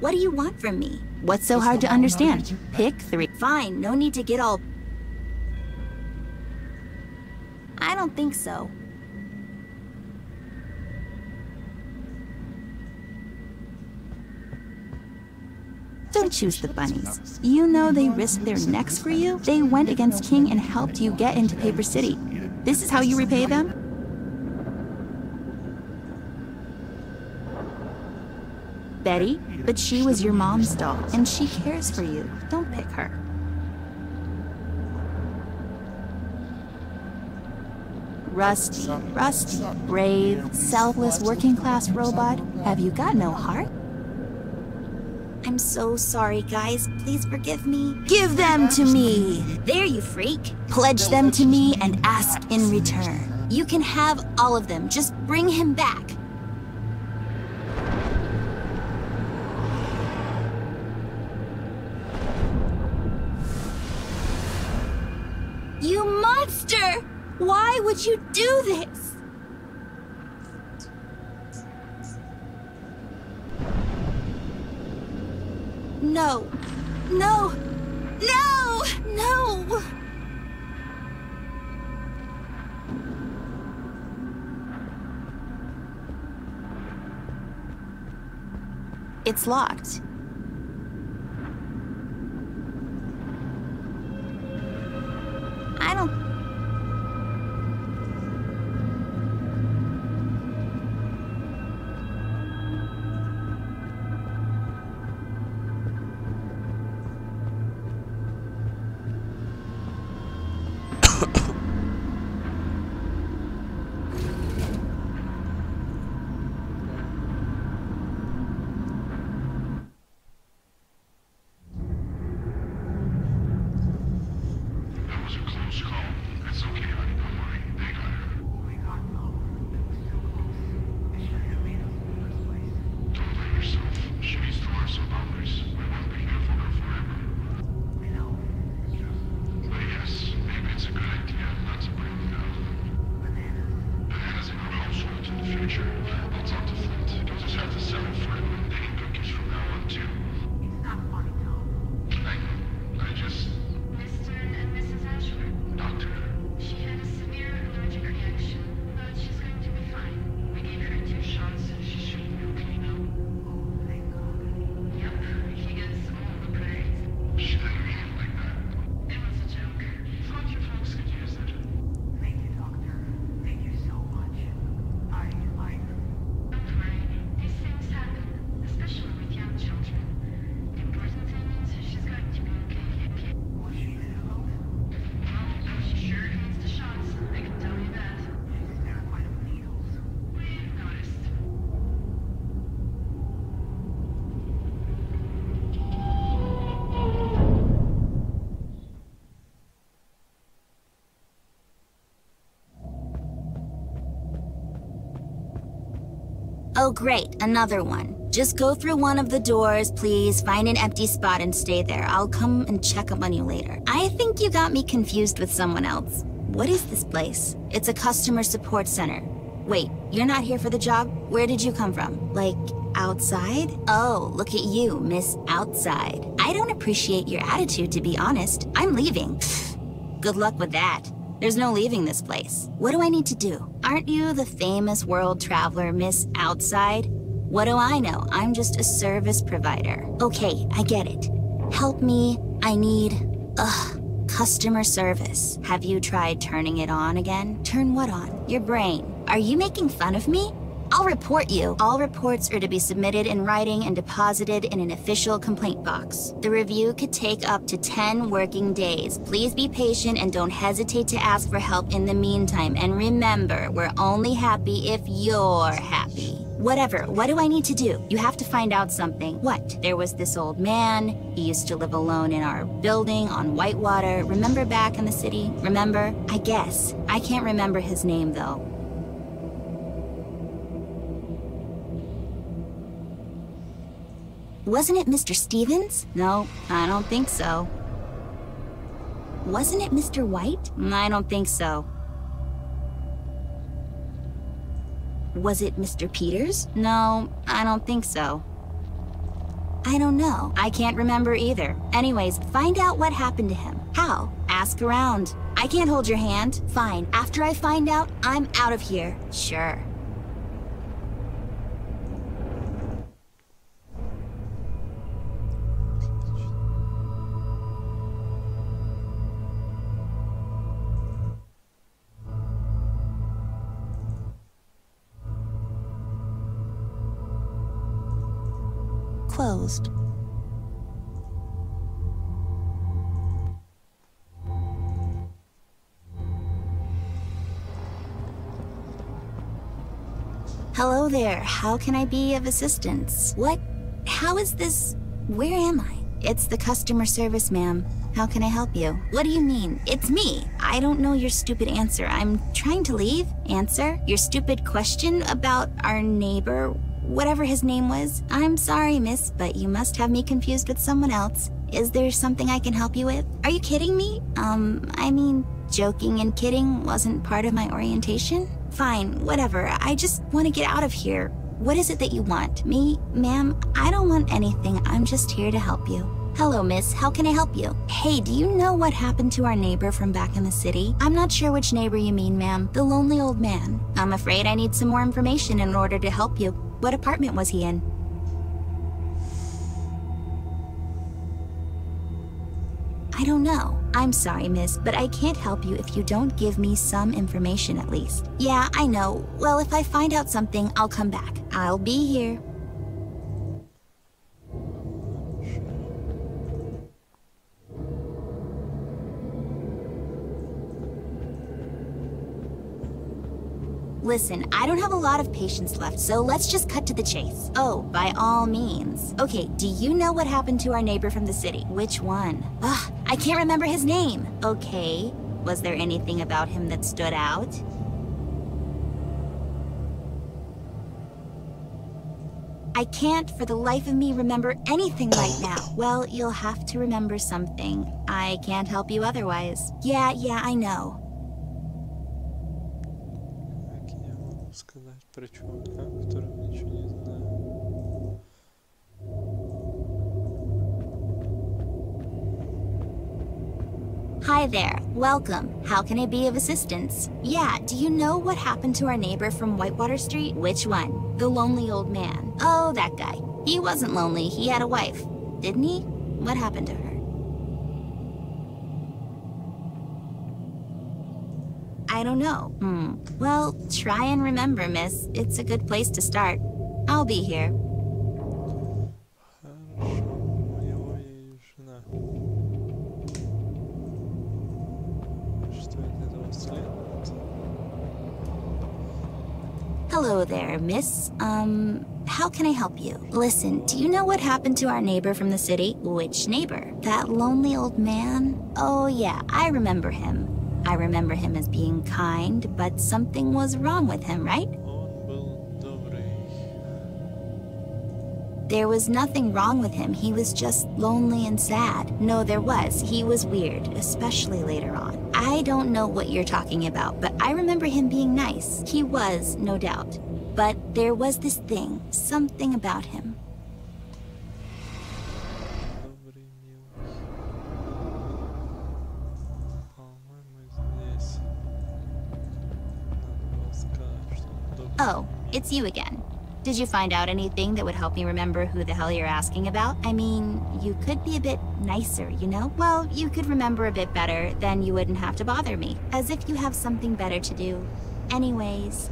What do you want from me? What's so hard to understand? Pick 3. Fine, no need to get all... I don't think so. Don't choose the bunnies. You know they risked their necks for you? They went against King and helped you get into Paper City. This is how you repay them? Betty, but she was your mom's doll, and she cares for you. Don't pick her. Rusty, brave, selfless working-class robot. Have you got no heart? I'm so sorry, guys. Please forgive me. Give them to me! There, you freak. Pledge them to me and ask in return. You can have all of them. Just bring him back. You monster! Why would you do this? No. No. No! No! It's locked. I don't... Oh great, another one. Just go through one of the doors, please. Find an empty spot and stay there. I'll come and check up on you later. I think you got me confused with someone else. What is this place? It's a customer support center. Wait, you're not here for the job? Where did you come from? Like, outside? Oh, look at you, Miss Outside. I don't appreciate your attitude, to be honest. I'm leaving. Good luck with that. There's no leaving this place. What do I need to do? Aren't you the famous world traveler, Miss Outside? What do I know? I'm just a service provider. Okay, I get it. Help me. I need... customer service. Have you tried turning it on again? Turn what on? Your brain. Are you making fun of me? I'll report you. All reports are to be submitted in writing and deposited in an official complaint box. The review could take up to 10 working days. Please be patient and don't hesitate to ask for help in the meantime. And remember, we're only happy if you're happy. Whatever, what do I need to do? You have to find out something. What? There was this old man. He used to live alone in our building on Whitewater. Remember back in the city? Remember? I guess. I can't remember his name, though. Wasn't it Mr. Stevens? No, I don't think so. Wasn't it Mr. White? I don't think so. Was it Mr. Peters? No, I don't think so. I don't know. I can't remember either. Anyways, find out what happened to him. How? Ask around. I can't hold your hand. Fine. After I find out, I'm out of here. Sure. closed. Hello there, how can I be of assistance? What? How is this? Where am I? It's the customer service, ma'am. How can I help you? What do you mean? It's me. I don't know your stupid answer. I'm trying to leave. Answer? Your stupid question about our neighbor, whatever his name was? I'm sorry, miss, but you must have me confused with someone else. Is there something I can help you with? Are you kidding me? I mean, joking and kidding wasn't part of my orientation? Fine, whatever. I just want to get out of here. What is it that you want? Me? Ma'am, I don't want anything. I'm just here to help you. Hello, miss. How can I help you? Hey, do you know what happened to our neighbor from back in the city? I'm not sure which neighbor you mean, ma'am. The lonely old man. I'm afraid I need some more information in order to help you. What apartment was he in? I don't know. I'm sorry, miss, but I can't help you if you don't give me some information at least. Yeah, I know. Well, if I find out something, I'll come back. I'll be here. Listen, I don't have a lot of patience left, so let's just cut to the chase. Oh, by all means. Okay, do you know what happened to our neighbor from the city? Which one? Ugh, I can't remember his name. Okay, was there anything about him that stood out? I can't for the life of me remember anything right now. Well, you'll have to remember something. I can't help you otherwise. Yeah, I know. Сказать про чувака, которого ничего не знаю. Hi there, welcome. How can I be of assistance? Yeah, do you know what happened to our neighbor from Whitewater Street? Which one? The lonely old man. Oh, that guy. He wasn't lonely, he had a wife. Didn't he? What happened to her? I don't know. Well, try and remember, miss. It's a good place to start. I'll be here. Hello there, miss. How can I help you? Listen, do you know what happened to our neighbor from the city? Which neighbor? That lonely old man? Oh yeah, I remember him. I remember him as being kind, but something was wrong with him, right? There was nothing wrong with him. He was just lonely and sad. No, there was. He was weird, especially later on. I don't know what you're talking about, but I remember him being nice. He was, no doubt. But there was this thing, something about him. Oh, it's you again. Did you find out anything that would help me remember who the hell you're asking about? I mean, you could be a bit nicer, you know? Well, you could remember a bit better, then you wouldn't have to bother me. As if you have something better to do. Anyways.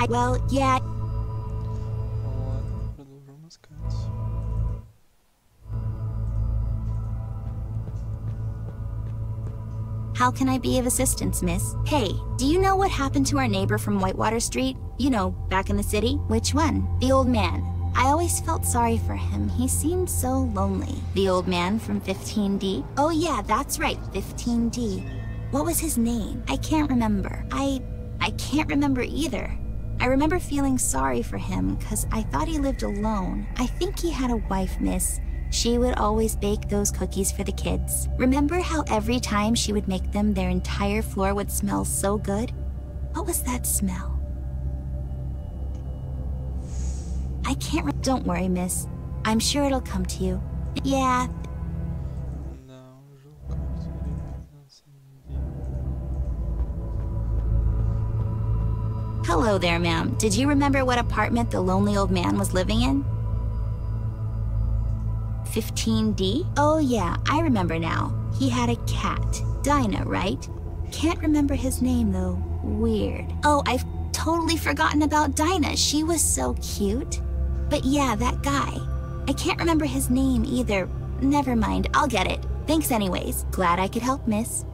Well, yeah. How can I be of assistance, miss? Hey, do you know what happened to our neighbor from Whitewater Street? You know, back in the city? Which one? The old man. I always felt sorry for him. He seemed so lonely. The old man from 15D? Oh yeah, that's right, 15D. What was his name? I can't remember. I can't remember either. I remember feeling sorry for him because I thought he lived alone. I think he had a wife, miss. She would always bake those cookies for the kids. Remember how every time she would make them, their entire floor would smell so good? What was that smell? I can't don't worry, miss. I'm sure it'll come to you. Yeah. Hello there, ma'am. Did you remember what apartment the lonely old man was living in? 15D? Oh yeah, I remember now. He had a cat. Dinah, right? Can't remember his name though. Weird. Oh, I've totally forgotten about Dinah. She was so cute. But yeah, that guy. I can't remember his name either. Never mind, I'll get it. Thanks anyways. Glad I could help, miss.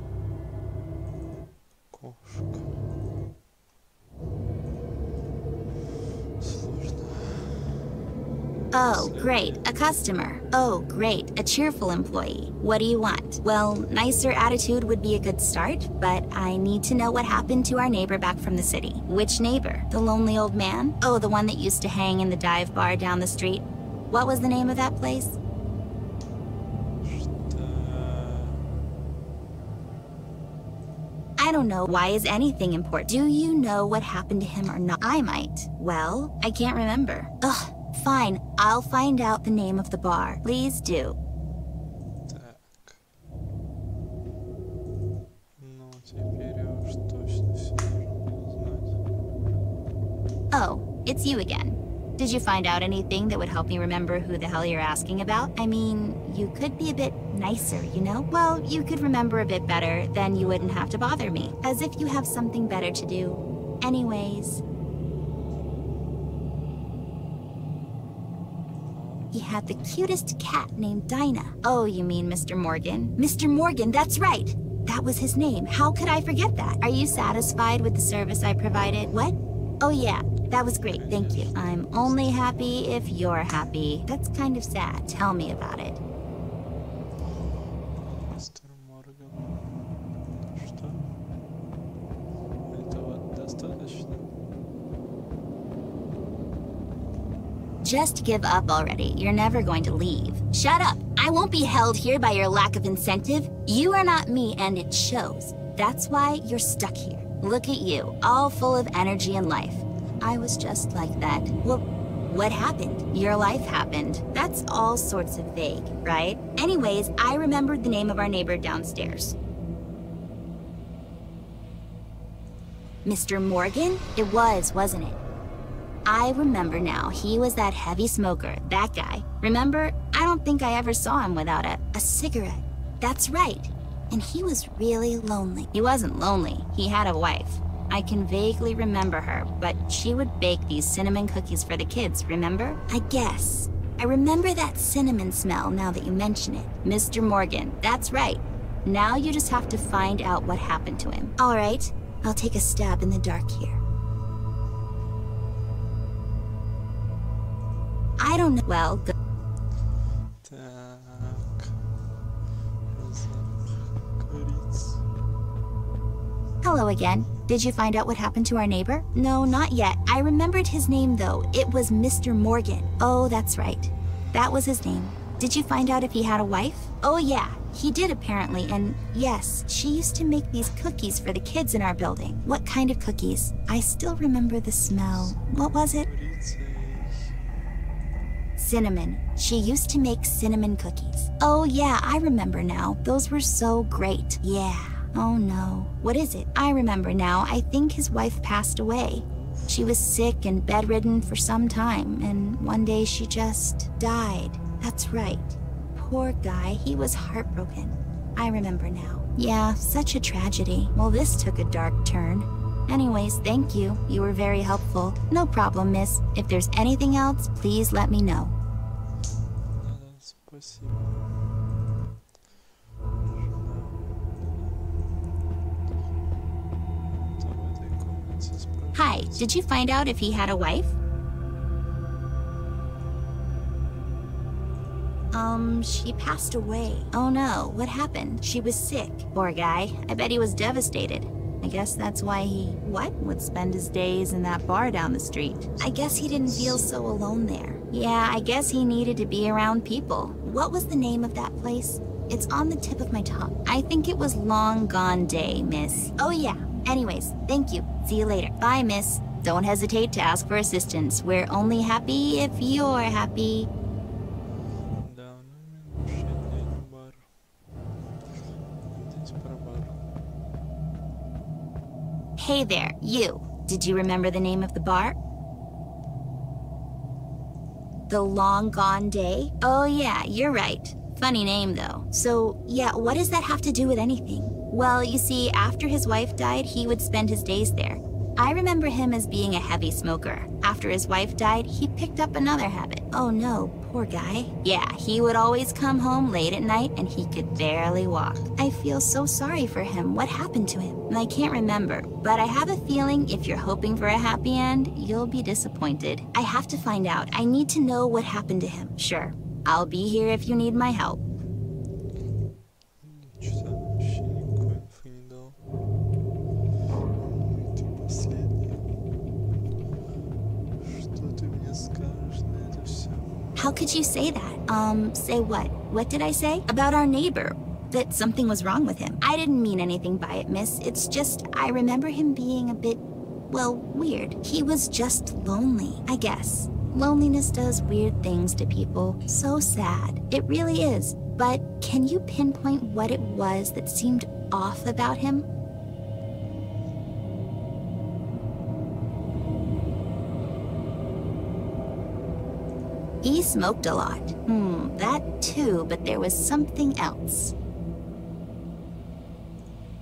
Oh, great, a customer. Oh, great, a cheerful employee. What do you want? Well, nicer attitude would be a good start, but I need to know what happened to our neighbor back from the city. Which neighbor? The lonely old man? Oh, the one that used to hang in the dive bar down the street? What was the name of that place? I don't know. Why is anything important? Do you know what happened to him or not? I might. Well, I can't remember. Ugh. Fine, I'll find out the name of the bar. Please do. Oh, it's you again. Did you find out anything that would help me remember who the hell you're asking about? I mean, you could be a bit nicer, you know? Well, you could remember a bit better, then you wouldn't have to bother me. As if you have something better to do. Anyways. He had the cutest cat named Dinah. Oh, you mean Mr. Morgan? Mr. Morgan, that's right! That was his name. How could I forget that? Are you satisfied with the service I provided? What? Oh yeah, that was great, thank you. I'm only happy if you're happy. That's kind of sad. Tell me about it. Mr. Morgan. Что? Этого достаточно? Just give up already. You're never going to leave. Shut up! I won't be held here by your lack of incentive. You are not me, and it shows. That's why you're stuck here. Look at you, all full of energy and life. I was just like that. Well, what happened? Your life happened. That's all sorts of vague, right? Anyways, I remembered the name of our neighbor downstairs. Mr. Morgan? It was, wasn't it? I remember now. He was that heavy smoker, that guy. Remember? I don't think I ever saw him without a cigarette. That's right. And he was really lonely. He wasn't lonely. He had a wife. I can vaguely remember her, but she would bake these cinnamon cookies for the kids, remember? I guess. I remember that cinnamon smell now that you mention it. Mr. Morgan, that's right. Now you just have to find out what happened to him. All right, I'll take a stab in the dark here. I don't know. Well, good. Hello again. Did you find out what happened to our neighbor? No, not yet. I remembered his name though. It was Mr. Morgan. Oh, that's right. That was his name. Did you find out if he had a wife? Oh yeah, he did apparently, and yes, she used to make these cookies for the kids in our building. What kind of cookies? I still remember the smell. What was it? Cinnamon. She used to make cinnamon cookies. Oh yeah, I remember now. Those were so great. Yeah. Oh no. What is it? I remember now. I think his wife passed away. She was sick and bedridden for some time, and one day she just died. That's right. Poor guy. He was heartbroken. I remember now. Yeah, such a tragedy. Well, this took a dark turn. Anyways, thank you. You were very helpful. No problem, miss. If there's anything else, please let me know. Hi, did you find out if he had a wife? She passed away. Oh no, what happened? She was sick. Poor guy. I bet he was devastated. I guess that's why he, would spend his days in that bar down the street. I guess he didn't feel so alone there. Yeah, I guess he needed to be around people. What was the name of that place? It's on the tip of my tongue. I think it was Long Gone Day, miss. Oh yeah. Anyways, thank you. See you later. Bye, miss. Don't hesitate to ask for assistance. We're only happy if you're happy. Hey there, you. Did you remember the name of the bar? The Long Gone Day? Oh yeah, you're right. Funny name though. So yeah, what does that have to do with anything? Well, you see, after his wife died, he would spend his days there. I remember him as being a heavy smoker. After his wife died, he picked up another habit. Oh no, poor guy. Yeah, he would always come home late at night and he could barely walk. I feel so sorry for him. What happened to him? I can't remember, but I have a feeling if you're hoping for a happy end, you'll be disappointed. I have to find out. I need to know what happened to him. Sure, I'll be here if you need my help. Что-то вообще никакой инфы не дал. Ты последний. Что ты мне скажешь на это все? How could you say that? Say what? What did I say? About our neighbor. That something was wrong with him. I didn't mean anything by it, miss. It's just, I remember him being a bit, well, weird. He was just lonely, I guess. Loneliness does weird things to people. So sad. It really is. But can you pinpoint what it was that seemed off about him? He smoked a lot. That too, but there was something else.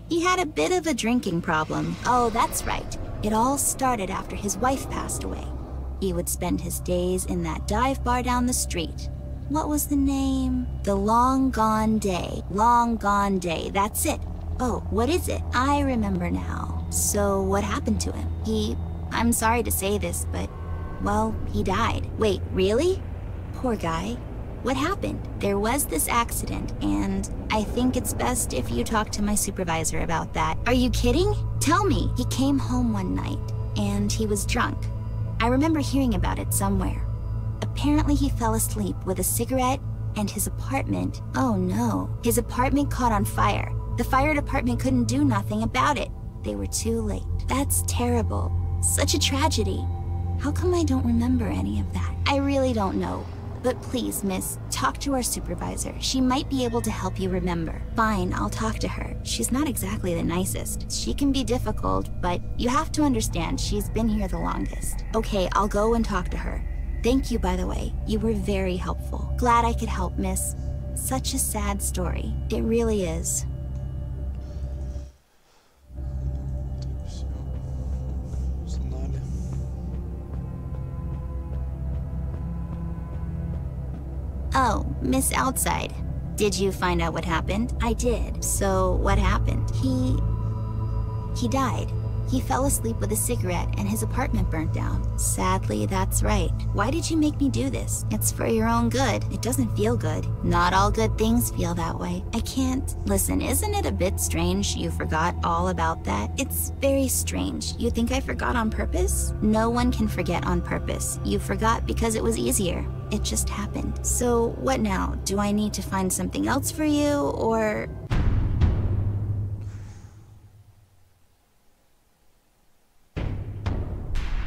He had a bit of a drinking problem. Oh, that's right. It all started after his wife passed away. He would spend his days in that dive bar down the street. What was the name? The Long Gone Day. Long Gone Day, that's it. Oh, what is it? I remember now. So what happened to him? I'm sorry to say this, but, well, he died. Wait, really? Poor guy. What happened? There was this accident, and I think it's best if you talk to my supervisor about that. Are you kidding? Tell me. He came home one night, and he was drunk. I remember hearing about it somewhere. Apparently he fell asleep with a cigarette, and his apartment... Oh no. His apartment caught on fire. The fire department couldn't do nothing about it. They were too late. That's terrible. Such a tragedy. How come I don't remember any of that? I really don't know. But please, miss, talk to our supervisor. She might be able to help you remember. Fine, I'll talk to her. She's not exactly the nicest. She can be difficult, but you have to understand she's been here the longest. Okay, I'll go and talk to her. Thank you, by the way. You were very helpful. Glad I could help, miss. Such a sad story. It really is. Oh, Miss Outside. Did you find out what happened? I did. So, what happened? He died. He fell asleep with a cigarette and his apartment burnt down. Sadly, that's right. Why did you make me do this? It's for your own good. It doesn't feel good. Not all good things feel that way. I can't... Listen, isn't it a bit strange you forgot all about that? It's very strange. You think I forgot on purpose? No one can forget on purpose. You forgot because it was easier. It just happened. So, what now? Do I need to find something else for you, or...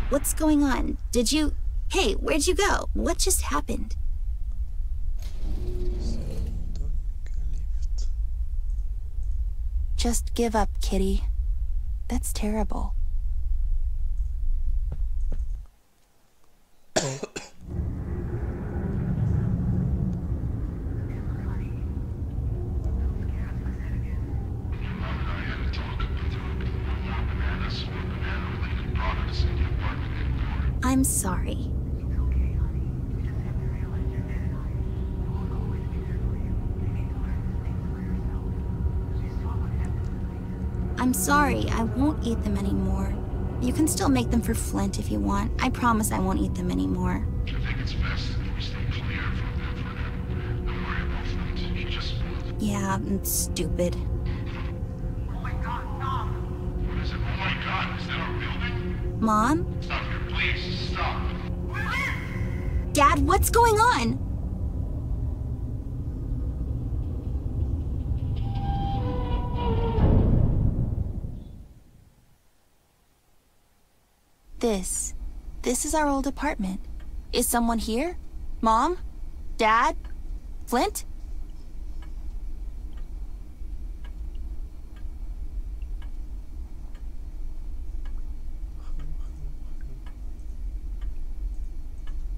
What's going on? Did you... Hey, where'd you go? What just happened? Just give up, Kitty. That's terrible. I'm sorry. I'm sorry, I won't eat them anymore. You can still make them for Flint if you want. I promise I won't eat them anymore. I think it's best if we stay clear from them for now. Don't worry about Flint. He just... Yeah, it's stupid. Oh my god, Mom! What is it? Oh my god, is that our building? Mom? Stop here, please. Stop. Dad, what's going on? This is our old apartment. Is someone here? Mom? Dad? Flint?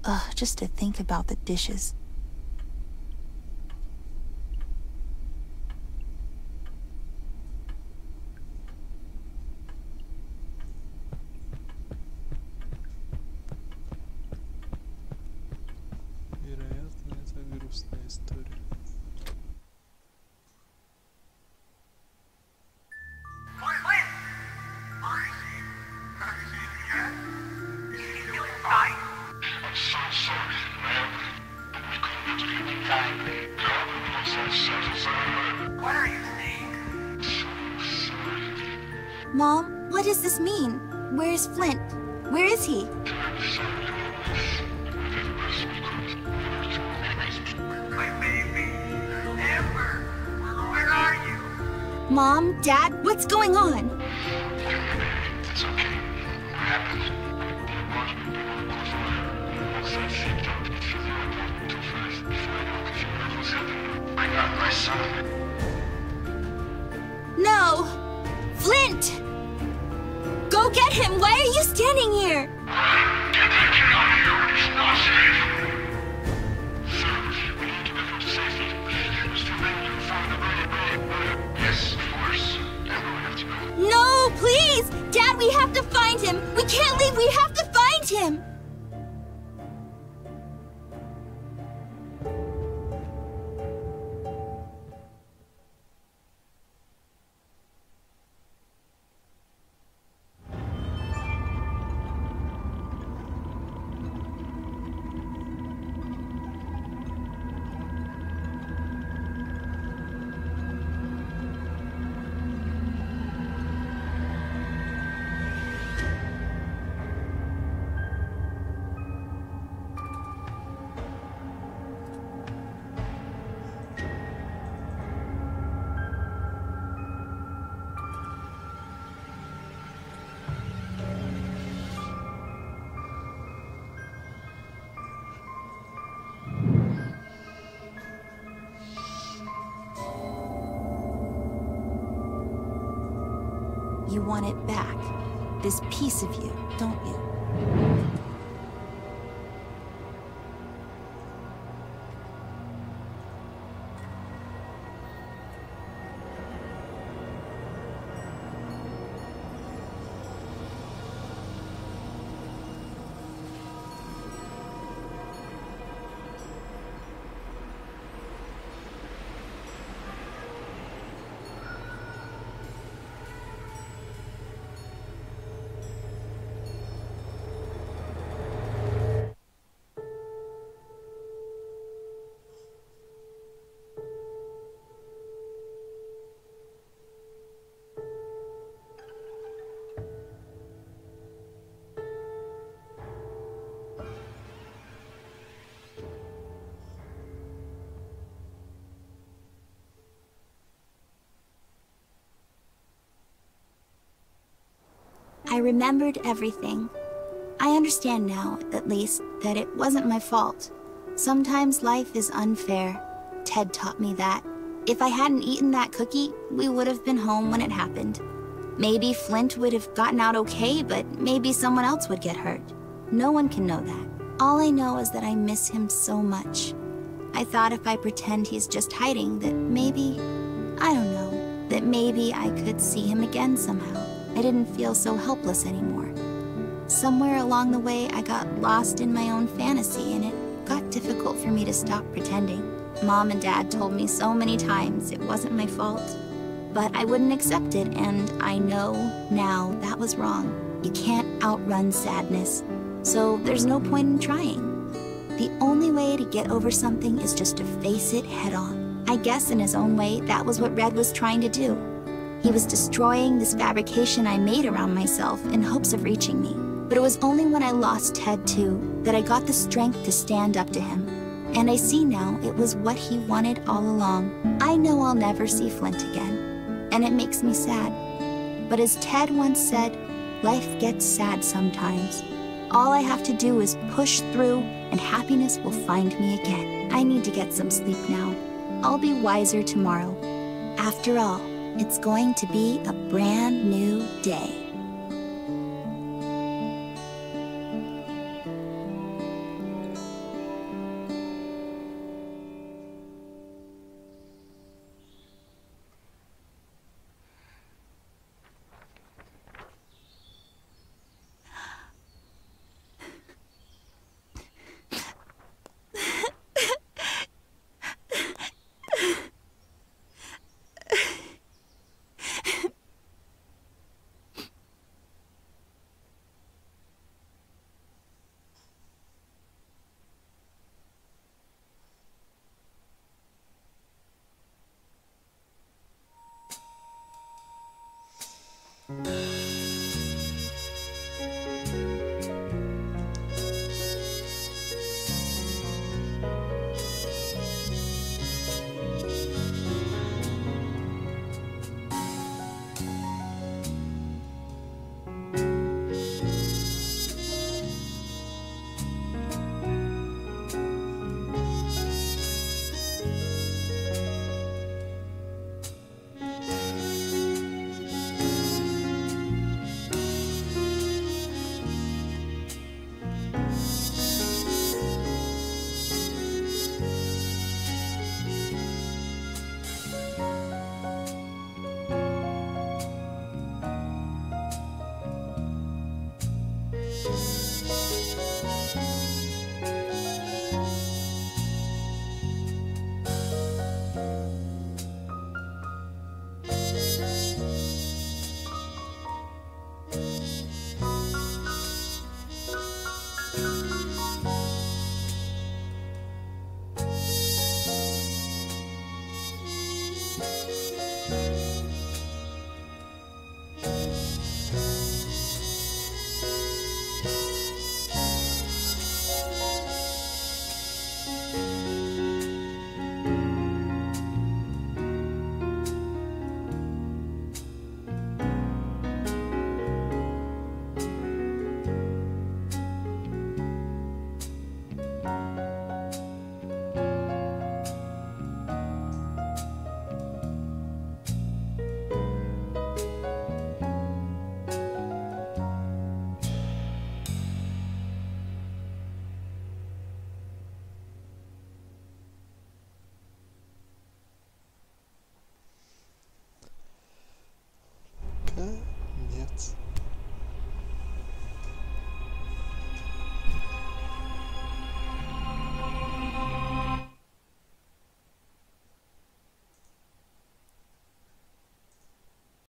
Ugh, just to think about the dishes. What are you saying? Mom, what does this mean? Where's Flint? Where is he? My baby. Amber. Where are you? Mom, Dad, what's going on? It's okay. What happened? I got my son. No! Flint! Go get him! Why are you standing here? Get that kid out of here! It's not safe! Sir, we need to get him to safety. Mr. Mangler found the body. Yes, of course. Then we'll have to go. No, please! Dad, we have to find him! We can't leave! We have to find him! You want it back. This piece of you, don't you? I remembered everything. I understand now, at least, that it wasn't my fault. Sometimes life is unfair. Ted taught me that. If I hadn't eaten that cookie, we would have been home when it happened. Maybe Flint would have gotten out okay, but maybe someone else would get hurt. No one can know that. All I know is that I miss him so much. I thought if I pretend he's just hiding, that maybe, I don't know, that maybe I could see him again somehow. I didn't feel so helpless anymore. Somewhere along the way, I got lost in my own fantasy, and it got difficult for me to stop pretending. Mom and Dad told me so many times it wasn't my fault, but I wouldn't accept it, and I know now that was wrong. You can't outrun sadness, so there's no point in trying. The only way to get over something is just to face it head on. I guess in his own way, that was what Red was trying to do. He was destroying this fabrication I made around myself in hopes of reaching me. But it was only when I lost Ted too that I got the strength to stand up to him. And I see now it was what he wanted all along. I know I'll never see Flint again, and it makes me sad. But as Ted once said, life gets sad sometimes. All I have to do is push through, and happiness will find me again. I need to get some sleep now. I'll be wiser tomorrow. After all, it's going to be a brand new day. Конец.